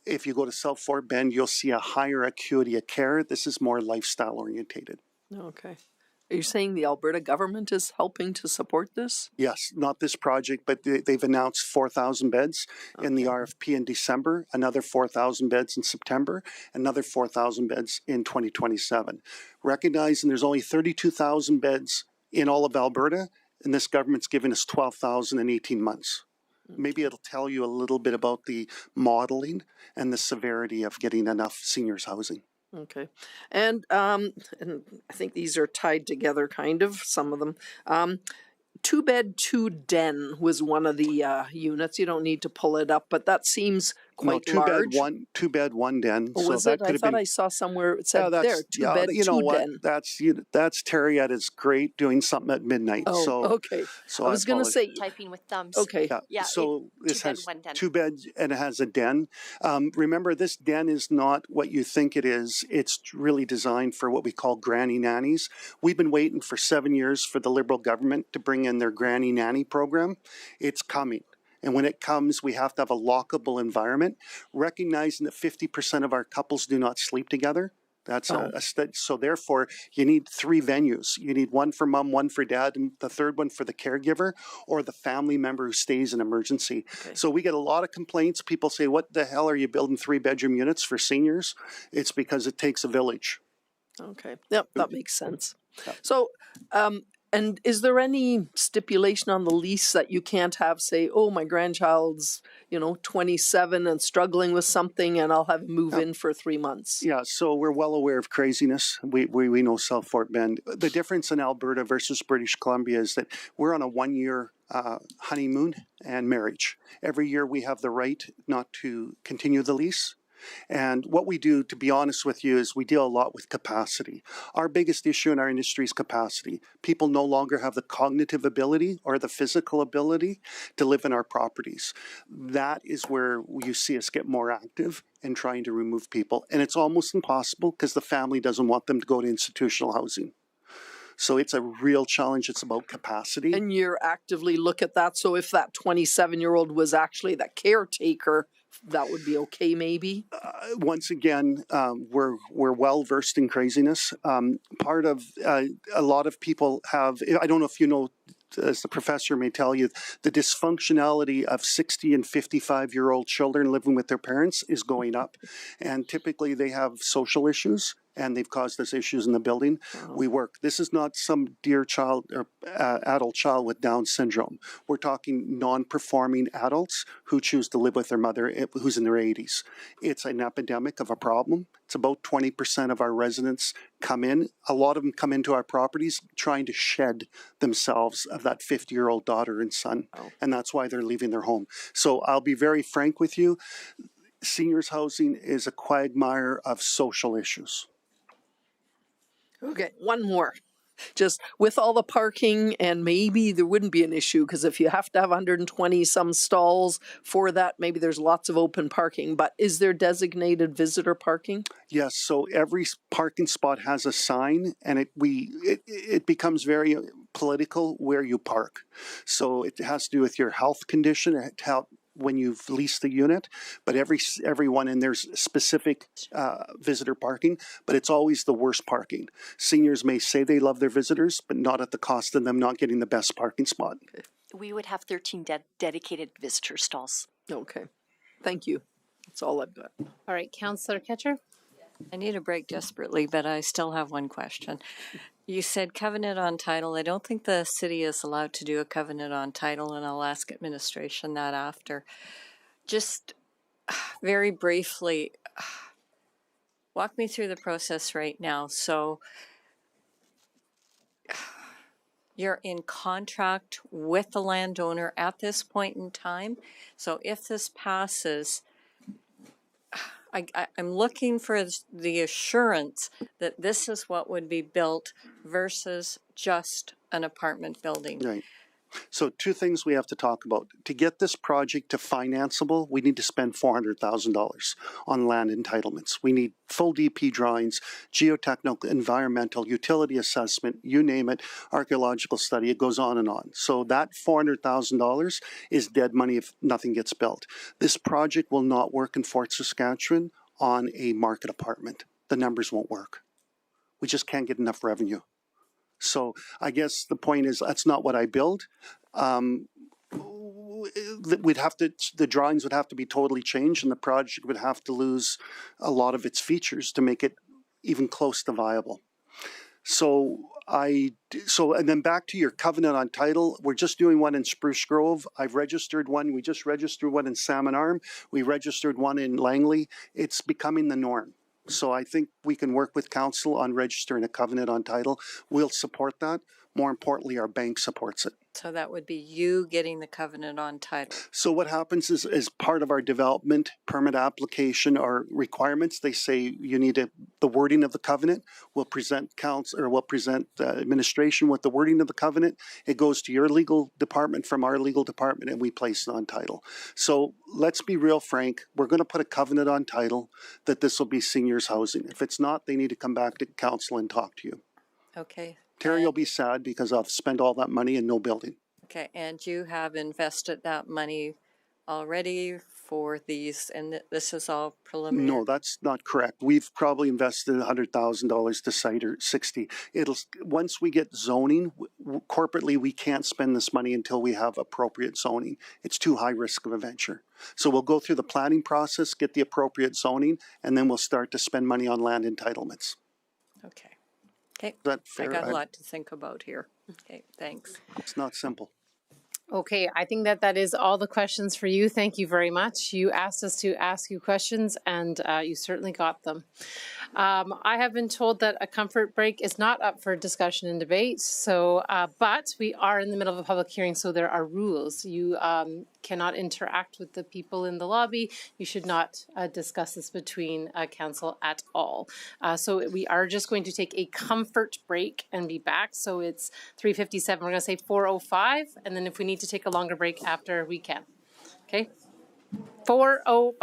if you go to South Fort Bend, you'll see a higher acuity of care. This is more lifestyle orientated. Okay. Are you saying the Alberta government is helping to support this? Yes, not this project, but they've announced 4,000 beds in the RFP in December, another 4,000 beds in September, another 4,000 beds in 2027. Recognizing there's only 32,000 beds in all of Alberta, and this government's given us 12,000 in 18 months. Maybe it'll tell you a little bit about the modeling and the severity of getting enough seniors housing. Okay, and I think these are tied together, kind of, some of them. 2-bed, 2-den was one of the units. You don't need to pull it up, but that seems quite large. 2-bed, 1-den. Oh, was it? I thought I saw somewhere it said there, 2-bed, 2-den. You know what? That's Terry at his great doing something at midnight. Oh, so, okay. So I was going to say typing with thumbs. Okay. Yeah. So this has 2-bed, 1-den. 2 beds and it has a den. Remember, this den is not what you think it is. It's really designed for what we call granny nannies. We've been waiting for 7 years for the Liberal government to bring in their granny nanny program. It's coming. And when it comes, we have to have a lockable environment, recognizing that 50% of our couples do not sleep together. That's so therefore, you need 3 venues. You need one for mom, one for dad, and the third one for the caregiver or the family member who stays in emergency. Okay. So we get a lot of complaints. People say, what the hell are you building 3-bedroom units for seniors? It's because it takes a village. Okay. Yep, that makes sense. Yep. So, and is there any stipulation on the lease that you can't have, say, oh, my grandchild's, 27 and struggling with something, and I'll have him move in for 3 months? Yeah, so we're well aware of craziness. We know South Fort Bend. The difference in Alberta versus British Columbia is that we're on a 1-year honeymoon and marriage. Every year we have the right not to continue the lease. And what we do, to be honest with you, is we deal a lot with capacity. Our biggest issue in our industry is capacity. People no longer have the cognitive ability or the physical ability to live in our properties. That is where you see us get more active in trying to remove people. And it's almost impossible because the family doesn't want them to go to institutional housing. So it's a real challenge. It's about capacity. And you're actively look at that. So if that 27-year-old was actually the caretaker, that would be okay, maybe? Once again, we're well versed in craziness. Part of a lot of people have, I don't know if you know, as the professor may tell you, the dysfunctionality of 60 and 55-year-old children living with their parents is going up. And typically they have social issues, and they've caused us issues in the building. Oh. We work. This is not some dear child or adult child with Down syndrome. We're talking non-performing adults who choose to live with their mother who's in their 80s. It's an epidemic of a problem. It's about 20% of our residents come in. A lot of them come into our properties trying to shed themselves of that 50-year-old daughter and son. Oh. And that's why they're leaving their home. So I'll be very frank with you. Seniors housing is a quagmire of social issues. Okay, one more. Just with all the parking, and maybe there wouldn't be an issue because if you have to have 120 some stalls for that, maybe there's lots of open parking. But is there designated visitor parking? Yes, so every parking spot has a sign, and it becomes very political where you park. So it has to do with your health condition, how when you've leased the unit. But everyone, and there's specific visitor parking, but it's always the worst parking. Seniors may say they love their visitors, but not at the cost of them not getting the best parking spot. We would have 13 dedicated visitor stalls. Okay, thank you. That's all I've got. All right, Councillor Ketcher. I need a break desperately, but I still have one question. You said covenant on title. I don't think the city is allowed to do a covenant on title, and I'll ask administration that after. Just very briefly, walk me through the process right now. So you're in contract with the landowner at this point in time. So if this passes, I'm looking for the assurance that this is what would be built versus just an apartment building. Right. So two things we have to talk about. To get this project to financeable, we need to spend $400,000 on land entitlements. We need full DP drawings, geotechnical, environmental, utility assessment, you name it, archaeological study, it goes on and on. So that $400,000 is dead money if nothing gets built. This project will not work in Fort Saskatchewan on a market apartment. The numbers won't work. We just can't get enough revenue. So I guess the point is that's not what I build. The drawings would have to be totally changed, and the project would have to lose a lot of its features to make it even close to viable. And then back to your covenant on title, we're just doing one in Spruce Grove. I've registered one. We just registered one in Salmon Arm. We registered one in Langley. It's becoming the norm. So I think we can work with council on registering a covenant on title. We'll support that. More importantly, our bank supports it. So that would be you getting the covenant on title. So what happens is, as part of our development permit application or requirements, they say you need the wording of the covenant. We'll present council, or we'll present administration with the wording of the covenant. It goes to your legal department from our legal department, and we place it on title. So let's be real frank. We're going to put a covenant on title that this will be seniors housing. If it's not, they need to come back to council and talk to you. Okay. Terry will be sad because I've spent all that money and no building. Okay, and you have invested that money already for these, and this is all preliminary? No, that's not correct. We've probably invested $100,000 to site, or 60. Once we get zoning, corporately, we can't spend this money until we have appropriate zoning. It's too high risk of a venture. So we'll go through the planning process, get the appropriate zoning, and then we'll start to spend money on land entitlements. Okay. Okay, Is that fair? I got a lot to think about here. Okay, thanks. It's not simple. Okay, I think that is all the questions for you. Thank you very much. You asked us to ask you questions, and you certainly got them. I have been told that a comfort break is not up for discussion and debate, so but we are in the middle of a public hearing, so there are rules. You cannot interact with the people in the lobby. You should not discuss this between council at all. So we are just going to take a comfort break and be back. So it's 3:57. We're going to say 4:05, and then if we need to take a longer break after, we can. Okay, 4:05.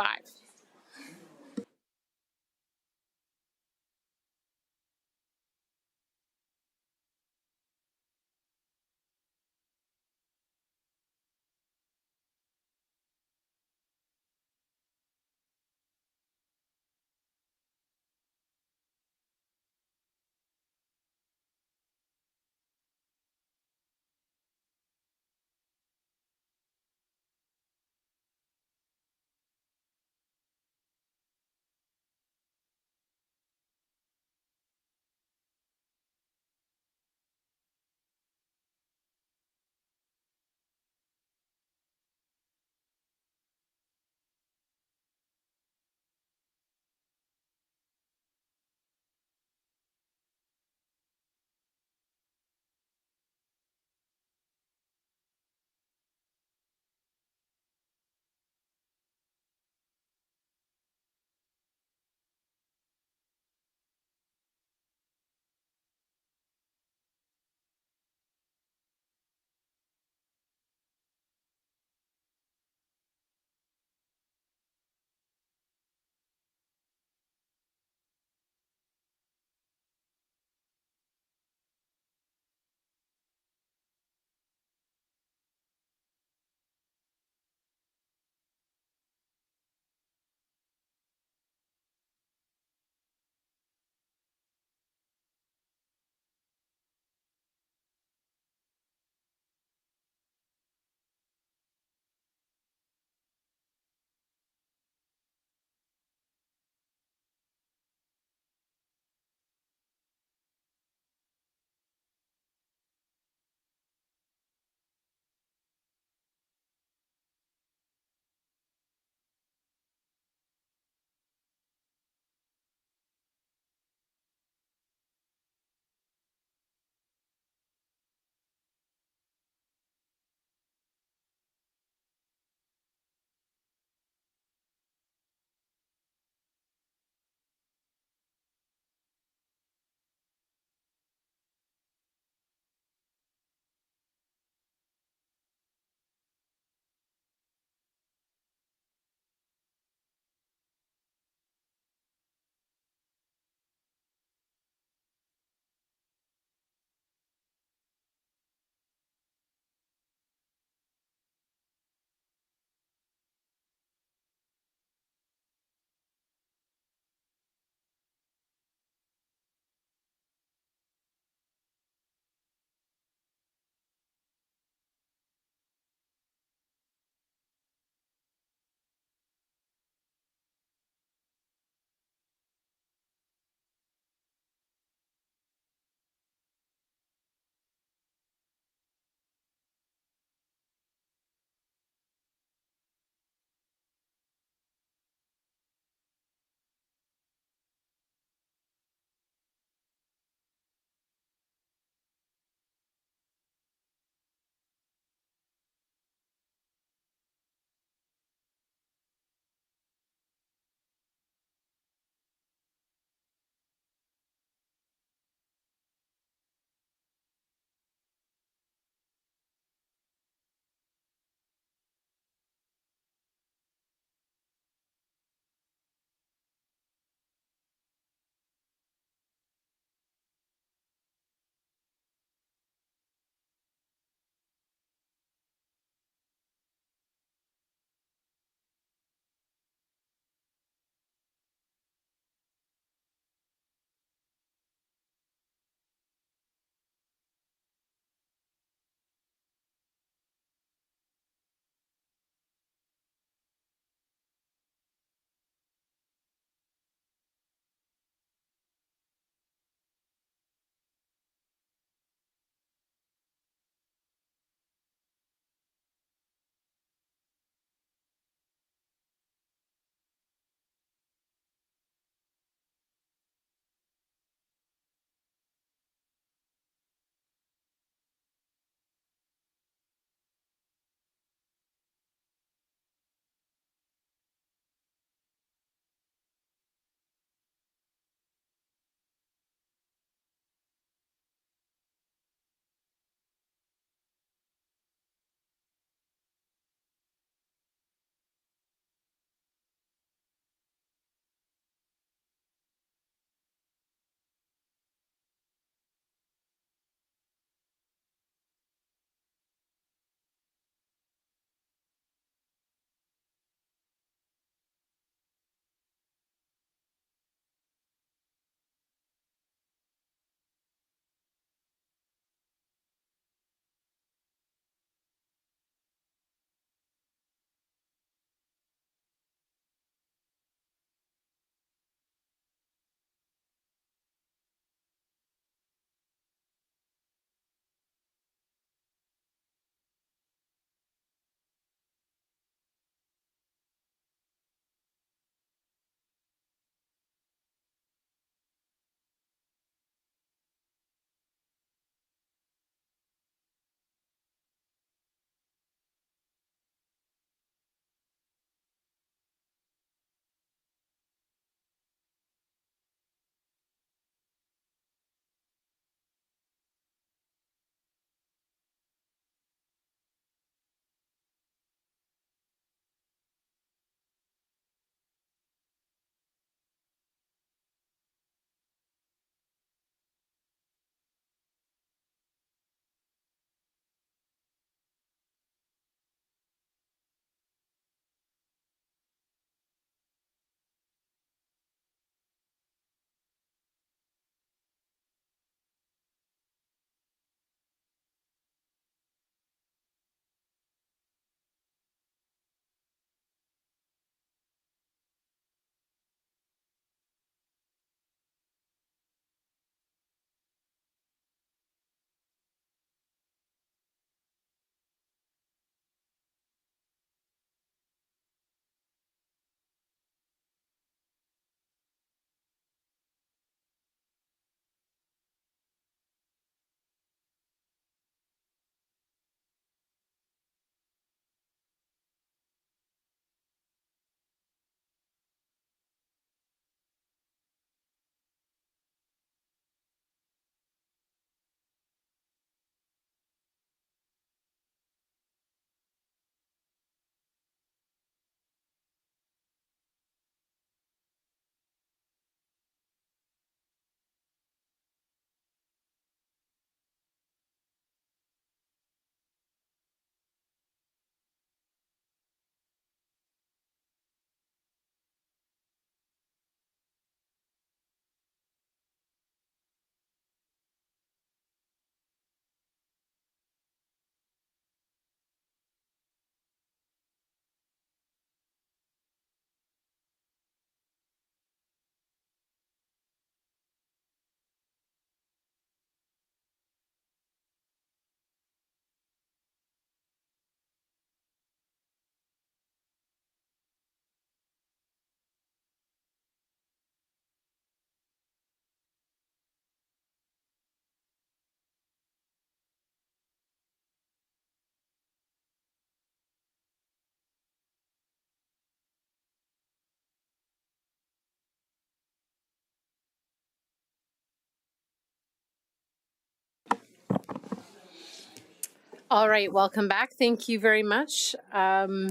All right, welcome back. Thank you very much. All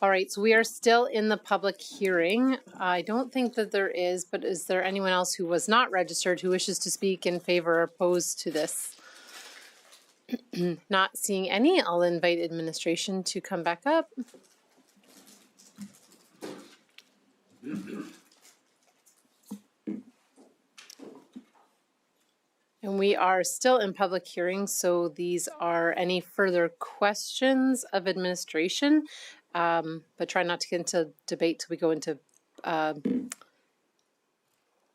right, so we are still in the public hearing. I don't think that there is, but is there anyone else who was not registered who wishes to speak in favor or opposed to this? Not seeing any, I'll invite administration to come back up. And we are still in public hearing, so these are any further questions of administration, but try not to get into debate till we go into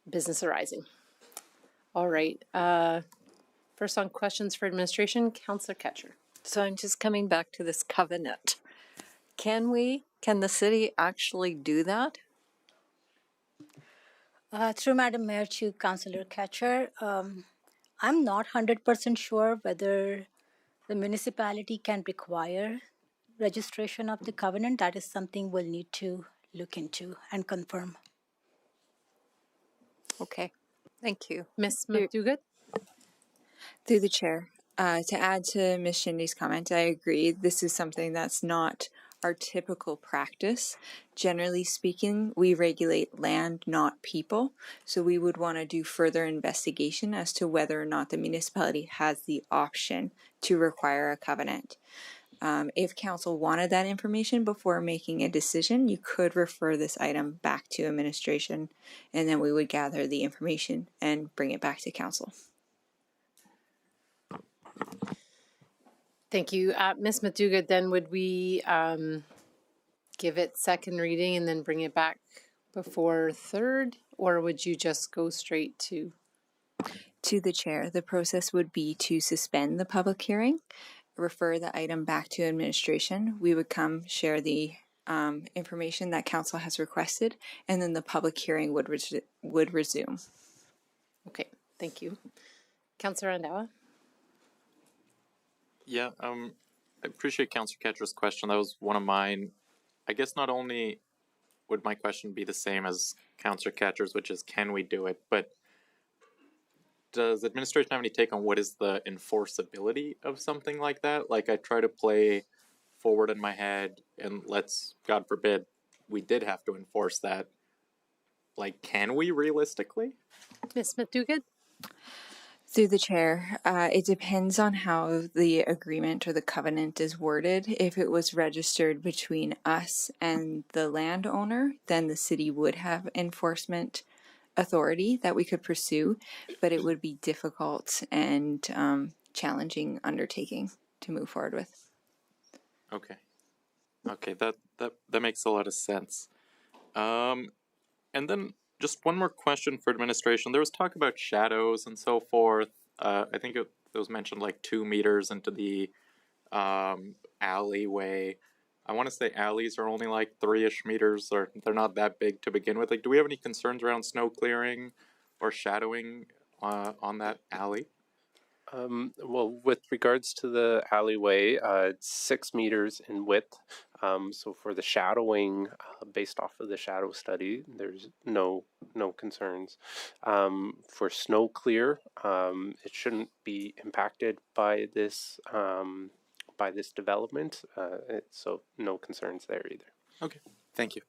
business arising. All right. First on questions for administration, Councillor Ketcher. So I'm just coming back to this covenant. Can the city actually do that? Through Madam Mayor to Councillor Catcher, I'm not 100% sure whether the municipality can require registration of the covenant. That is something we'll need to look into and confirm. Okay, thank you. Ms. McDougall? Through the chair, to add to Ms. Shindy's comment, I agree. This is something that's not our typical practice. Generally speaking, we regulate land, not people. So we would want to do further investigation as to whether or not the municipality has the option to require a covenant. If council wanted that information before making a decision, you could refer this item back to administration, and then we would gather the information and bring it back to council. Thank you. Ms. McDougall, then would we give it second reading and then bring it back before third, or would you just go straight to? To the chair, the process would be to suspend the public hearing, refer the item back to administration. We would come share the information that council has requested, and then the public hearing would resume. Okay, thank you. Councillor Andawa? Yeah, I appreciate Councillor Ketcher's question. That was one of mine. I guess not only would my question be the same as Councillor Ketcher's, which is can we do it, but does administration have any take on what is the enforceability of something like that? Like I try to play forward in my head and let's, God forbid, we did have to enforce that. Like, can we realistically? Ms. McDougall? Through the chair, it depends on how the agreement or the covenant is worded. If it was registered between us and the landowner, then the city would have enforcement authority that we could pursue, but it would be difficult and challenging undertaking to move forward with. Okay, that makes a lot of sense. And then just one more question for administration. There was talk about shadows and so forth. I think it was mentioned like 2 meters into the alleyway. I want to say alleys are only like 3-ish meters, or they're not that big to begin with. Like, do we have any concerns around snow clearing or shadowing on that alley? Well, with regards to the alleyway, it's 6 meters in width. So for the shadowing, based off of the shadow study, there's no concerns. For snow clear, it shouldn't be impacted by this development. So no concerns there either. Okay, thank you.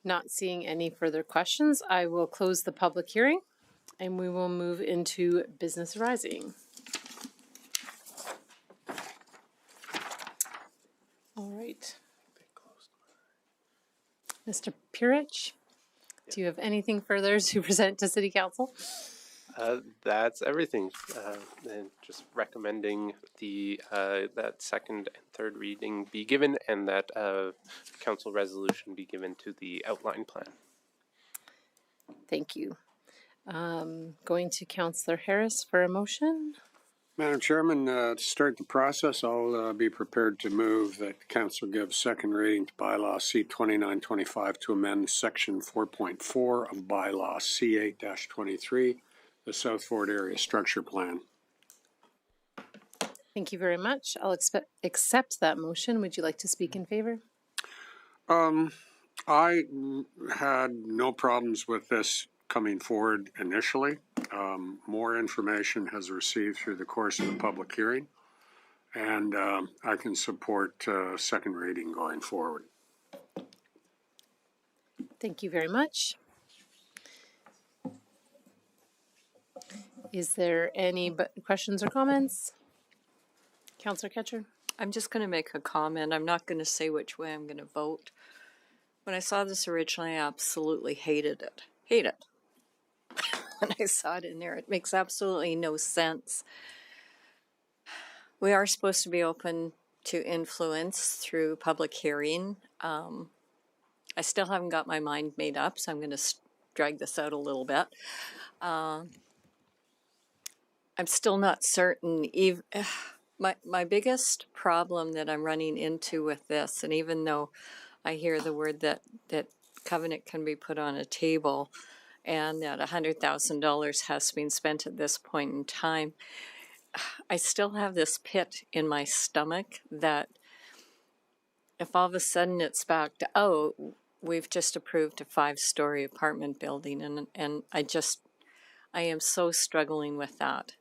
Not seeing any further questions, I will close the public hearing and we will move into business arising. All right. Mr. Purich, do you have anything further to present to City Council? That's everything. And just recommending the that second and third reading be given, and that council resolution be given to the outline plan. Thank you. Going to Councillor Harris for a motion. Madam Chairman, to start the process, I'll be prepared to move that Council gives second reading to Bylaw C-2925 to amend Section 4.4 of Bylaw C-8-23, the South Fort Area Structure Plan. Thank you very much. I'll accept that motion. Would you like to speak in favor? I had no problems with this coming forward initially. More information has received through the course of the public hearing, and I can support second reading going forward. Thank you very much. Is there any questions or comments? Councillor Ketcher? I'm just going to make a comment. I'm not going to say which way I'm going to vote. When I saw this originally, I absolutely hated it. Hate it. When I saw it in there, it makes absolutely no sense. We are supposed to be open to influence through public hearing. I still haven't got my mind made up, so I'm going to drag this out a little bit. I'm still not certain. My biggest problem that I'm running into with this, and even though I hear the word that covenant can be put on a table and that $100,000 has been spent at this point in time, I still have this pit in my stomach that if all of a sudden it's back to, oh, we've just approved a 5-story apartment building, and I am so struggling with that.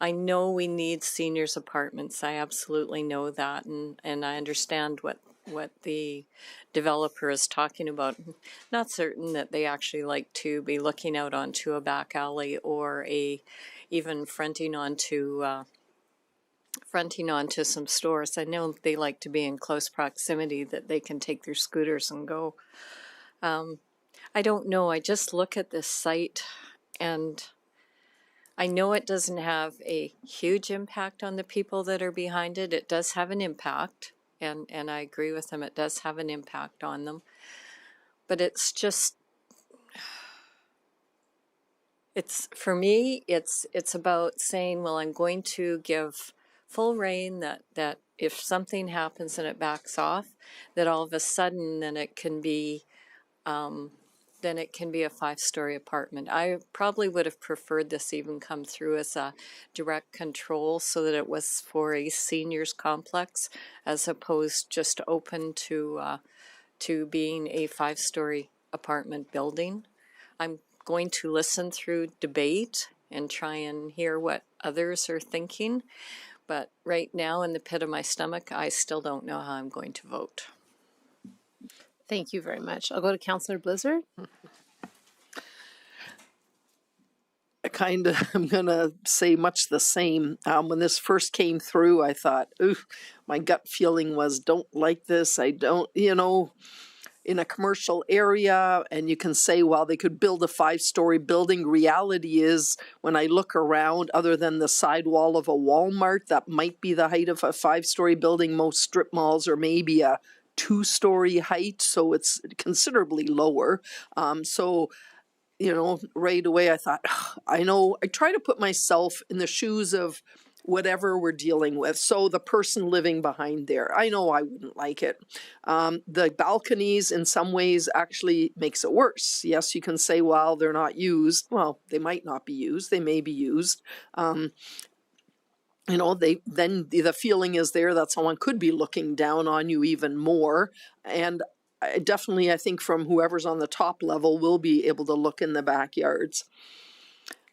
I know we need seniors apartments. I absolutely know that, and I understand what the developer is talking about. Not certain that they actually like to be looking out onto a back alley or even fronting onto some stores. I know they like to be in close proximity that they can take their scooters and go. I don't know. I just look at this site and I know it doesn't have a huge impact on the people that are behind it. It does have an impact, and I agree with them. It does have an impact on them. But it's just, for me, it's about saying, well, I'm going to give full rein that if something happens and it backs off, that all of a sudden then it can be a 5-story apartment. I probably would have preferred this even come through as a direct control so that it was for a seniors complex as opposed just open to being a 5-story apartment building. I'm going to listen through debate and try and hear what others are thinking. But right now in the pit of my stomach, I still don't know how I'm going to vote. Thank you very much. I'll go to Councillor Blizzard. I'm going to say much the same. When this first came through, I thought, ooh, my gut feeling was don't like this. I don't, in a commercial area, and you can say, well, they could build a 5-story building. Reality is, when I look around, other than the sidewall of a Walmart, that might be the height of a 5-story building. Most strip malls are maybe a 2-story height, so it's considerably lower. Right away I thought, I try to put myself in the shoes of whatever we're dealing with. So the person living behind there, I know I wouldn't like it. The balconies in some ways actually makes it worse. Yes, you can say, well, they're not used. Well, they might not be used. They may be used. The feeling is there that someone could be looking down on you even more. And I think from whoever's on the top level will be able to look in the backyards.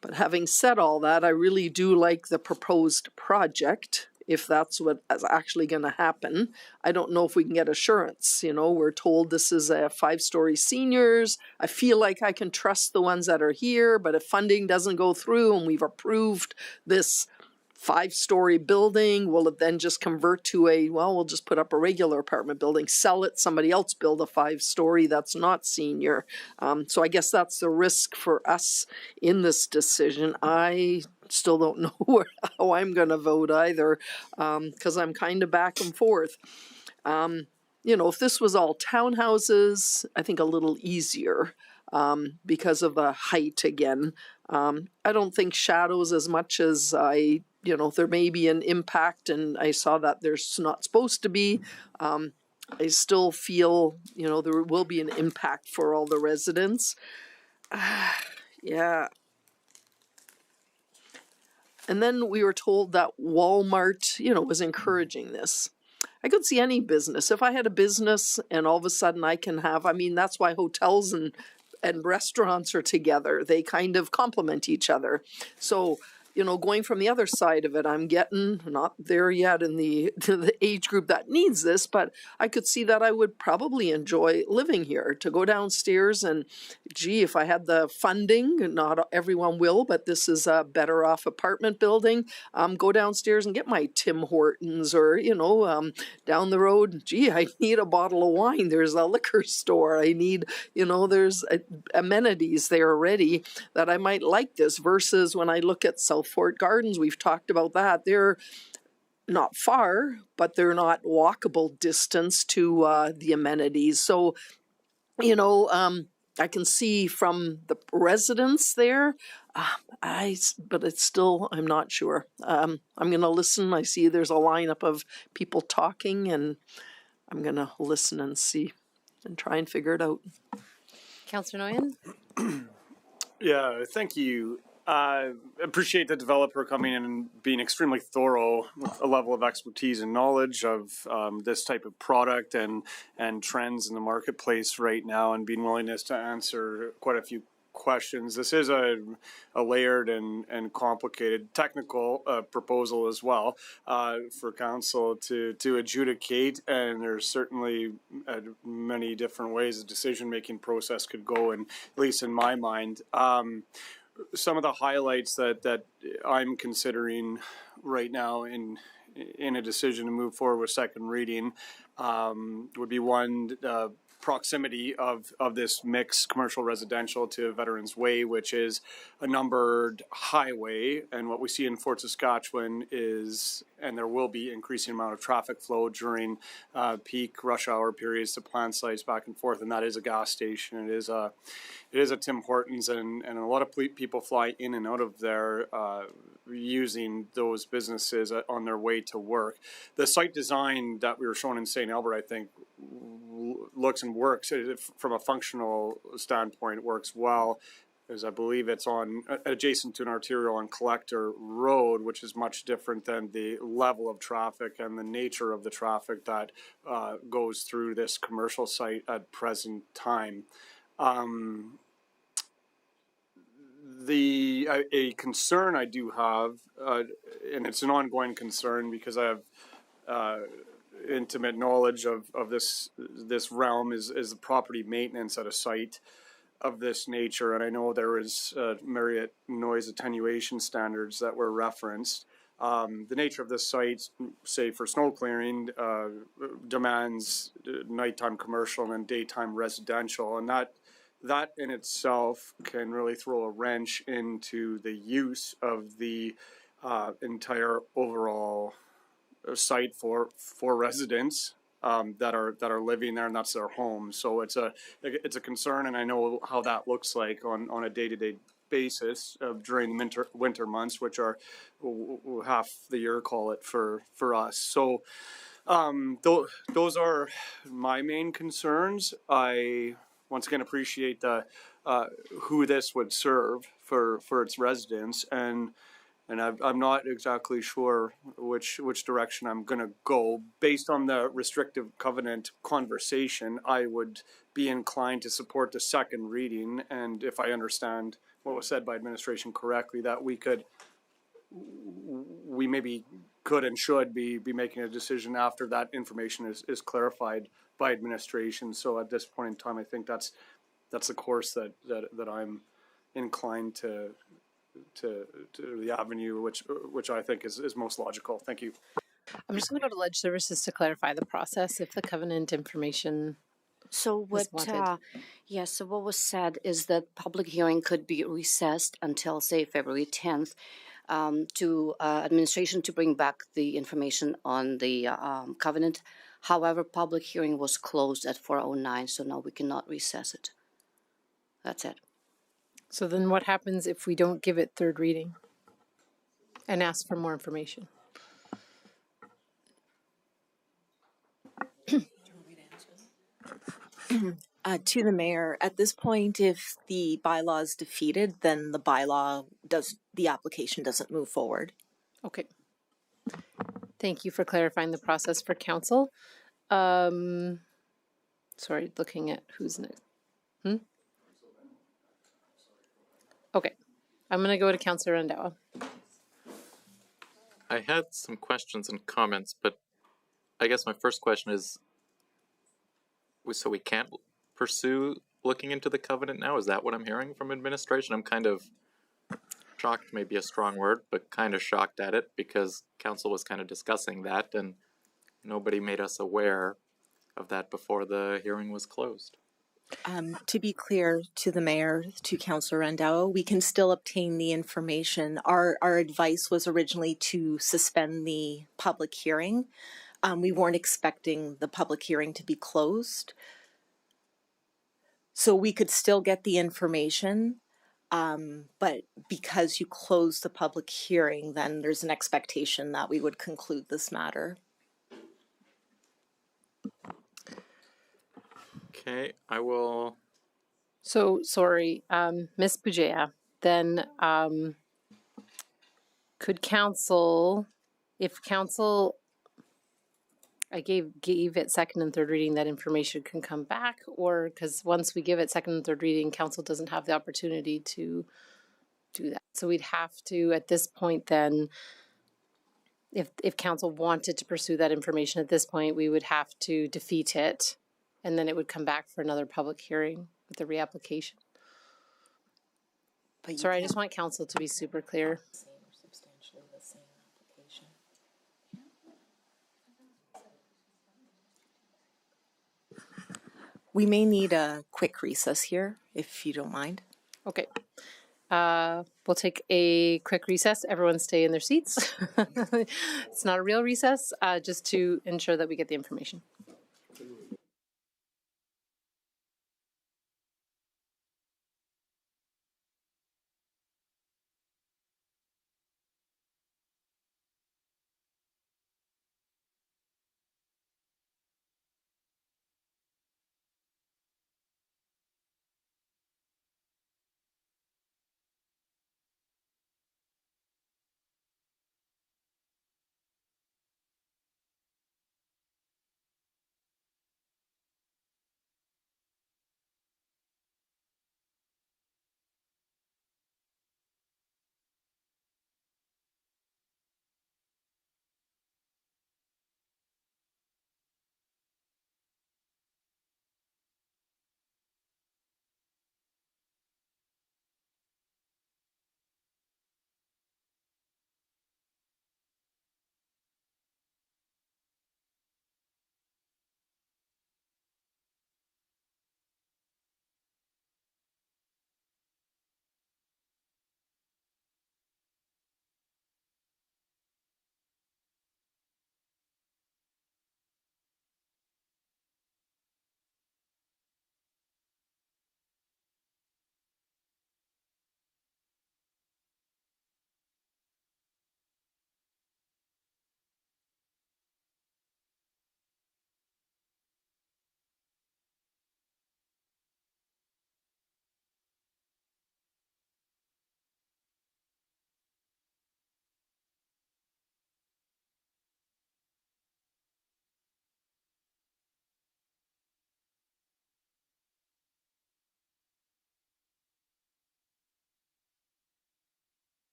But having said all that, I really do like the proposed project, if that's what is actually going to happen. I don't know if we can get assurance. We're told this is a 5-story seniors. I feel like I can trust the ones that are here, but if funding doesn't go through and we've approved this 5-story building, will it then just convert to we'll just put up a regular apartment building, sell it, somebody else build a 5-story that's not senior. So I guess that's the risk for us in this decision. I still don't know how I'm going to vote either, because I'm kind of back and forth. If this was all townhouses, I think a little easier because of the height again. I don't think shadows as much as there may be an impact, and I saw that there's not supposed to be. I still feel, there will be an impact for all the residents. Yeah. And then we were told that Walmart, was encouraging this. I could see any business. If I had a business and all of a sudden I can have, that's why hotels and and restaurants are together. They kind of complement each other. So, you know, going from the other side of it, I'm getting not there yet in the the age group that needs this, but I could see that I would probably enjoy living here. To go downstairs and, gee, if I had the funding, not everyone will, but this is a better off apartment building. Go downstairs and get my Tim Hortons, or down the road, gee, I need a bottle of wine. There's a liquor store. I need, there's amenities there already that I might like this. Versus when I look at South Fort Gardens, we've talked about that. They're not far, but they're not walkable distance to the amenities. So, I can see from the residents there, but it's still, I'm not sure. I'm going to listen. I see there's a lineup of people talking, and I'm going to listen and see and try and figure it out. Councillor Nguyen? Yeah, thank you. Appreciate the developer coming in and being extremely thorough with a level of expertise and knowledge of this type of product and trends in the marketplace right now, and being willingness to answer quite a few questions. This is a layered and complicated technical proposal as well for council to adjudicate, and there's certainly many different ways the decision-making process could go, and at least in my mind. Some of the highlights that I'm considering right now in a decision to move forward with second reading would be one, proximity of this mix commercial residential to Veterans Way, which is a numbered highway. And what we see in Fort Saskatchewan is, and there will be increasing amount of traffic flow during peak rush hour periods to plant sites back and forth. And that is a gas station. It is a Tim Hortons, and a lot of people fly in and out of there using those businesses on their way to work. The site design that we were shown in St. Albert, I think, looks and works from a functional standpoint. It works well, as I believe it's on adjacent to an arterial on Collector Road, which is much different than the level of traffic and the nature of the traffic that goes through this commercial site at present time. A concern I do have, and it's an ongoing concern because I have intimate knowledge of this realm, is the property maintenance at a site of this nature. And I know there is Marriott noise attenuation standards that were referenced. The nature of this site, say for snow clearing, demands nighttime commercial and daytime residential, and that in itself can really throw a wrench into the use of the entire overall site for residents that are living there, and that's their home. So it's a concern, and I know how that looks like on a day-to-day basis during the winter months, which are half the year, call it, for us. So those are my main concerns. I once again appreciate who this would serve for its residents, and I'm not exactly sure which direction I'm going to go. Based on the restrictive covenant conversation, I would be inclined to support the second reading, and if I understand what was said by administration correctly, that we maybe could and should be making a decision after that information is clarified by administration. So at this point in time, I think that's the course that I'm inclined to the avenue which I think is most logical. Thank you. I'm just going to go to Ledge Services to clarify the process if the covenant information So what? So what was said is that public hearing could be recessed until, say, February 10th, to administration to bring back the information on the covenant. However, public hearing was closed at 4:09, so now we cannot recess it. That's it. So then what happens if we don't give it third reading and ask for more information? To the mayor, at this point, if the bylaw is defeated, then the application doesn't move forward. Okay. Thank you for clarifying the process for council. Sorry, looking at who's next. I'm going to go to Councillor Rendawa. I had some questions and comments, but I guess my first question is, so we can't pursue looking into the covenant now? Is that what I'm hearing from administration? I'm kind of shocked, maybe a strong word, but kind of shocked at it because council was kind of discussing that and nobody made us aware of that before the hearing was closed. To be clear to the mayor, to Councillor Rendawa, we can still obtain the information. Our advice was originally to suspend the public hearing. We weren't expecting the public hearing to be closed. So we could still get the information, but because you closed the public hearing, then there's an expectation that we would conclude this matter. Okay, I will. So, sorry, Ms. Bujea, then could council, if council, I gave it second and third reading, that information can come back, or because once we give it second and third reading, council doesn't have the opportunity to do that. So we'd have to, at this point then, if council wanted to pursue that information at this point, we would have to defeat it, and then it would come back for another public hearing with the reapplication. Sorry, I just want council to be super clear. We may need a quick recess here, if you don't mind. Okay. We'll take a quick recess. Everyone stay in their seats. It's not a real recess, just to ensure that we get the information.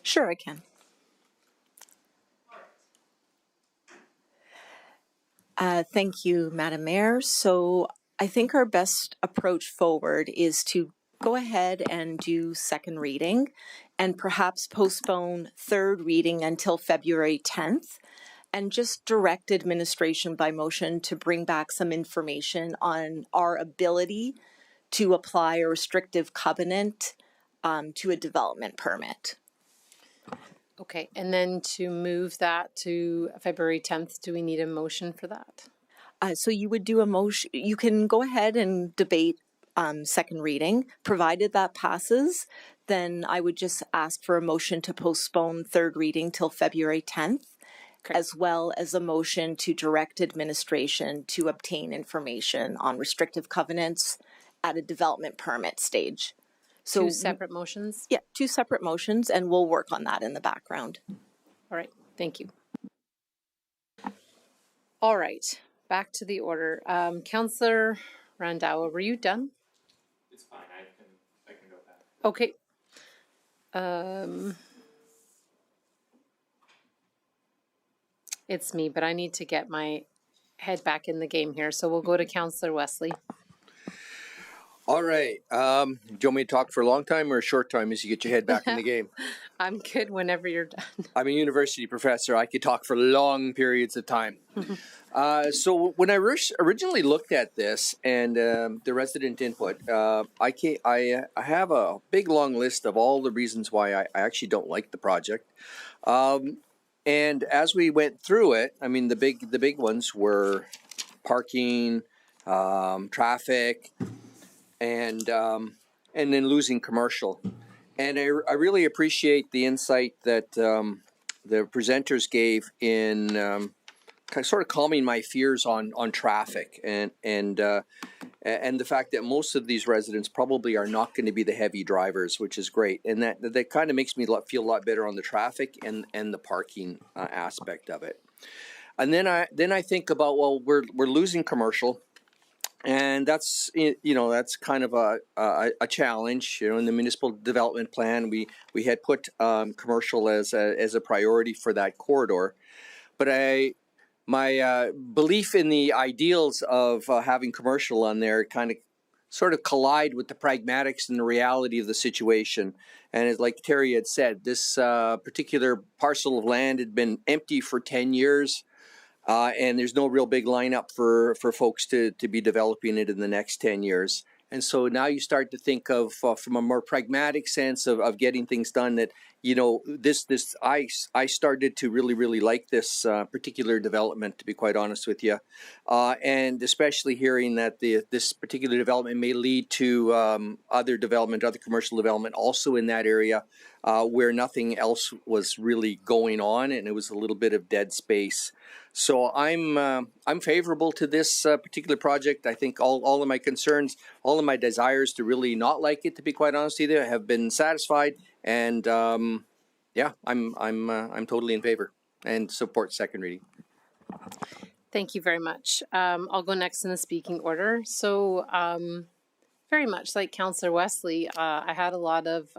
Sure, I can. Thank you, Madam Mayor. So I think our best approach forward is to go ahead and do second reading and perhaps postpone third reading until February 10th and just direct administration by motion to bring back some information on our ability to apply a restrictive covenant to a development permit. Okay, and then to move that to February 10th, do we need a motion for that? So you would do a motion, you can go ahead and debate second reading. Provided that passes, then I would just ask for a motion to postpone third reading till February 10th, as well as a motion to direct administration to obtain information on restrictive covenants at a development permit stage. So two separate motions? Yeah, two separate motions, and we'll work on that in the background. All right, thank you. All right, back to the order. Councillor Randhawa, were you done? It's fine, I can go back. Okay. It's me, but I need to get my head back in the game here. So we'll go to Councillor Wesley. All right. Do you want me to talk for a long time or a short time as you get your head back in the game? I'm good whenever you're done. I'm a university professor. I could talk for long periods of time. So when I originally looked at this and the resident input, I have a big long list of all the reasons why I actually don't like the project. And as we went through it, I mean, the big ones were parking, traffic, and then losing commercial. And I really appreciate the insight that the presenters gave in sort of calming my fears on traffic and the fact that most of these residents probably are not going to be the heavy drivers, which is great. And that kind of makes me feel a lot better on the traffic and the parking aspect of it. And then I think about, well, we're losing commercial. And that's, that's kind of a challenge. In the municipal development plan, we had put commercial as a priority for that corridor. But my belief in the ideals of having commercial on there kind of sort of collide with the pragmatics and the reality of the situation. And it's like Terry had said, this particular parcel of land had been empty for 10 years. And there's no real big lineup for folks to be developing it in the next 10 years. And so now you start to think of, from a more pragmatic sense of getting things done, that, I started to really like this particular development, to be quite honest with you. And especially hearing that this particular development may lead to other commercial development also in that area where nothing else was really going on, and it was a little bit of dead space. So I'm favorable to this particular project. I think all of my concerns, all of my desires to really not like it, to be quite honest with you, have been satisfied. And I'm totally in favor and support second reading. Thank you very much. I'll go next in the speaking order. So very much like Councillor Wesley, I had a lot of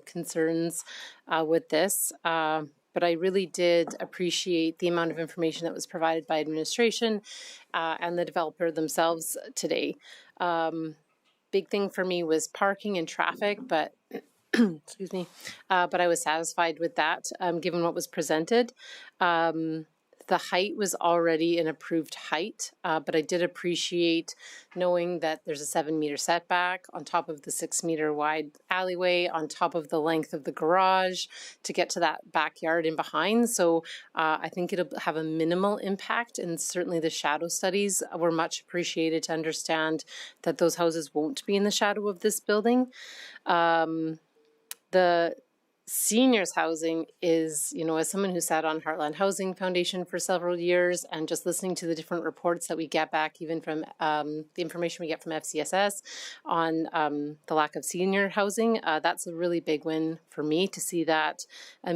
concerns with this. But I really did appreciate the amount of information that was provided by administration and the developer themselves today. Big thing for me was parking and traffic, but excuse me, but I was satisfied with that given what was presented. The height was already an approved height, but I did appreciate knowing that there's a 7-meter setback on top of the 6-meter wide alleyway, on top of the length of the garage to get to that backyard and behind. So I think it'll have a minimal impact, and certainly the shadow studies were much appreciated to understand that those houses won't be in the shadow of this building. The seniors housing is, as someone who sat on Heartland Housing Foundation for several years and just listening to the different reports that we get back, even from the information we get from FCSS on the lack of senior housing, that's a really big win for me to see that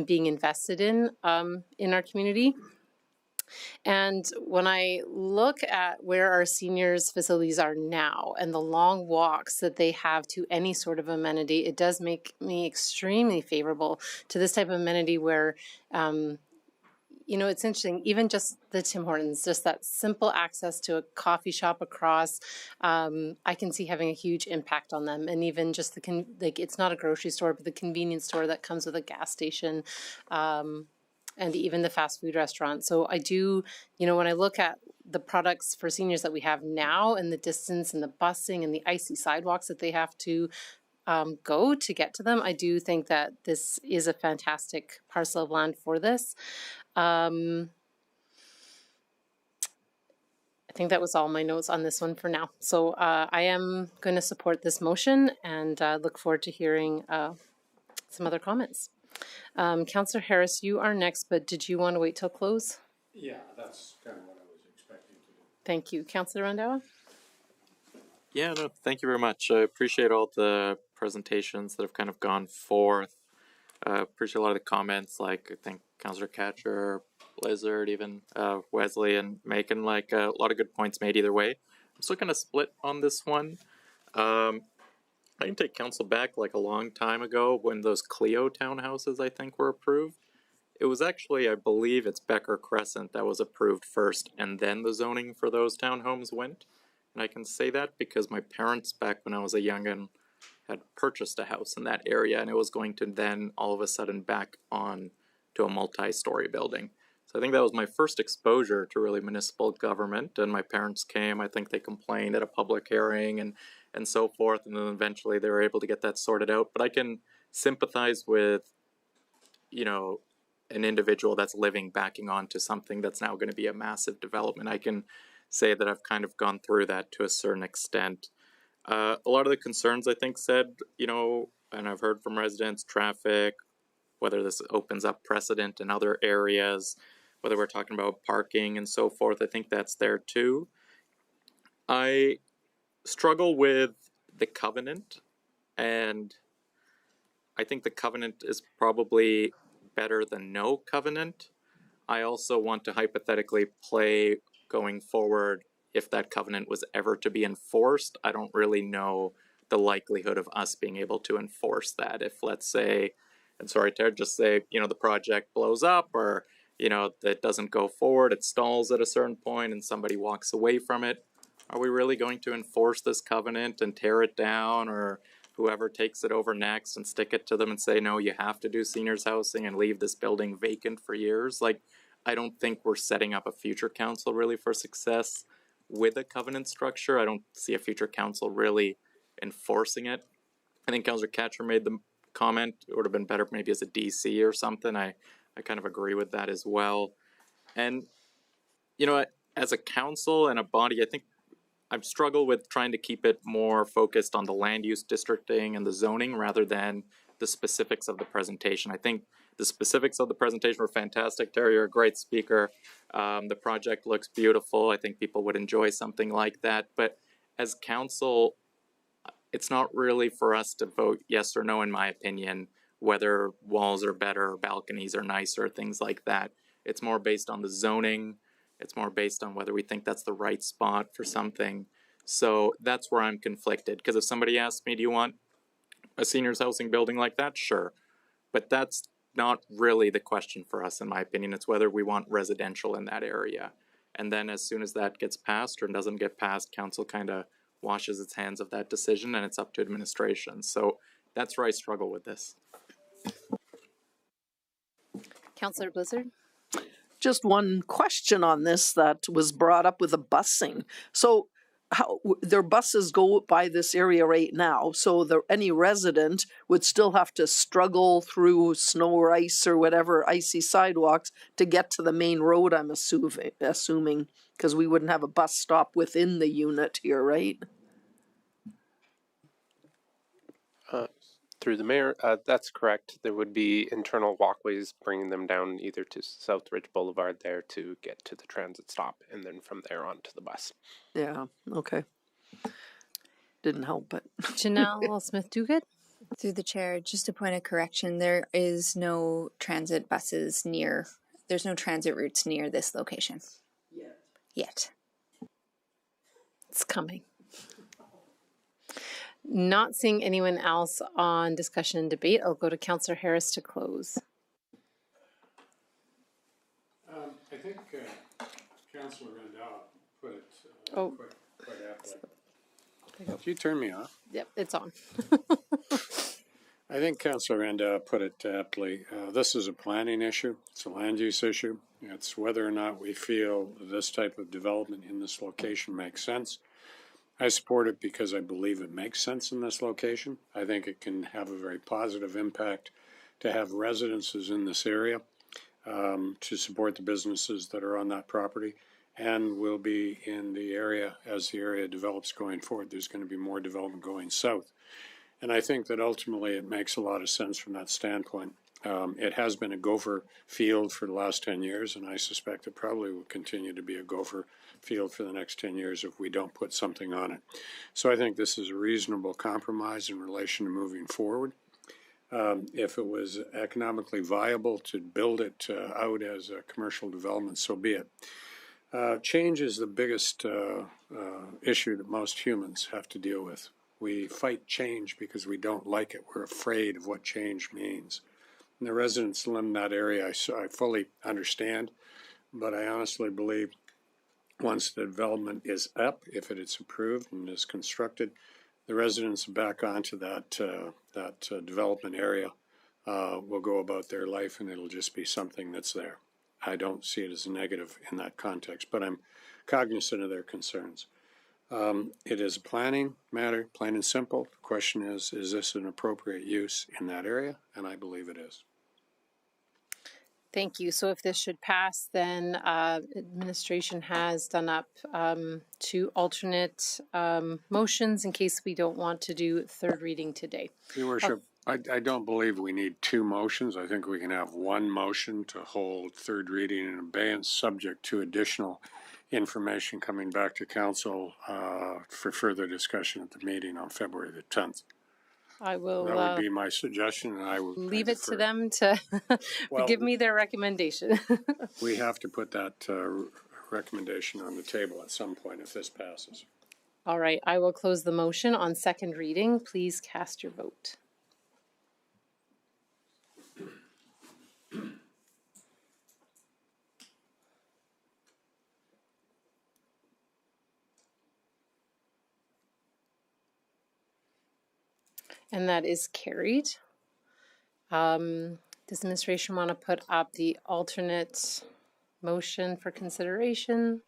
being invested in our community. And when I look at where our seniors facilities are now and the long walks that they have to any sort of amenity, it does make me extremely favorable to this type of amenity where you know, it's interesting, even just the Tim Hortons, just that simple access to a coffee shop across, I can see having a huge impact on them. And even just like, it's not a grocery store, but the convenience store that comes with a gas station, and even the fast food restaurant. So I do, you know, when I look at the products for seniors that we have now and the distance and the busing and the icy sidewalks that they have to go to get to them, I do think that this is a fantastic parcel of land for this. I think that was all my notes on this one for now. So I am going to support this motion and look forward to hearing some other comments. Councillor Harris, you are next, but did you want to wait till close? Yeah, that's kind of what I was expecting to do. Thank you. Councillor Randhawa? Yeah, no, thank you very much. I appreciate all the presentations that have kind of gone forth. Appreciate a lot of the comments, like I think Councillor Catcher, Blizzard, even Wesley and Macon, like a lot of good points made either way. I'm still kind of split on this one. I can take council back like a long time ago when those Clio townhouses, I think, were approved. It was actually, I believe it's Becker Crescent that was approved first, and then the zoning for those townhomes went. And I can say that because my parents, back when I was a youngin', had purchased a house in that area, and it was going to then all of a sudden back on to a multi-story building. So I think that was my first exposure to really municipal government, and my parents came, I think they complained at a public hearing and so forth, and then eventually they were able to get that sorted out. But I can sympathize with, you know, an individual that's living backing onto something that's now going to be a massive development. I can say that I've kind of gone through that to a certain extent. A lot of the concerns I think said, you know, and I've heard from residents, traffic, whether this opens up precedent in other areas, whether we're talking about parking and so forth, I think that's there too. I struggle with the covenant, and I think the covenant is probably better than no covenant. I also want to hypothetically play going forward if that covenant was ever to be enforced. I don't really know the likelihood of us being able to enforce that. If, let's say, and sorry to just say, you know, the project blows up, or, you know, that doesn't go forward, it stalls at a certain point and somebody walks away from it. Are we really going to enforce this covenant and tear it down, or whoever takes it over next and stick it to them and say, no, you have to do seniors housing and leave this building vacant for years? Like, I don't think we're setting up a future council really for success with a covenant structure. I don't see a future council really enforcing it. I think Councillor Catcher made the comment, it would have been better maybe as a DC or something. I kind of agree with that as well. And, you know, as a council and a body, I think I've struggled with trying to keep it more focused on the land use districting and the zoning rather than the specifics of the presentation. I think the specifics of the presentation were fantastic. Terry, you're a great speaker. The project looks beautiful. I think people would enjoy something like that. But as council, it's not really for us to vote yes or no, in my opinion, whether walls are better or balconies are nicer, things like that. It's more based on the zoning. It's more based on whether we think that's the right spot for something. So that's where I'm conflicted. Because if somebody asks me, do you want a seniors housing building like that? Sure. But that's not really the question for us, in my opinion. It's whether we want residential in that area. And then as soon as that gets passed or doesn't get passed, council kind of washes its hands of that decision, and it's up to administration. So that's where I struggle with this. Councillor Blizzard? Just one question on this that was brought up with the busing. So how their buses go by this area right now, so any resident would still have to struggle through snow or ice or whatever icy sidewalks to get to the main road, I'm assuming, because we wouldn't have a bus stop within the unit here, right? Through the mayor, that's correct. There would be internal walkways bringing them down either to Southridge Boulevard there to get to the transit stop, and then from there on to the bus. Yeah, okay. Didn't help, but. Janelle Smith-Duguid? Through the chair, just a point of correction, there is no transit buses near, there's no transit routes near this location. Yet. It's coming. Not seeing anyone else on discussion and debate, I'll go to Councillor Harris to close. I think Councillor Randall put it Oh. quite aptly. Did you turn me off? Yep, it's on. I think Councillor Randall put it aptly. This is a planning issue. It's a land use issue. It's whether or not we feel this type of development in this location makes sense. I support it because I believe it makes sense in this location. I think it can have a very positive impact to have residences in this area to support the businesses that are on that property and will be in the area as the area develops going forward. There's going to be more development going south. And I think that ultimately it makes a lot of sense from that standpoint. It has been a gopher field for the last 10 years, and I suspect it probably will continue to be a gopher field for the next 10 years if we don't put something on it. So I think this is a reasonable compromise in relation to moving forward. If it was economically viable to build it out as a commercial development, so be it. Change is the biggest issue that most humans have to deal with. We fight change because we don't like it. We're afraid of what change means. And the residents in that area, I fully understand, but I honestly believe once the development is up, if it is approved and is constructed, the residents back onto that development area will go about their life, and it'll just be something that's there. I don't see it as a negative in that context, but I'm cognizant of their concerns. It is a planning matter, plain and simple. The question is this an appropriate use in that area? And I believe it is. Thank you. So if this should pass, then administration has done up 2 alternate motions in case we don't want to do third reading today. Your Worship, I don't believe we need 2 motions. I think we can have 1 motion to hold third reading in abeyance subject to additional information coming back to council for further discussion at the meeting on February the 10th. I will That would be my suggestion, and I will leave it to them to give me their recommendation. We have to put that recommendation on the table at some point if this passes. All right, I will close the motion on second reading. Please cast your vote. And that is carried. Does administration want to put up the alternate motion for consideration?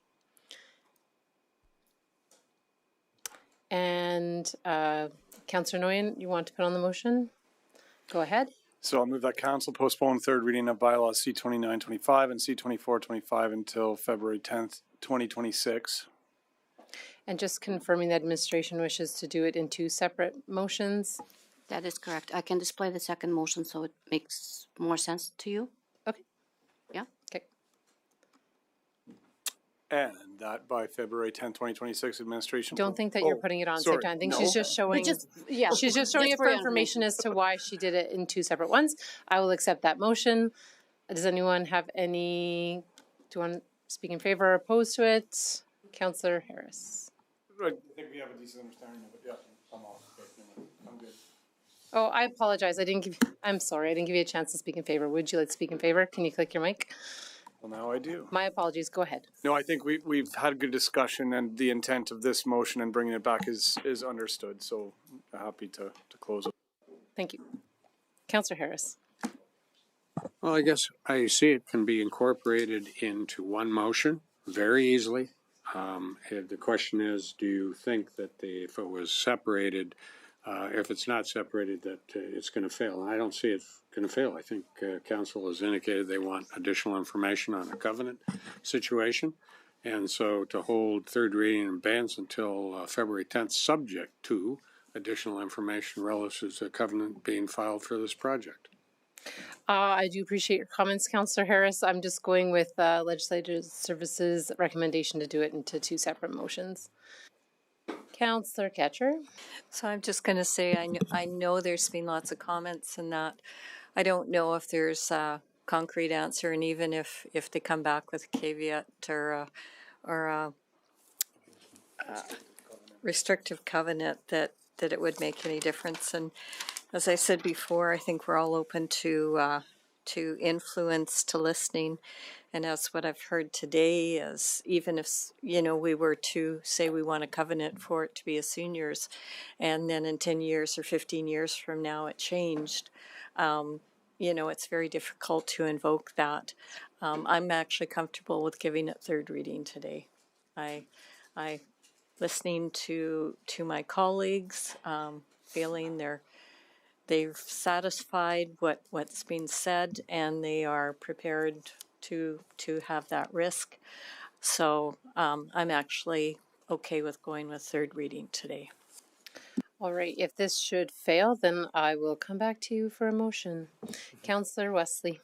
And Councillor Nguyen, you want to put on the motion? Go ahead. So I'll move that council postpone third reading of bylaws C-2925 and C-2425 until February 10th, 2026. And just confirming that administration wishes to do it in 2 separate motions. That is correct. I can display the second motion so it makes more sense to you. Okay. Yeah. Okay. And that by February 10th, 2026, administration. Don't think that you're putting it on the same time. I think she's just showing. She's just showing it for information as to why she did it in 2 separate ones. I will accept that motion. Does anyone have any? Do you want to speak in favor or opposed to it? Councillor Harris. I think we have a decent understanding of it. Yeah, I'm off. I'm good. Oh, I apologize. I'm sorry. I didn't give you a chance to speak in favor. Would you like to speak in favor? Can you click your mic? Well, now I do. My apologies. Go ahead. No, I think we've had a good discussion, and the intent of this motion and bringing it back is understood. So happy to close it. Thank you. Councillor Harris. Well, I guess I see it can be incorporated into 1 motion very easily. The question is, do you think that if it was separated, if it's not separated, that it's going to fail? And I don't see it going to fail. I think council has indicated they want additional information on the covenant situation. And so to hold third reading in abeyance until February 10th, subject to additional information relative to the covenant being filed for this project. I do appreciate your comments, Councillor Harris. I'm just going with Legislative Services recommendation to do it into 2 separate motions. Councillor Ketcher. So I'm just going to say, I know there's been lots of comments and that. I don't know if there's a concrete answer, and even if they come back with a caveat or a restrictive covenant that it would make any difference. And as I said before, I think we're all open to influence to listening. And that's what I've heard today is even if, we were to say we want a covenant for it to be a seniors, and then in 10 years or 15 years from now it changed, it's very difficult to invoke that. I'm actually comfortable with giving it third reading today. I listening to my colleagues, feeling they've satisfied what's being said, and they are prepared to have that risk. So I'm actually okay with going with third reading today. All right, if this should fail, then I will come back to you for a motion. Councillor Wesley.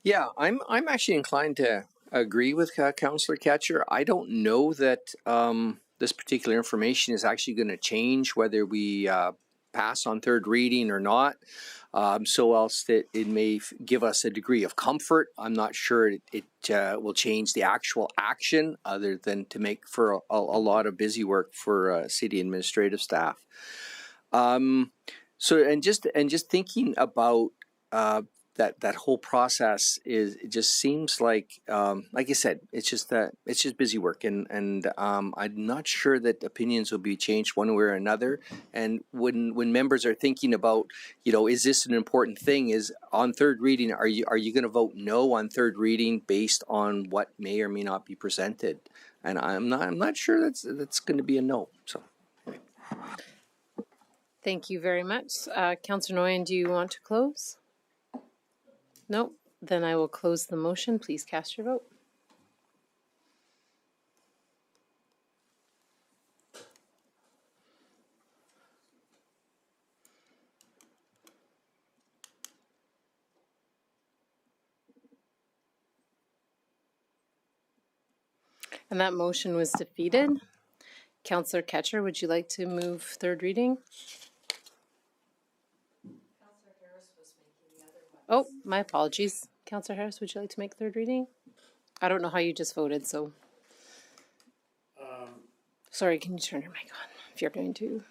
Yeah, I'm actually inclined to agree with Councillor Ketcher. I don't know that this particular information is actually going to change whether we pass on third reading or not. So else that it may give us a degree of comfort. I'm not sure it will change the actual action other than to make for a lot of busy work for city administrative staff. So just thinking about that whole process it just seems like I said, it's just busy work, and I'm not sure that opinions will be changed one way or another. And when members are thinking about, is this an important thing, is on third reading, are you going to vote no on third reading based on what may or may not be presented? And I'm not sure that's going to be a no. So. Thank you very much. Councillor Nguyen, do you want to close? No? Then I will close the motion. Please cast your vote. And that motion was defeated. Councillor Ketcher, would you like to move third reading? Oh, my apologies. Councillor Harris, would you like to make third reading? I don't know how you just voted, so. Sorry, can you turn your mic on if you're going to?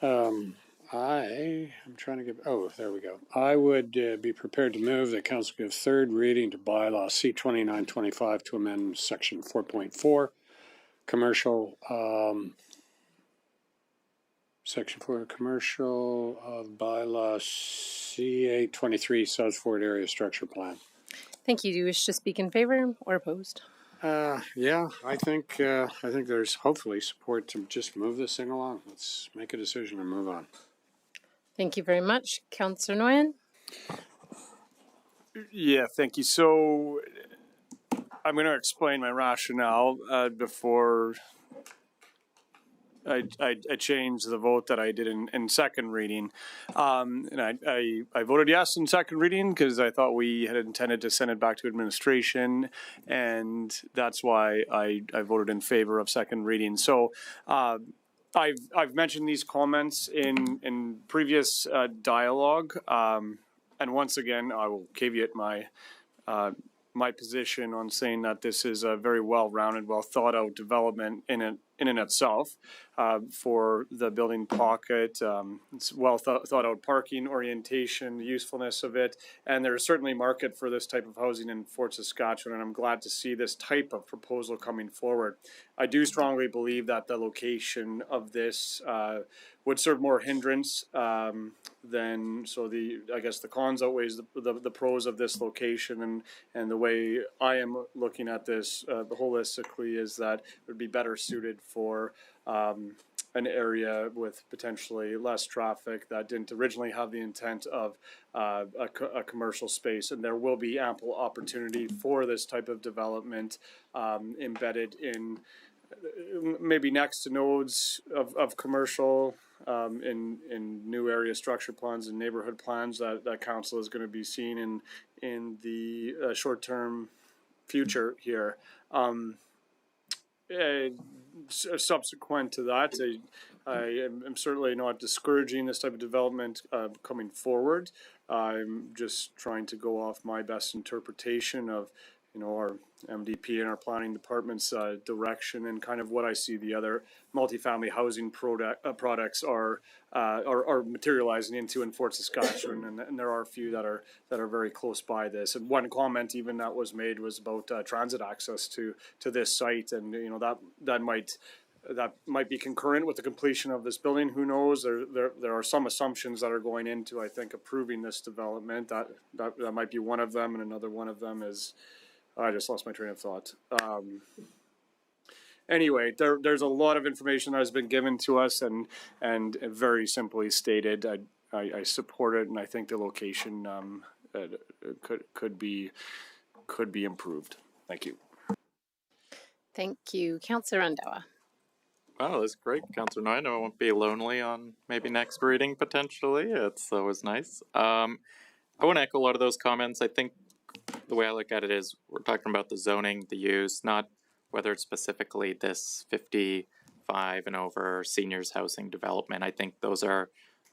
I'm trying to give, there we go. I would be prepared to move that council give third reading to bylaw C-2925 to amend section 4.4, commercial, section 4, commercial of bylaw CA-23, South Fort Area Structure Plan. Thank you. Do you wish to speak in favor or opposed? Yeah, I think there's hopefully support to just move this thing along. Let's make a decision and move on. Thank you very much. Councillor Nguyen? Yeah, thank you. So I'm going to explain my rationale before I changed the vote that I did in second reading. And I voted yes in second reading because I thought we had intended to send it back to administration, and that's why I voted in favor of second reading. So I've mentioned these comments in previous dialogue, and once again I will caveat my position on saying that this is a very well-rounded, well-thought-out development in and itself for the building pocket. It's well thought out parking orientation, the usefulness of it, and there's certainly a market for this type of housing in Fort Saskatchewan, and I'm glad to see this type of proposal coming forward. I do strongly believe that the location of this would serve more hindrance than, so I guess the cons outweighs the pros of this location, and the way I am looking at this holistically is that it would be better suited for an area with potentially less traffic that didn't originally have the intent of a commercial space, and there will be ample opportunity for this type of development embedded in maybe next to nodes of commercial in new area structure plans and neighborhood plans that council is going to be seeing in the short-term future here. Subsequent to that, I am certainly not discouraging this type of development coming forward. I'm just trying to go off my best interpretation of our MDP and our planning department's direction, and kind of what I see the other multifamily housing products are materializing into in Fort Saskatchewan, and there are a few that are very close by this. And one comment even that was made was about transit access to this site, and that might be concurrent with the completion of this building. Who knows? There are some assumptions that are going into, I think, approving this development. That might be one of them, and another one of them is, I just lost my train of thought. Anyway, there's a lot of information that has been given to us, and very simply stated, I support it, and I think the location could be improved. Thank you. Thank you. Councillor Randawa. Wow, that's great, Councillor Nguyen. I won't be lonely on maybe next reading potentially. It's always nice. I want to echo a lot of those comments. I think the way I look at it is we're talking about the zoning, the use, not whether it's specifically this 55 and over seniors housing development. I think those are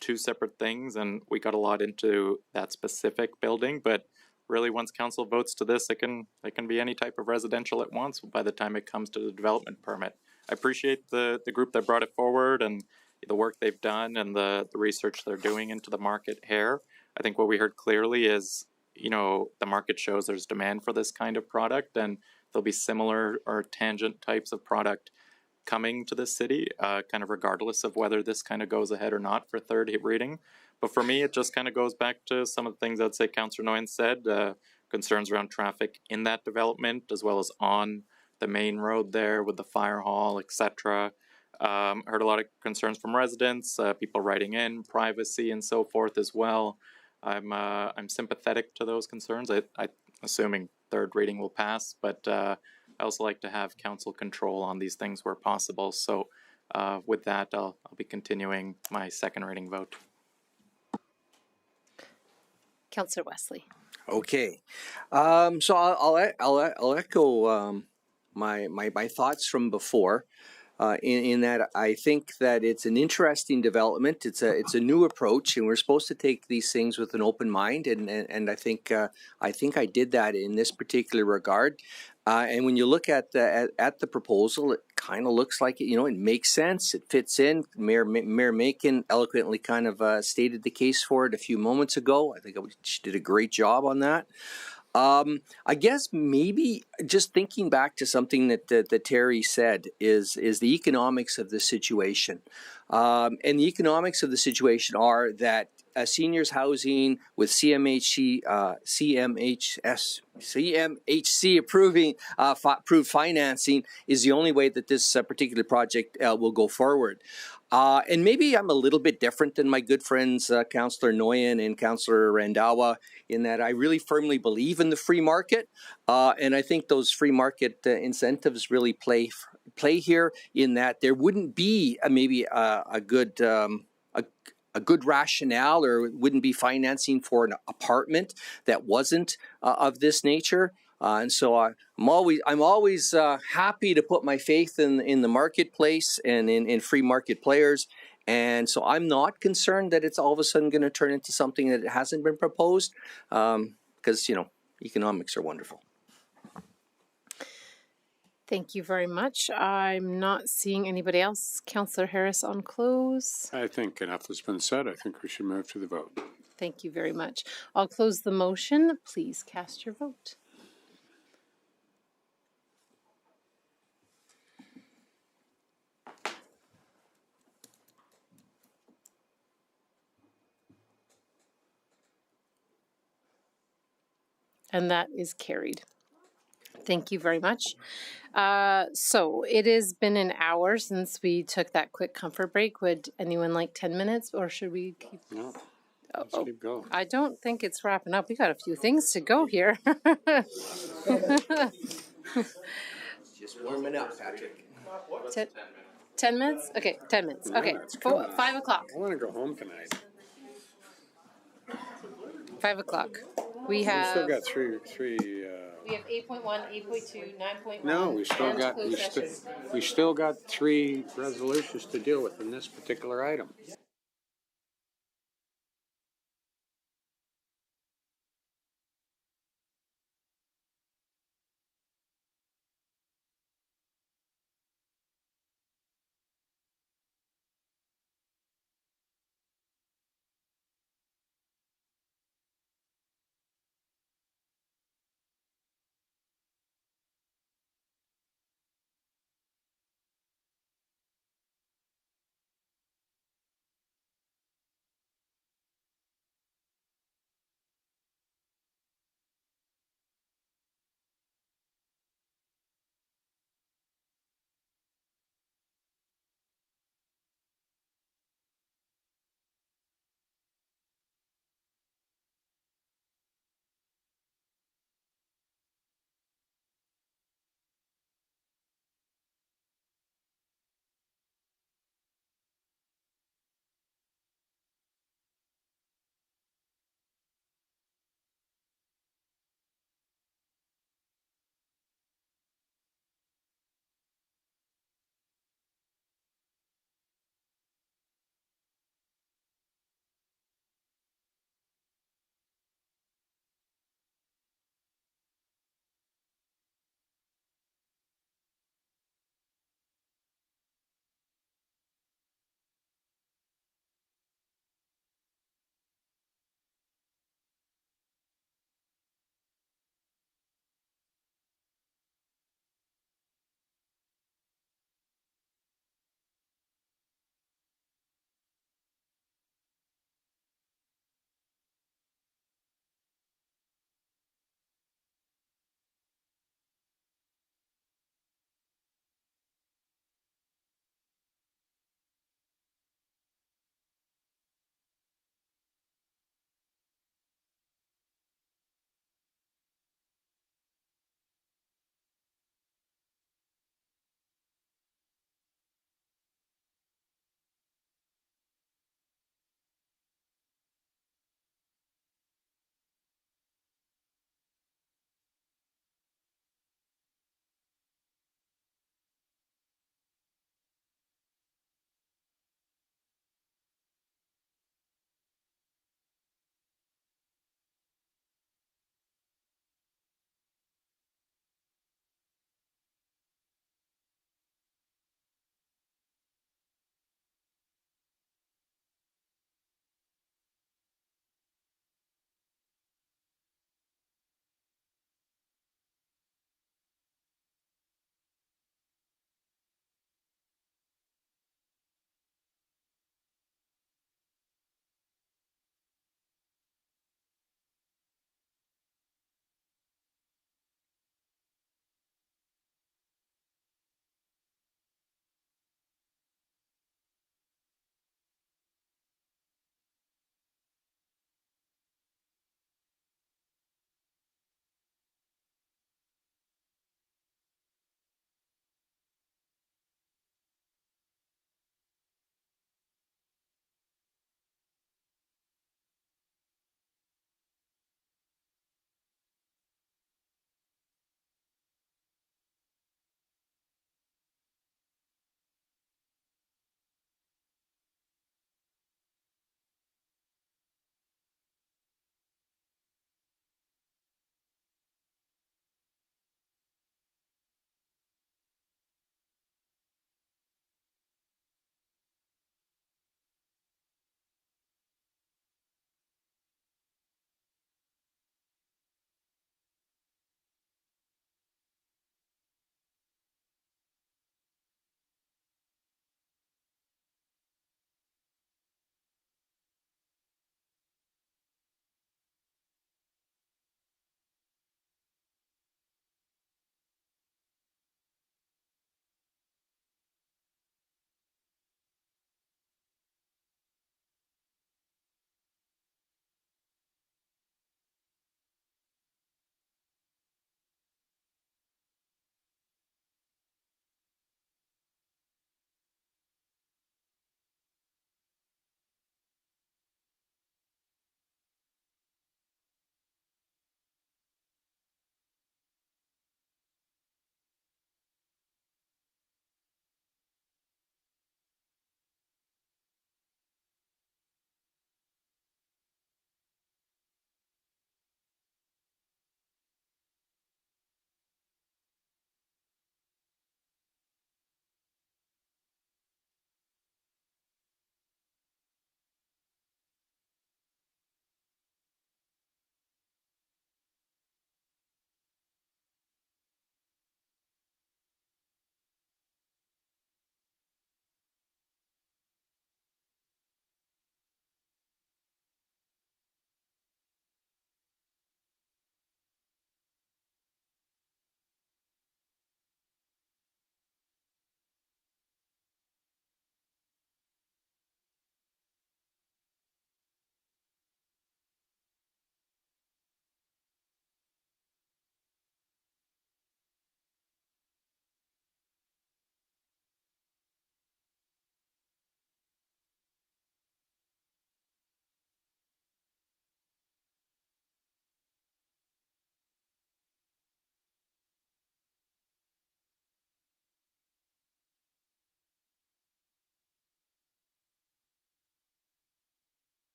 two separate things, and we got a lot into that specific building, but really once council votes to this, it can be any type of residential it wants by the time it comes to the development permit. I appreciate the group that brought it forward and the work they've done and the research they're doing into the market here. I think what we heard clearly is, the market shows there's demand for this kind of product, and there'll be similar or tangent types of product coming to the city, kind of regardless of whether this kind of goes ahead or not for third reading. But for me, it just kind of goes back to some of the things I'd say Councillor Nguyen said, concerns around traffic in that development, as well as on the main road there with the fire hall, etc. Heard a lot of concerns from residents, people writing in, privacy and so forth as well. I'm sympathetic to those concerns. I assuming third reading will pass, but I also like to have council control on these things where possible. So with that, I'll be continuing my second reading vote. Councillor Wesley. Okay, so I'll echo my thoughts from before. In that I think that it's an interesting development. It's a new approach, and we're supposed to take these things with an open mind. And I think I did that in this particular regard. And when you look at the proposal, it kind of looks like it makes sense. It fits in. Mayor Makin eloquently kind of stated the case for it a few moments ago. I think she did a great job on that. I guess maybe just thinking back to something that Terry said is the economics of the situation. And the economics of the situation are that seniors housing with CMHC approved financing is the only way that this particular project will go forward. And maybe I'm a little bit different than my good friends, Councillor Nguyen and Councillor Randawa, in that I really firmly believe in the free market. And I think those free market incentives really play here, in that there wouldn't be maybe a good rationale, or wouldn't be financing for an apartment that wasn't of this nature. And so I'm always happy to put my faith in the marketplace and in free market players. And so I'm not concerned that it's all of a sudden going to turn into something that hasn't been proposed, because economics are wonderful. Thank you very much. I'm not seeing anybody else. Councillor Harris on close. I think enough has been said. I think we should move to the vote. Thank you very much. I'll close the motion. Please cast your vote. And that is carried. Thank you very much. So it has been an hour since we took that quick comfort break. Would anyone like 10 minutes, or should we keep? No, let's keep going. I don't think it's wrapping up. We got a few things to go here. Just warming up, Patrick. 10 minutes? Okay, 10 minutes. Okay, 5 o'clock. I want to go home tonight. 5 o'clock. We still got three. We have 8.1, 8.2, 9.1. No, we still got 3 resolutions to deal with in this particular item.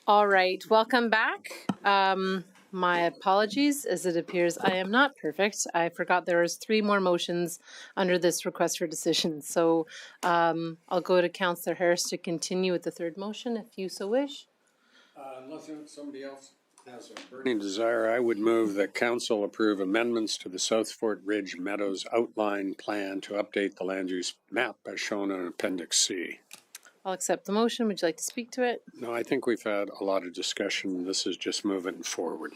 All right, welcome back. My apologies, as it appears I am not perfect. I forgot there was 3 more motions under this request for decision. So I'll go to Councillor Harris to continue with the 3rd motion, if you so wish. Unless somebody else has a burning desire, I would move that council approve amendments to the South Fort Ridge Meadows outline plan to update the land use map as shown on Appendix C. I'll accept the motion. Would you like to speak to it? No, I think we've had a lot of discussion. This is just moving forward.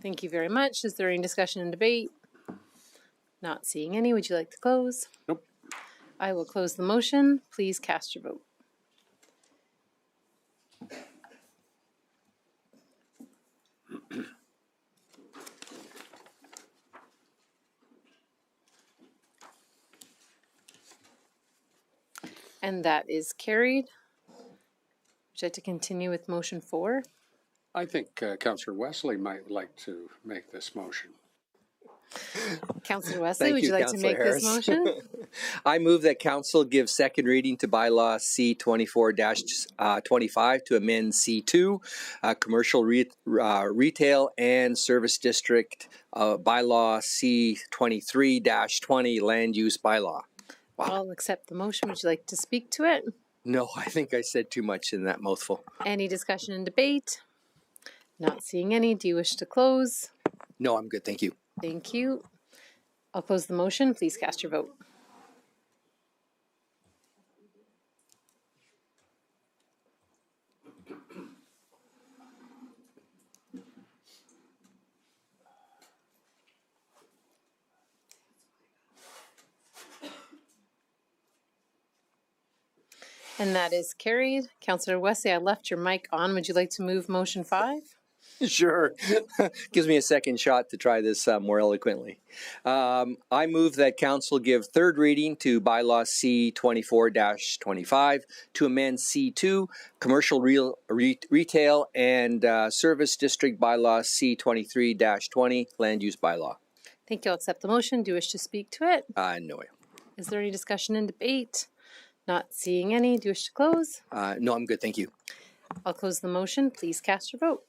Thank you very much. Is there any discussion and debate? Not seeing any. Would you like to close? Nope. I will close the motion. Please cast your vote. And that is carried. Would you like to continue with motion 4? I think Councillor Wesley might like to make this motion. Councillor Wesley, would you like to make this motion? I move that council give second reading to bylaw C24-25 to amend C2, commercial retail and service district, bylaw C23-20, land use bylaw. Wow. I'll accept the motion. Would you like to speak to it? No, I think I said too much in that mouthful. Any discussion and debate? Not seeing any. Do you wish to close? No, I'm good. Thank you. Thank you. I'll close the motion. Please cast your vote. And that is carried. Councillor Wesley, I left your mic on. Would you like to move motion 5? Sure. Gives me a second shot to try this more eloquently. I move that council give third reading to bylaw C24-25 to amend C2, commercial retail and service district bylaw C23-20, land use bylaw. Thank you. I'll accept the motion. Do you wish to speak to it? No. Is there any discussion and debate? Not seeing any. Do you wish to close? No, I'm good. Thank you. I'll close the motion. Please cast your vote.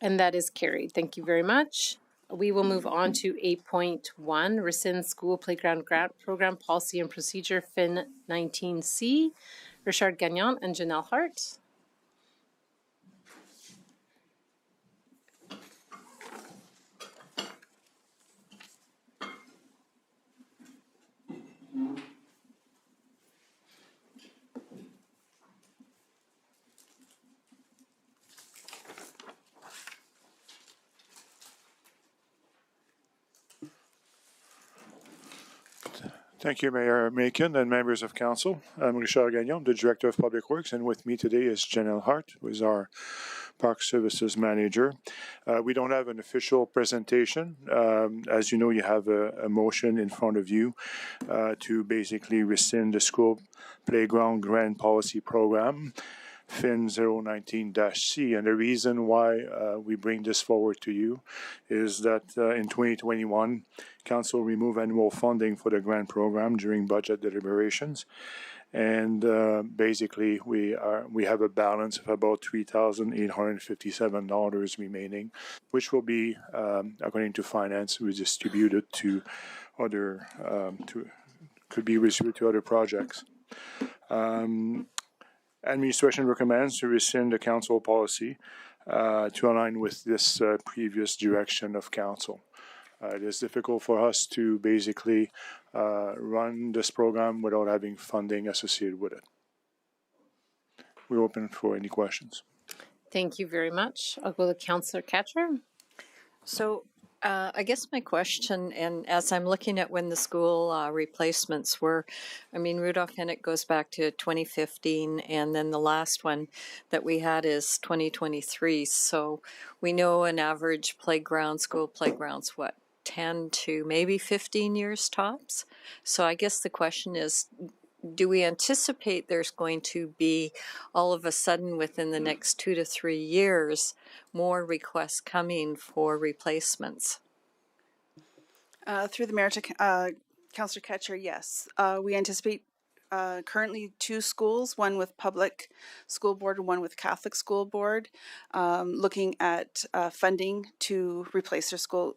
And that is carried. Thank you very much. We will move on to 8.1, rescind school playground grant program policy and procedure, FIN 19C. Richard Gagnon and Janelle Hart. Thank you, Mayor Macon and members of council. I'm Richard Gagnon, the Director of Public Works, and with me today is Janelle Hart, who is our Park Services Manager. We don't have an official presentation. As you know, you have a motion in front of you to basically rescind the school playground grant policy program, FIN 019-C. And the reason why we bring this forward to you is that in 2021, Council removed annual funding for the grant program during budget deliberations. And basically, we have a balance of about $3,857 remaining, which will be, according to finance, redistributed to other, could be redistributed to other projects. Administration recommends to rescind the council policy to align with this previous direction of council. It is difficult for us to basically run this program without having funding associated with it. We're open for any questions. Thank you very much. I'll go to Councillor Katcher. So I guess my question, and as I'm looking at when the school replacements were, I mean, Rudolph Hennick goes back to 2015, and then the last one that we had is 2023. So we know an average playground, school playground's what, 10 to maybe 15 years tops? So I guess the question is, do we anticipate there's going to be all of a sudden within the next 2 to 3 years more requests coming for replacements? Through the mayor to Councillor Ketcher, yes. We anticipate currently 2 schools, one with public school board and one with Catholic school board, looking at funding to replace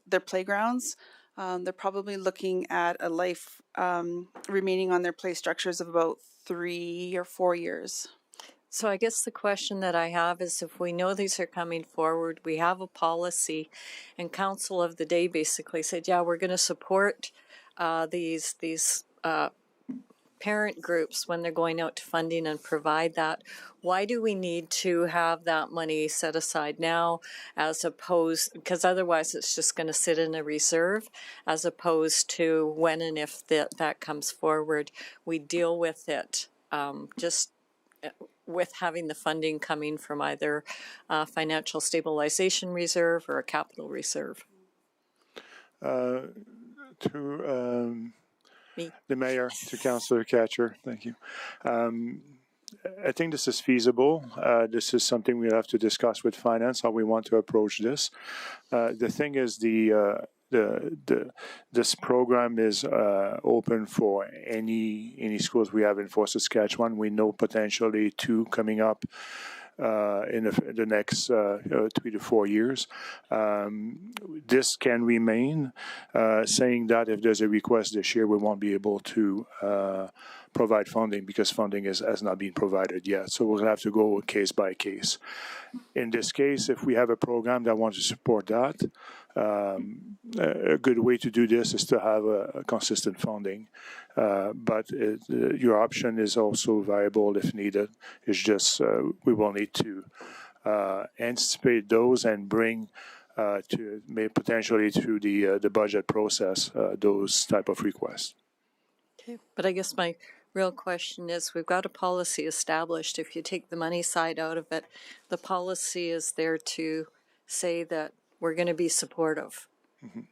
their playgrounds. They're probably looking at a life remaining on their play structures of about 3 or 4 years. So I guess the question that I have is, if we know these are coming forward, we have a policy, and Council of the Day basically said, yeah, we're going to support these parent groups when they're going out to funding and provide that. Why do we need to have that money set aside now, as opposed, because otherwise it's just going to sit in a reserve, as opposed to when and if that comes forward, we deal with it just with having the funding coming from either financial stabilization reserve or a capital reserve? The mayor, to Councillor Ketcher, thank you. I think this is feasible. This is something we have to discuss with finance, how we want to approach this. The thing is, this program is open for any schools we have in Fort Saskatchewan. We know potentially 2 coming up in the next 3 to 4 years. This can remain, saying that if there's a request this year, we won't be able to provide funding because funding has not been provided yet. So we'll have to go case by case. In this case, if we have a program that wants to support that, a good way to do this is to have a consistent funding. But your option is also viable if needed. It's just we will need to anticipate those and bring to potentially through the budget process those type of requests. Okay, but I guess my real question is, we've got a policy established. If you take the money side out of it, the policy is there to say that we're going to be supportive. Mm-hmm.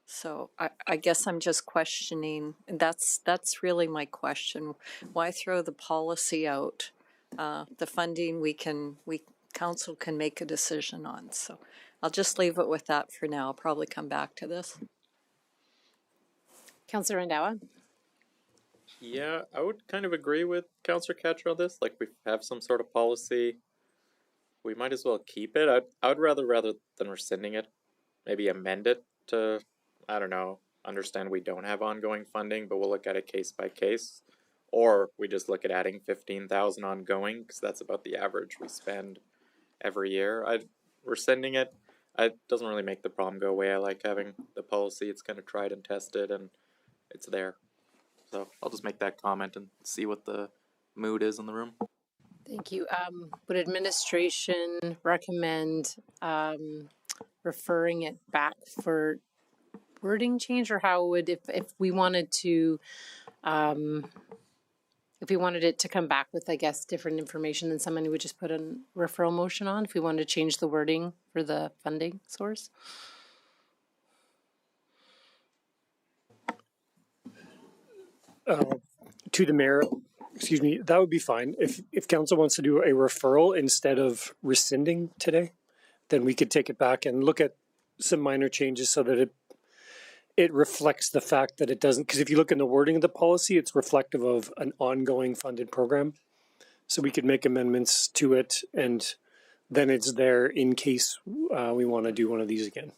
So I guess I'm just questioning, and that's really my question. Why throw the policy out? The funding council can make a decision on. So I'll just leave it with that for now. I'll probably come back to this. Councillor Randhawa? Yeah, I would kind of agree with Councillor Ketcher on this. Like, we have some sort of policy. We might as well keep it. I would rather than rescinding it, maybe amend it to, I don't know, understand we don't have ongoing funding, but we'll look at it case by case. Or we just look at adding 15,000 ongoing, because that's about the average we spend every year. Rescinding it doesn't really make the problem go away. I like having the policy. It's kind of tried and tested, and it's there. So I'll just make that comment and see what the mood is in the room. Thank you. Would administration recommend referring it back for wording change, or how would, if we wanted to, if we wanted it to come back with, I guess, different information, then somebody would just put a referral motion on if we wanted to change the wording for the funding source? To the mayor, excuse me, that would be fine. If council wants to do a referral instead of rescinding today, then we could take it back and look at some minor changes so that it reflects the fact that it doesn't, because if you look in the wording of the policy, it's reflective of an ongoing funded program. So we could make amendments to it, and then it's there in case we want to do one of these again.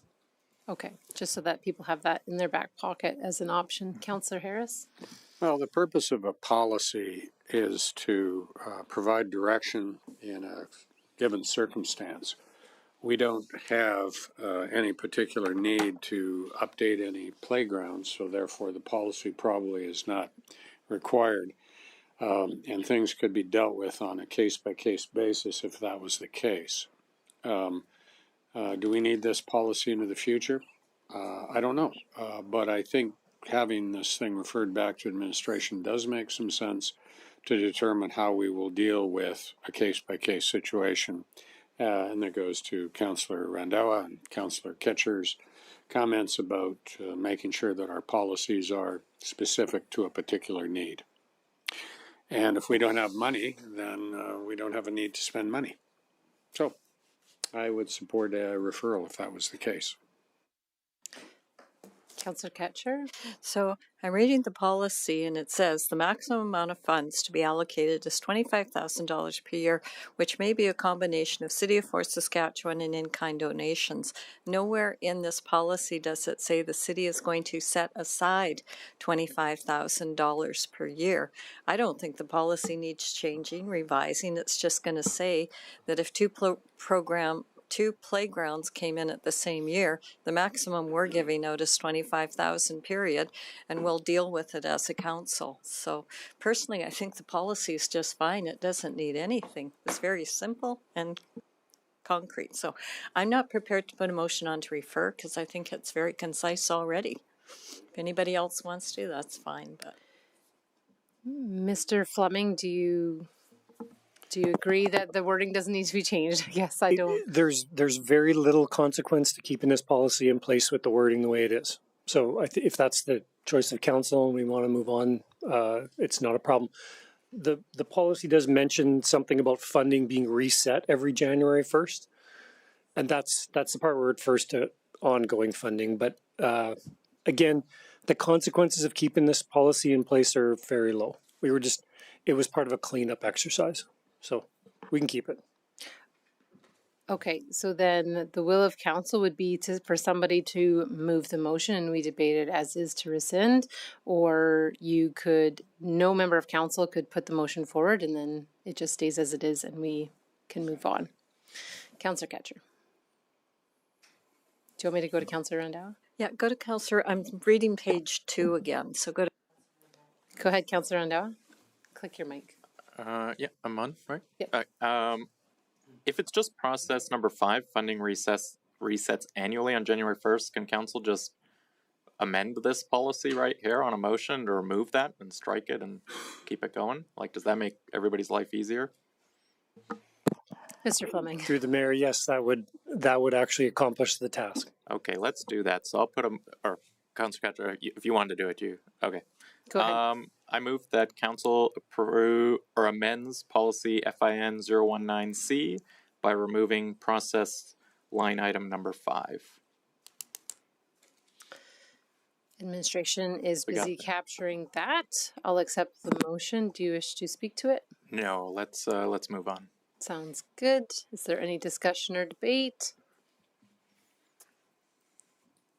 Okay, just so that people have that in their back pocket as an option. Councillor Harris? Well, the purpose of a policy is to provide direction in a given circumstance. We don't have any particular need to update any playgrounds, so therefore the policy probably is not required. And things could be dealt with on a case-by-case basis if that was the case. Do we need this policy into the future? I don't know, but I think having this thing referred back to administration does make some sense to determine how we will deal with a case-by-case situation. And that goes to Councillor Randhawa and Councillor Ketcher's comments about making sure that our policies are specific to a particular need. And if we don't have money, then we don't have a need to spend money. So I would support a referral if that was the case. Councillor Ketcher? So I'm reading the policy and it says the maximum amount of funds to be allocated is $25,000 per year, which may be a combination of City of Fort Saskatchewan and in-kind donations. Nowhere in this policy does it say the city is going to set aside $25,000 per year. I don't think the policy needs changing, revising. It's just going to say that if two playgrounds came in at the same year, the maximum we're giving out is $25,000 period, and we'll deal with it as a council. So personally, I think the policy is just fine. It doesn't need anything. It's very simple and concrete. So I'm not prepared to put a motion on to refer because I think it's very concise already. If anybody else wants to, that's fine. But Mr. Fleming, do you agree that the wording doesn't need to be changed? Yes, I don't. There's very little consequence to keeping this policy in place with the wording the way it is. So if that's the choice of council and we want to move on, it's not a problem. The policy does mention something about funding being reset every January 1st. And that's the part where it refers to ongoing funding. But again, the consequences of keeping this policy in place are very low. It was part of a cleanup exercise. So we can keep it. Okay, so then the will of council would be for somebody to move the motion and we debate it as is to rescind, or no member of council could put the motion forward and then it just stays as it is and we can move on. Councillor Ketcher. Do you want me to go to Councillor Randhawa? yeah, go to Councillor. I'm reading page 2 again. So go ahead, Councillor Randhawa. Click your mic. Yeah, I'm on, right? Yep. If it's just process number 5, funding resets annually on January 1st, can council just amend this policy right here on a motion to remove that and strike it and keep it going? Like, does that make everybody's life easier? Mr. Fleming. Through the mayor, yes, that would actually accomplish the task. Okay, let's do that. So I'll put Councillor Ketcher, if you wanted to do it, okay. Go ahead. I move that council approve or amends policy FIN 019C by removing process line item number 5. Administration is busy capturing that. I'll accept the motion. Do you wish to speak to it? No, let's move on. Sounds good. Is there any discussion or debate?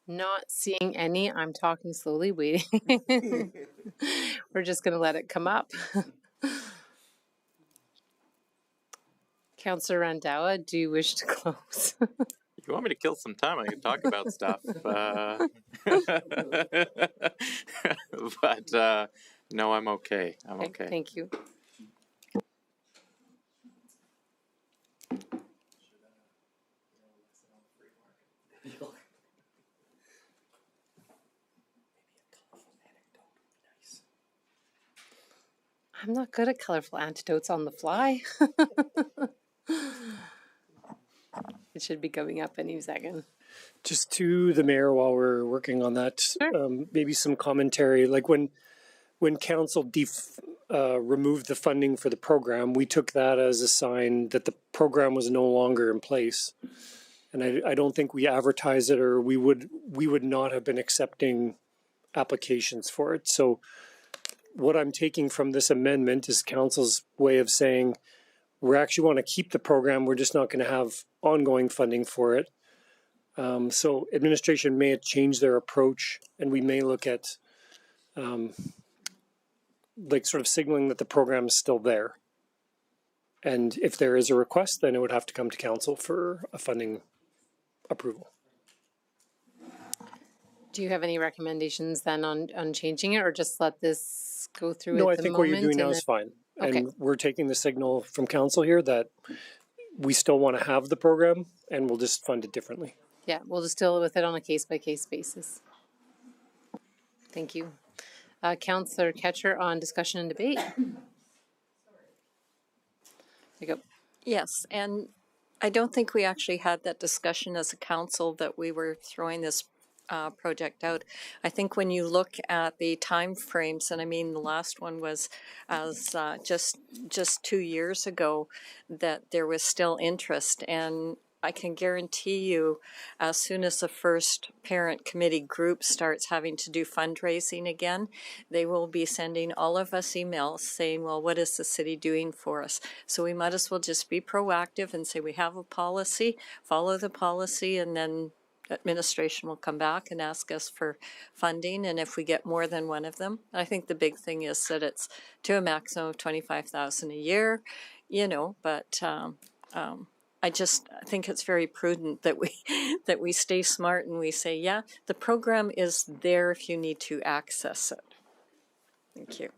Not seeing any. I'm talking slowly, waiting. We're just going to let it come up. Councillor Randhawa, do you wish to close? If you want me to kill some time, I can talk about stuff. But no, I'm okay. I'm okay. Thank you. I'm not good at colorful antidotes on the fly. It should be coming up any second. Just to the mayor while we're working on that, maybe some commentary. Like when council removed the funding for the program, we took that as a sign that the program was no longer in place. And I don't think we advertised it, or we would not have been accepting applications for it. So what I'm taking from this amendment is council's way of saying we actually want to keep the program. We're just not going to have ongoing funding for it. So administration may have changed their approach, and we may look at like sort of signaling that the program is still there. And if there is a request, then it would have to come to council for a funding approval. Do you have any recommendations then on changing it, or just let this go through No, at I the think what you're moment doing now is fine. Okay. And we're taking the signal from council here that we still want to have the program, and we'll just fund it differently. Yeah, we'll just deal with it on a case-by-case basis. Thank you. Councillor Ketcher on discussion and debate. There you go. Yes, and I don't think we actually had that discussion as a council that we were throwing this project out. I think when you look at the time frames, and I mean the last one was as just 2 years ago, that there was still interest, and I can guarantee you, as soon as the first parent committee group starts having to do fundraising again, they will be sending all of us emails saying, well, what is the city doing for us? So we might as well just be proactive and say we have a policy, follow the policy, and then administration will come back and ask us for funding. And if we get more than one of them, I think the big thing is that it's to a maximum of $25,000 a year, but I just think it's very prudent that we stay smart and we say, yeah, the program is there if you need to access it. Thank you.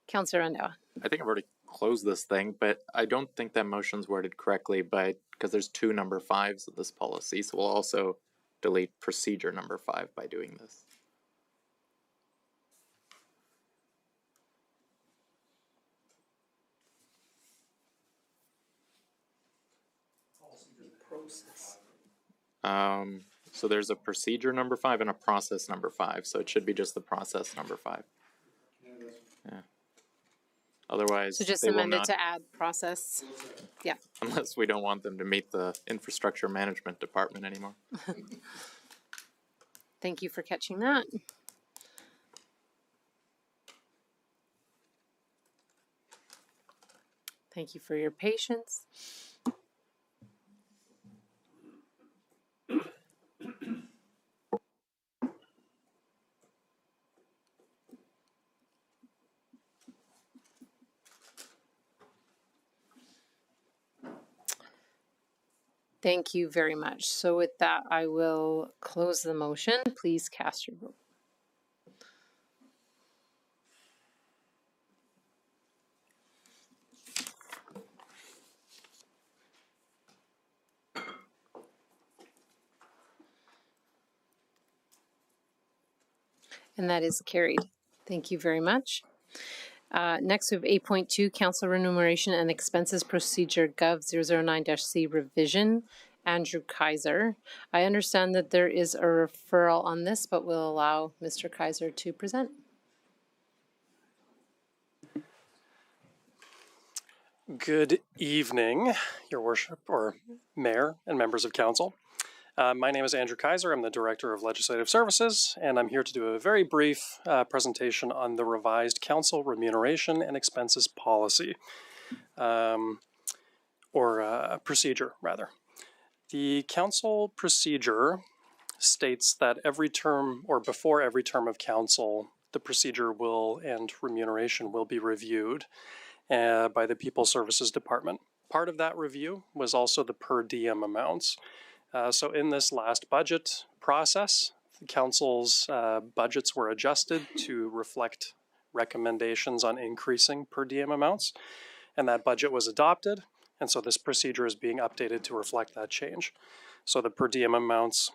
Councillor Randhawa. I think I've already closed this thing, but I don't think that motion's worded correctly, but because there's 2 number 5s of this policy, so we'll also delete procedure number 5 by doing this. So there's a procedure number 5 and a process number 5, so it should be just the process number 5. Yeah. Otherwise, So just they will amend it not, to add process. Yeah. unless we don't want them to meet the infrastructure management department anymore. Thank you for catching that. Thank you for your patience. Thank you very much. So with that, I will close the motion. Please cast your vote. And that is carried. Thank you very much. Next, we have 8.2, Council Remuneration and Expenses Procedure Gov 009-C Revision. Andrew Kaiser. I understand that there is a referral on this, but we'll allow Mr. Kaiser to present. Good evening, Your Worship, or Mayor and members of Council. My name is Andrew Kaiser. I'm the Director of Legislative Services, and I'm here to do a very brief presentation on the revised Council Remuneration and Expenses Policy, procedure, rather. The Council procedure states that every term, or before every term of Council, the procedure and remuneration will be reviewed by the People Services Department. Part of that review was also the per diem amounts. So in this last budget process, the Council's budgets were adjusted to reflect recommendations on increasing per diem amounts, and that budget was adopted, and so this procedure is being updated to reflect that change. So the per diem amounts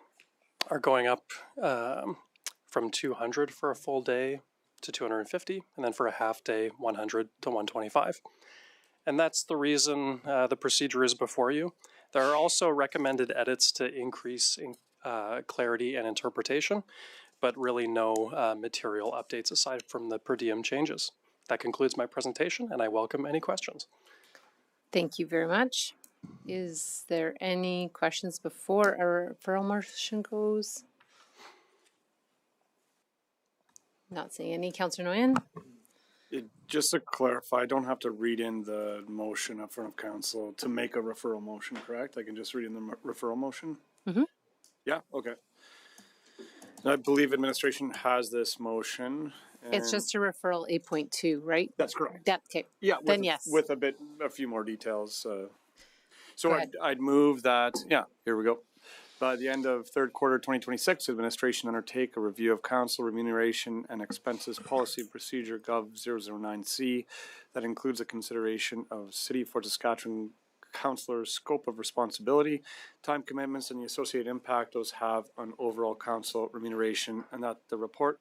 are going up from 200 for a full day to 250, and then for a half day, 100 to 125. And that's the reason the procedure is before you. There are also recommended edits to increase clarity and interpretation, but really no material updates aside from the per diem changes. That concludes my presentation, and I welcome any questions. Thank you very much. Is there any questions before a referral motion goes? Not seeing any. Councillor Nguyen? Just to clarify, I don't have to read in the motion up front of council to make a referral motion, correct? I can just read in the referral motion? Mm-hmm. Yeah, okay. And I believe administration has this motion. It's just a referral 8.2, right? That's correct. Okay. Yeah. Then yes. With a few more details. So I'd move that, here we go. By the end of third quarter 2026, administration undertake a review of council remuneration and expenses policy procedure Gov 009C that includes a consideration of City of Fort Saskatchewan councillors' scope of responsibility, time commitments, and the associated impact those have on overall council remuneration, and that the report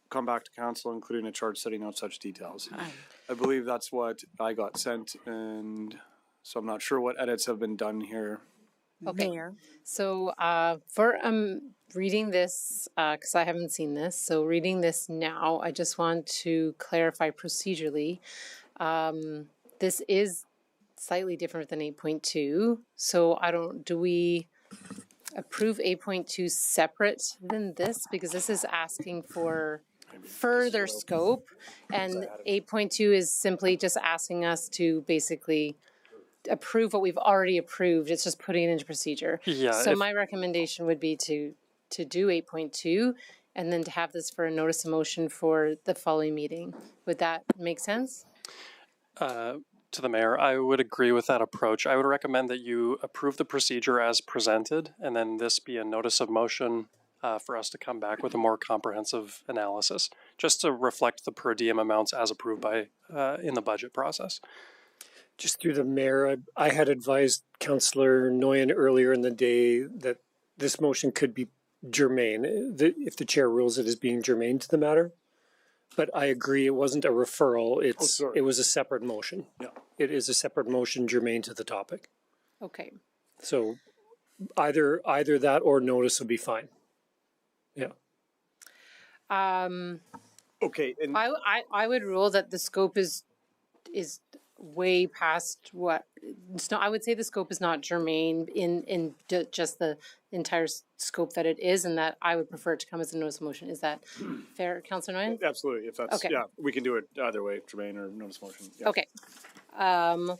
come back to council, including a chart setting out such details. I believe that's what I got sent, and so I'm not sure what edits have been done here. Okay. Mayor. So for reading this, because I haven't seen this, so reading this now, I just want to clarify procedurally. This is slightly different than 8.2, so do we approve 8.2 separate than this? Because this is asking for further scope, and 8.2 is simply just asking us to basically approve what we've already approved. It's just putting it into procedure. Yeah. So my recommendation would be to do 8.2 and then to have this for a notice of motion for the following meeting. Would that make sense? To the mayor, I would agree with that approach. I would recommend that you approve the procedure as presented, and then this be a notice of motion for us to come back with a more comprehensive analysis, just to reflect the per diem amounts as approved by in the budget process. Just through the mayor, I had advised Councillor Nguyen earlier in the day that this motion could be germane, if the chair rules it as being germane to the matter. But I agree, it wasn't a referral, it was a separate motion. Yeah. It is a separate motion germane to the topic. Okay. So either that or notice would be fine. Yeah. Okay. And I would rule that the scope is way past what it's not. I would say the scope is not germane in just the entire scope that it is, and that I would prefer it to come as a notice of motion. Is that fair, Councillor Nguyen? Absolutely. If that's okay. Yeah, we can do it either way, germane or notice of motion. Yeah. Okay.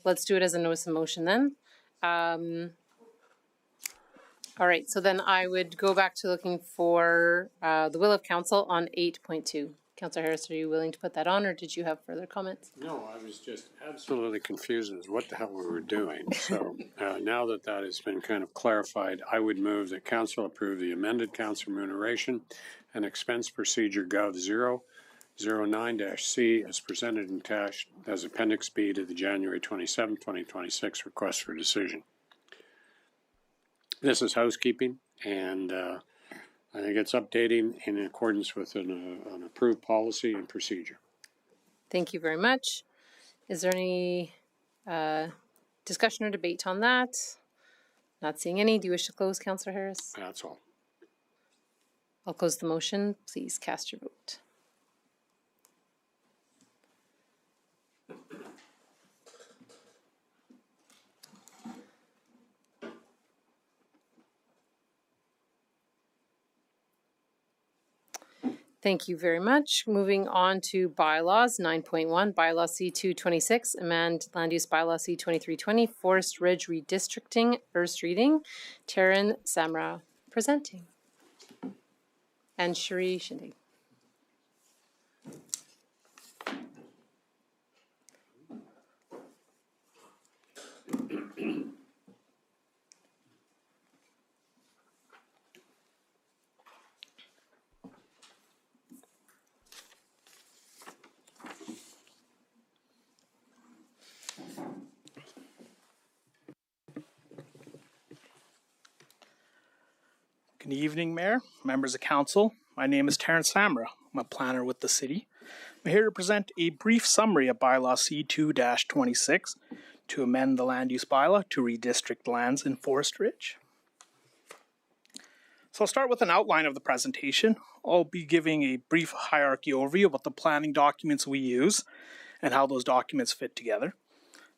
Let's do it as a notice of motion then. All right. So then I would go back to looking for the will of council on 8.2. Councillor Harris, are you willing to put that on, or did you have further comments? No, I was just absolutely confused as what the hell we were doing. So now that has been kind of clarified, I would move that council approve the amended council remuneration and expense procedure Gov 009-C as presented and attached as Appendix B to the January 27, 2026 request for decision. This is housekeeping, and I think it's updating in accordance with an approved policy and procedure. Thank you very much. Is there any discussion or debate on that? Not seeing any. Do you wish to close, Councillor Harris? That's all. I'll close the motion. Please cast your vote. Thank you very much. Moving on to bylaws, 9.1, bylaw C226, amend land use bylaw C2320, Forest Ridge redistricting, first reading. Taryn Samra presenting. And Shri Shindig. Good evening, Mayor, members of council. My name is Terrence Samra. I'm a planner with the city. I'm here to present a brief summary of bylaw C2-26 to amend the land use bylaw to redistrict lands in Forest Ridge. So I'll start with an outline of the presentation. I'll be giving a brief hierarchy overview about the planning documents we use and how those documents fit together.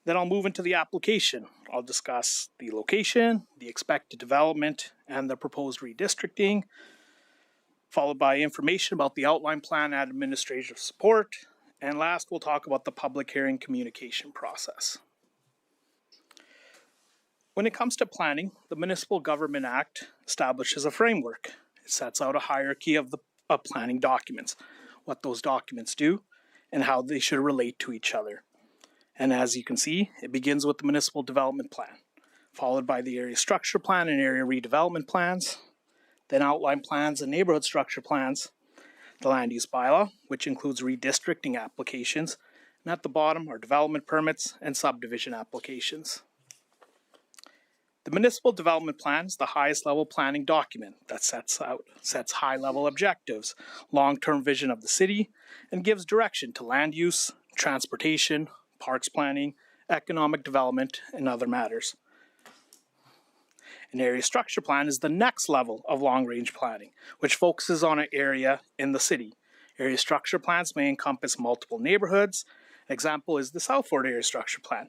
Then I'll move into the application. I'll discuss the location, the expected development, and the proposed redistricting, followed by information about the outline plan and administrative support. And last, we'll talk about the public hearing communication process. When it comes to planning, the Municipal Government Act establishes a framework. It sets out a hierarchy of planning documents, what those documents do, and how they should relate to each other. And as you can see, it begins with the Municipal Development Plan, followed by the Area Structure Plan and Area Redevelopment Plans, then Outline Plans and Neighborhood Structure Plans, the Land Use Bylaw, which includes redistricting applications, and at the bottom are development permits and subdivision applications. The Municipal Development Plan is the highest level planning document that sets high level objectives, long-term vision of the city, and gives direction to land use, transportation, parks planning, economic development, and other matters. An area structure plan is the next level of long-range planning, which focuses on an area in the city. Area structure plans may encompass multiple neighborhoods. An example is the Southford Area Structure Plan.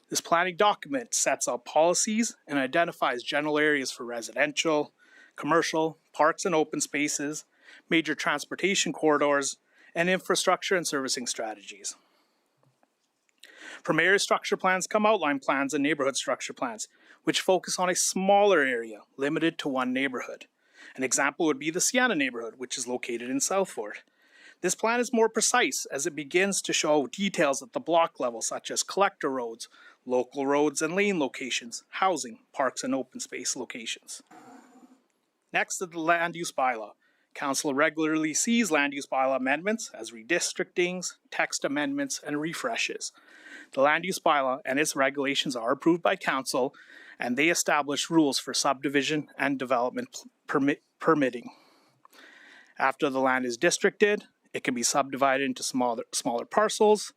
This planning document sets out policies and identifies general areas for residential, commercial, parks and open spaces, major transportation corridors, and infrastructure and servicing strategies. From area structure plans come outline plans and neighborhood structure plans, which focus on a smaller area limited to one neighborhood. An example would be the Sienna neighborhood, which is located in Southford. This plan is more precise as it begins to show details at the block level, such as collector roads, local roads and lane locations, housing, parks and open space locations. Next is the land use bylaw. Council regularly sees land use bylaw amendments as redistrictings, text amendments, and refreshes. The land use bylaw and its regulations are approved by council, and they establish rules for subdivision and development permitting. After the land is districted, it can be subdivided into smaller parcels.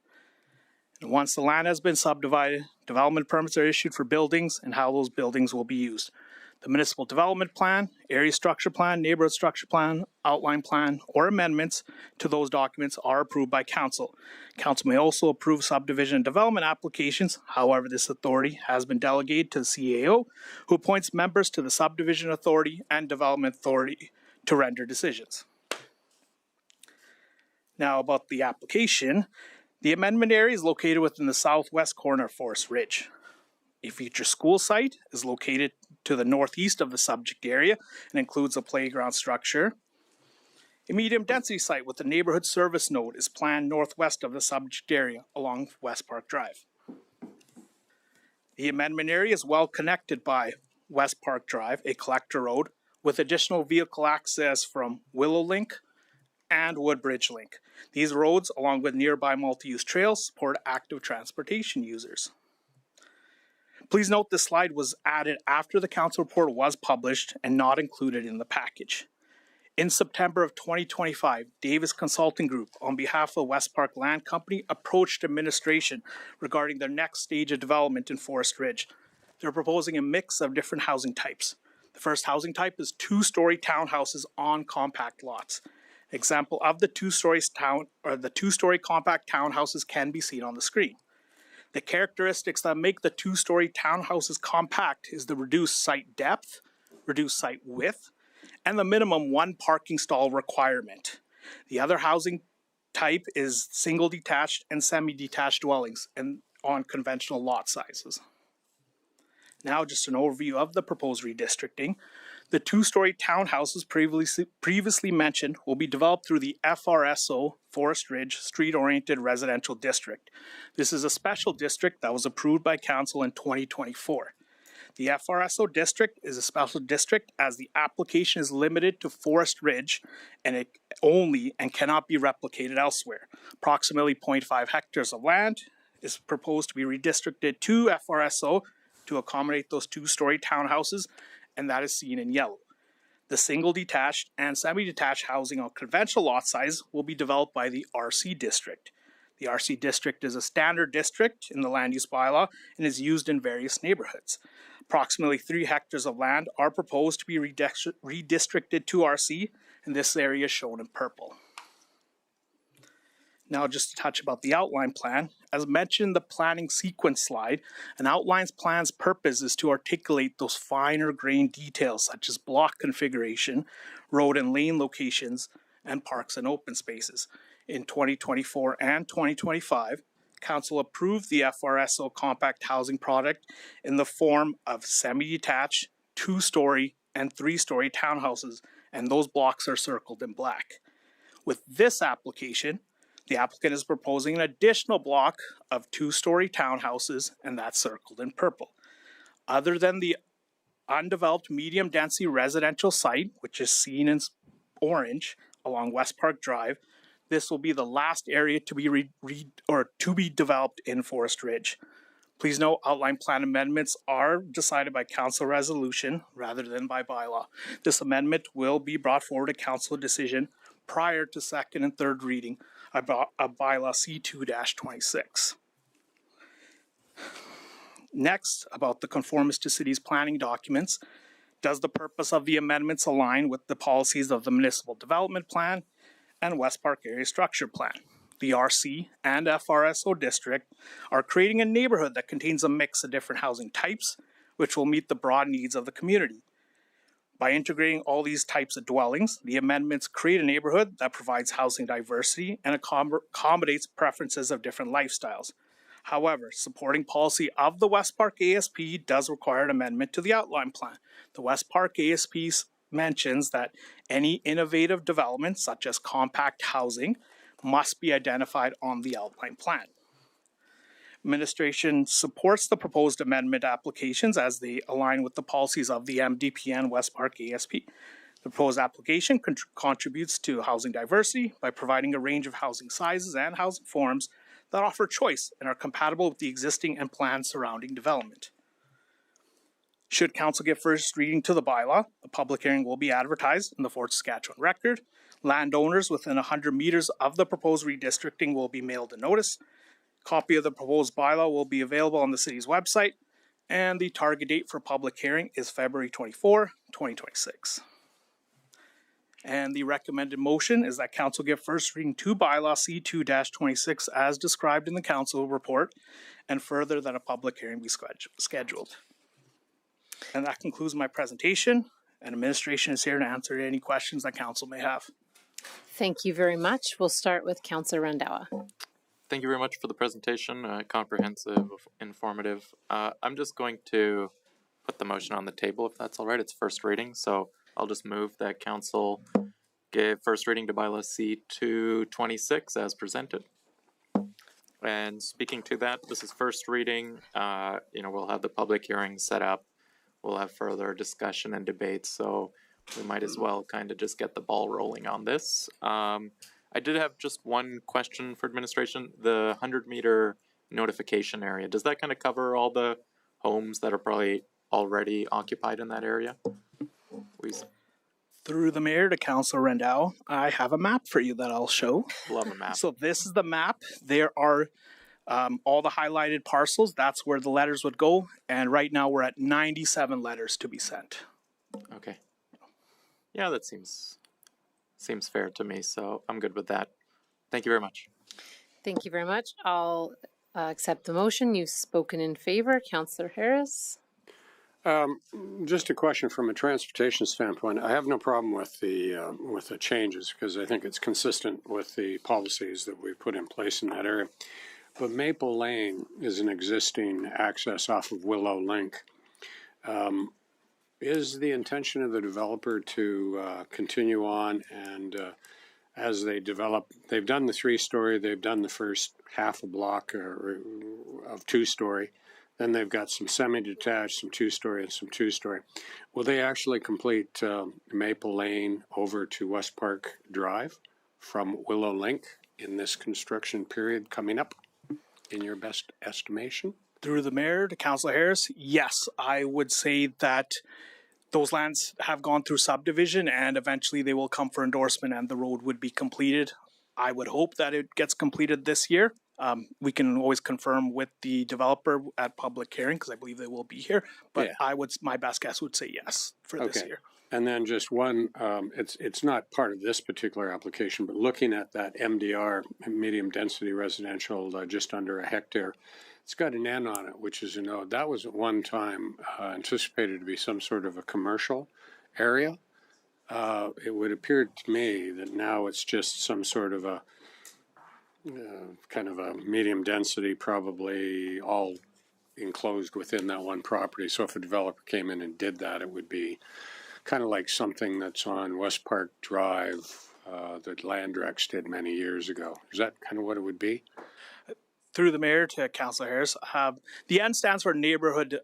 And once the land has been subdivided, development permits are issued for buildings and how those buildings will be used. The municipal development plan, area structure plan, neighborhood structure plan, outline plan, or amendments to those documents are approved by council. Council may also approve subdivision and development applications. However, this authority has been delegated to the CAO, who appoints members to the subdivision authority and development authority to render decisions. Now about the application. The amendment area is located within the southwest corner of Forest Ridge. A future school site is located to the northeast of the subject area and includes a playground structure. A medium density site with a neighborhood service node is planned northwest of the subject area along West Park Drive. The amendment area is well connected by West Park Drive, a collector road, with additional vehicle access from Willow Link and Woodbridge Link. These roads, along with nearby multi-use trails, support active transportation users. Please note this slide was added after the council report was published and not included in the package. In September of 2025, Davis Consulting Group, on behalf of West Park Land Company, approached administration regarding their next stage of development in Forest Ridge. They're proposing a mix of different housing types. The first housing type is two-story townhouses on compact lots. Example of the two-story compact townhouses can be seen on the screen. The characteristics that make the two-story townhouses compact is the reduced site depth, reduced site width, and the minimum one parking stall requirement. The other housing type is single detached and semi-detached dwellings and on conventional lot sizes. Now just an overview of the proposed redistricting. The two-story townhouses previously mentioned will be developed through the FRSO Forest Ridge Street-Oriented Residential District. This is a special district that was approved by council in 2024. The FRSO district is a special district as the application is limited to Forest Ridge and it only and cannot be replicated elsewhere. Approximately 0.5 hectares of land is proposed to be redistricted to FRSO to accommodate those two-story townhouses, and that is seen in yellow. The single detached and semi-detached housing on conventional lot size will be developed by the RC district. The RC district is a standard district in the land use bylaw and is used in various neighborhoods. Approximately 3 hectares of land are proposed to be redistricted to RC, and this area is shown in purple. Now just a touch about the outline plan. As mentioned in the planning sequence slide, an outline plan's purpose is to articulate those finer grained details such as block configuration, road and lane locations, and parks and open spaces. In 2024 and 2025, Council approved the FRSO compact housing product in the form of semi-detached, 2-story, and 3-story townhouses, and those blocks are circled in black. With this application, the applicant is proposing an additional block of 2-story townhouses, and that's circled in purple. Other than the undeveloped medium density residential site, which is seen in orange along West Park Drive, this will be the last area to be developed in Forest Ridge. Please note, outline plan amendments are decided by council resolution rather than by bylaw. This amendment will be brought forward to council decision prior to second and third reading of bylaw C2-26. Next, about the conformance to cities planning documents. Does the purpose of the amendments align with the policies of the Municipal Development Plan and West Park Area Structure Plan? The RC and FRSO district are creating a neighborhood that contains a mix of different housing types, which will meet the broad needs of the community. By integrating all these types of dwellings, the amendments create a neighborhood that provides housing diversity and accommodates preferences of different lifestyles. However, supporting policy of the West Park ASP does require an amendment to the outline plan. The West Park ASP mentions that any innovative developments, such as compact housing, must be identified on the outline plan. Administration supports the proposed amendment applications as they align with the policies of the MDP and West Park ASP. The proposed application contributes to housing diversity by providing a range of housing sizes and housing forms that offer choice and are compatible with the existing and planned surrounding development. Should Council give first reading to the bylaw, the public hearing will be advertised in the Fort Saskatchewan Record. Landowners within 100 meters of the proposed redistricting will be mailed a notice. Copy of the proposed bylaw will be available on the city's website, and the target date for public hearing is February 24, 2026. And the recommended motion is that Council give first reading to bylaw C2-26 as described in the Council report, and further that a public hearing be scheduled. And that concludes my presentation, and administration is here to answer any questions that Council may have. Thank you very much. We'll start with Councillor Randawa. Thank you very much for the presentation, comprehensive, informative. I'm just going to put the motion on the table if that's all right. It's first reading, so I'll just move that Council give first reading to bylaw C2-26 as presented. And speaking to that, this is first reading. We'll have the public hearing set up. We'll have further discussion and debate, so we might as well kind of just get the ball rolling on this. I did have just one question for administration. The 100-meter notification area, does that kind of cover all the homes that are probably already occupied in that area? Please. Through the mayor to Councillor Rendell, I have a map for you that I'll show. Love a map. So this is the map. There are all the highlighted parcels. That's where the letters would go. And right now we're at 97 letters to be sent. Okay. Yeah, that seems fair to me, so I'm good with that. Thank you very much. Thank you very much. I'll accept the motion. You've spoken in favor. Councillor Harris. Just a question from a transportation standpoint. I have no problem with the changes because I think it's consistent with the policies that we've put in place in that area. But Maple Lane is an existing access off of Willow Link. Is the intention of the developer to continue on and as they develop, they've done the 3-story, they've done the first half a block of 2-story, then they've got some semi-detached, some 2-story and some 2-story. Will they actually complete Maple Lane over to West Park Drive from Willow Link in this construction period coming up, in your best estimation? Through the mayor to Councillor Harris, yes, I would say that those lands have gone through subdivision and eventually they will come for endorsement and the road would be completed. I would hope that it gets completed this year. We can always confirm with the developer at public hearing because I believe they will be here. But yeah. My best guess would say yes for this year. And then just one, it's not part of this particular application, but looking at that MDR, medium density residential, just under a hectare, it's got an N on it, which is a node. That was at one time anticipated to be some sort of a commercial area. It would appear to me that now it's just some sort of a kind of a medium density, probably all enclosed within that one property. So if a developer came in and did that, it would be kind of like something that's on West Park Drive that Landrex did many years ago. Is that kind of what it would be? Through the mayor to Councillor Harris, the N stands for neighborhood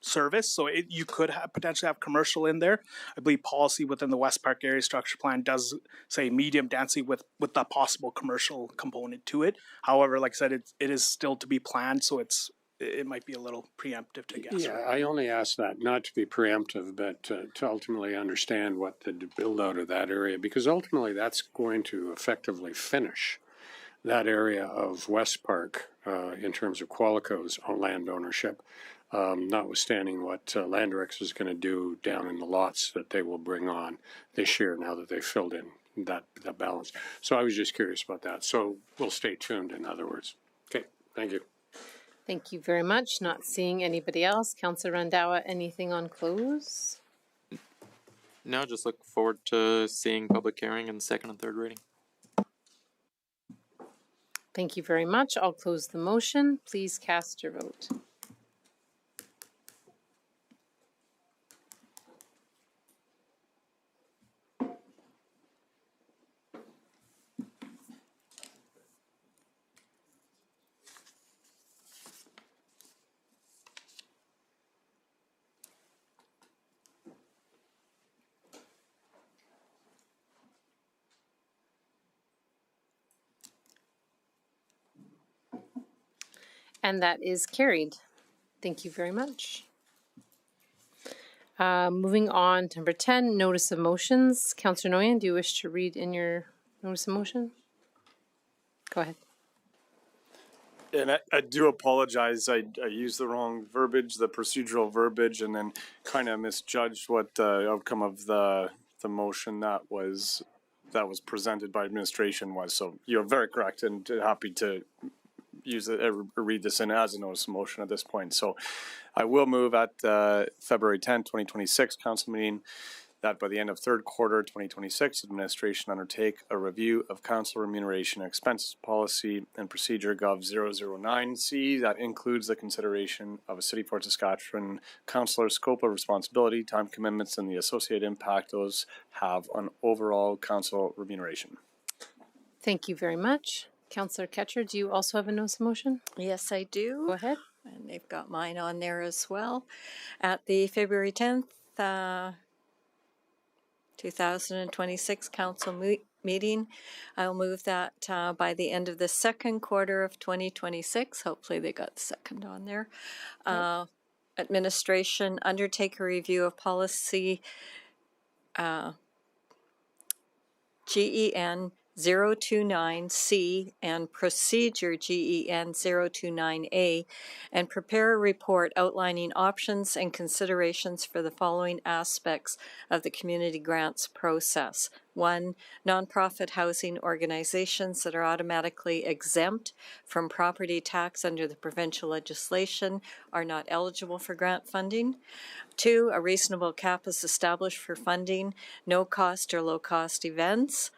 service, so you could potentially have commercial in there. I believe policy within the West Park Area Structure Plan does say medium density with the possible commercial component to it. However, like I said, it is still to be planned, so it might be a little preemptive to guess. Yeah, I only ask that not to be preemptive, but to ultimately understand what the build out of that area, because ultimately that's going to effectively finish that area of West Park in terms of Qualico's land ownership. notwithstanding what Landerex is going to do down in the lots that they will bring on this year now that they've filled in that balance. So I was just curious about that. So we'll stay tuned, in other words. Okay, thank you. Thank you very much. Not seeing anybody else. Councillor Randhawa, anything on close? No, just look forward to seeing public hearing and second and third reading. Thank you very much. I'll close the motion. Please cast your vote. And that is carried. Thank you very much. Moving on to number 10, notice of motions. Councillor Nguyen, do you wish to read in your notice of motion? Go ahead. And I do apologize. I used the wrong verbiage, the procedural verbiage, and then kind of misjudged what the outcome of the motion that was presented by administration was. So you're very correct, and happy to use it, read this in as a notice of motion at this point. So I will move at February 10, 2026 council meeting that by the end of third quarter 2026, administration undertake a review of council remuneration and expenses policy and procedure Gov 009C that includes the consideration of a City of Fort Saskatchewan councillor's scope of responsibility, time commitments, and the associated impact those have on overall council remuneration. Thank you very much. Councillor Ketcher, do you also have a notice of motion? Yes, I do. Go ahead. And they've got mine on there as well. At the February 10th, 2026 council meeting, I'll move that by the end of the second quarter of 2026. Hopefully they got the second on there. Administration undertake a review of policy GEN 029C and procedure GEN 029A and prepare a report outlining options and considerations for the following aspects of the community grants process. 1. Nonprofit housing organizations that are automatically exempt from property tax under the provincial legislation are not eligible for grant funding. 2. A reasonable cap is established for funding no cost or low cost events.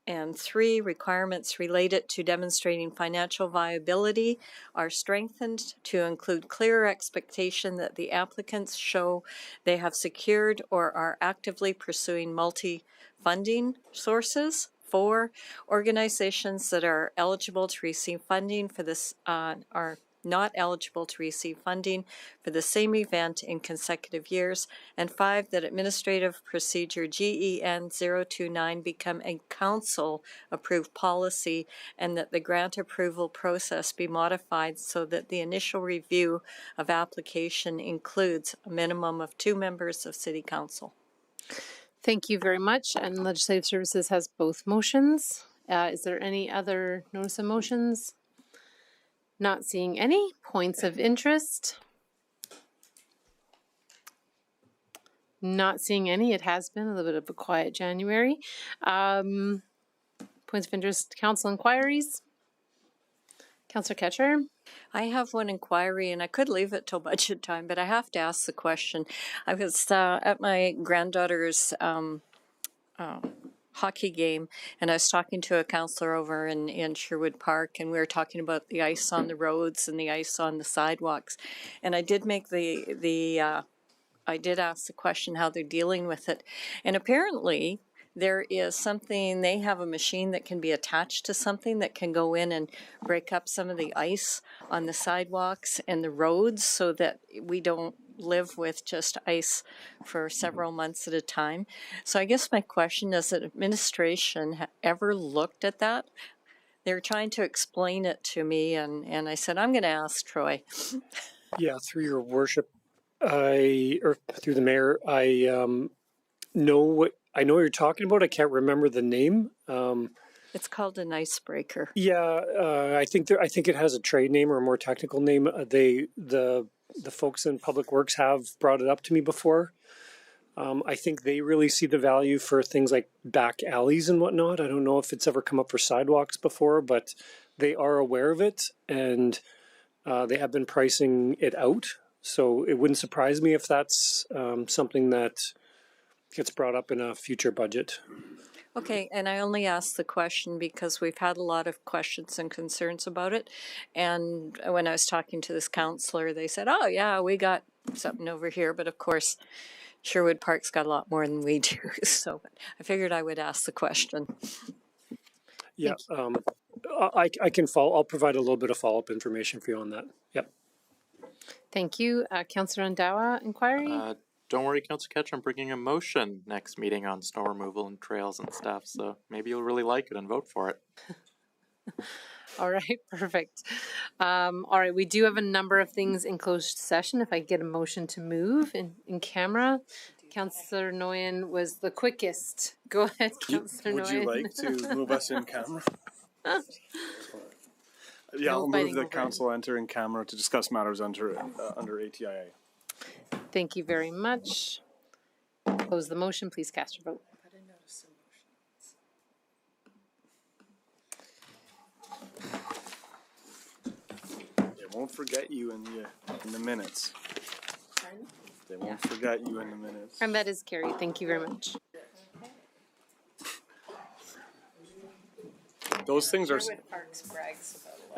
And 3, requirements related to demonstrating financial viability are strengthened to include clear expectation that the applicants show they have secured or are actively pursuing multi-funding sources. 4, organizations that are eligible to receive funding for this are not eligible to receive funding for the same event in consecutive years, and 5, that administrative procedure GEN 029 become a council-approved policy and that the grant approval process be modified so that the initial review of application includes a minimum of 2 members of City Council. Thank you very much. And Legislative Services has both motions. Is there any other notice of motions? Not seeing any. Points of interest. Not seeing any. It has been a little bit of a quiet January. Points of interest, council inquiries. Councillor Ketcher. I have one inquiry, and I could leave it till budget time, but I have to ask the question. I was at my granddaughter's hockey game, and I was talking to a counselor over in Sherwood Park, and we were talking about the ice on the roads and the ice on the sidewalks. And I did make I did ask the question how they're dealing with it. And apparently there is something, they have a machine that can be attached to something that can go in and break up some of the ice on the sidewalks and the roads so that we don't live with just ice for several months at a time. So I guess my question is that administration ever looked at that? They're trying to explain it to me, and I said, I'm going to ask Troy. Yeah, through your worship, or through the mayor, I know what you're talking about. I can't remember the name. It's called an icebreaker. Yeah, I think it has a trade name or a more technical name. The folks in Public Works have brought it up to me before. I think they really see the value for things like back alleys and whatnot. I don't know if it's ever come up for sidewalks before, but they are aware of it, and they have been pricing it out. So it wouldn't surprise me if that's something that gets brought up in a future budget. Okay, and I only asked the question because we've had a lot of questions and concerns about it. And when I was talking to this counselor, they said, oh yeah, we got something over here. But of course, Sherwood Park's got a lot more than we do. So I figured I would ask the question. Yeah, I can follow. I'll provide a little bit of follow-up information for you on that. Yep. Thank you. Councillor Andawa, inquiry? Don't worry, Councillor Ketcher, I'm bringing a motion next meeting on snow removal and trails and stuff, so maybe you'll really like it and vote for it. All right, perfect. All right, we do have a number of things in closed session. If I get a motion to move in camera. Councillor Nguyen was the quickest. Go ahead, Councillor Nguyen. Would you like to move us in camera? Yeah, I'll move the council enter in camera to discuss matters under ATIA. Thank you very much. Close the motion. Please cast your vote. They won't forget you in the minutes. They won't forget you in the minutes. And that is carried. Thank you very much. Those things are. Parks brags about a lot.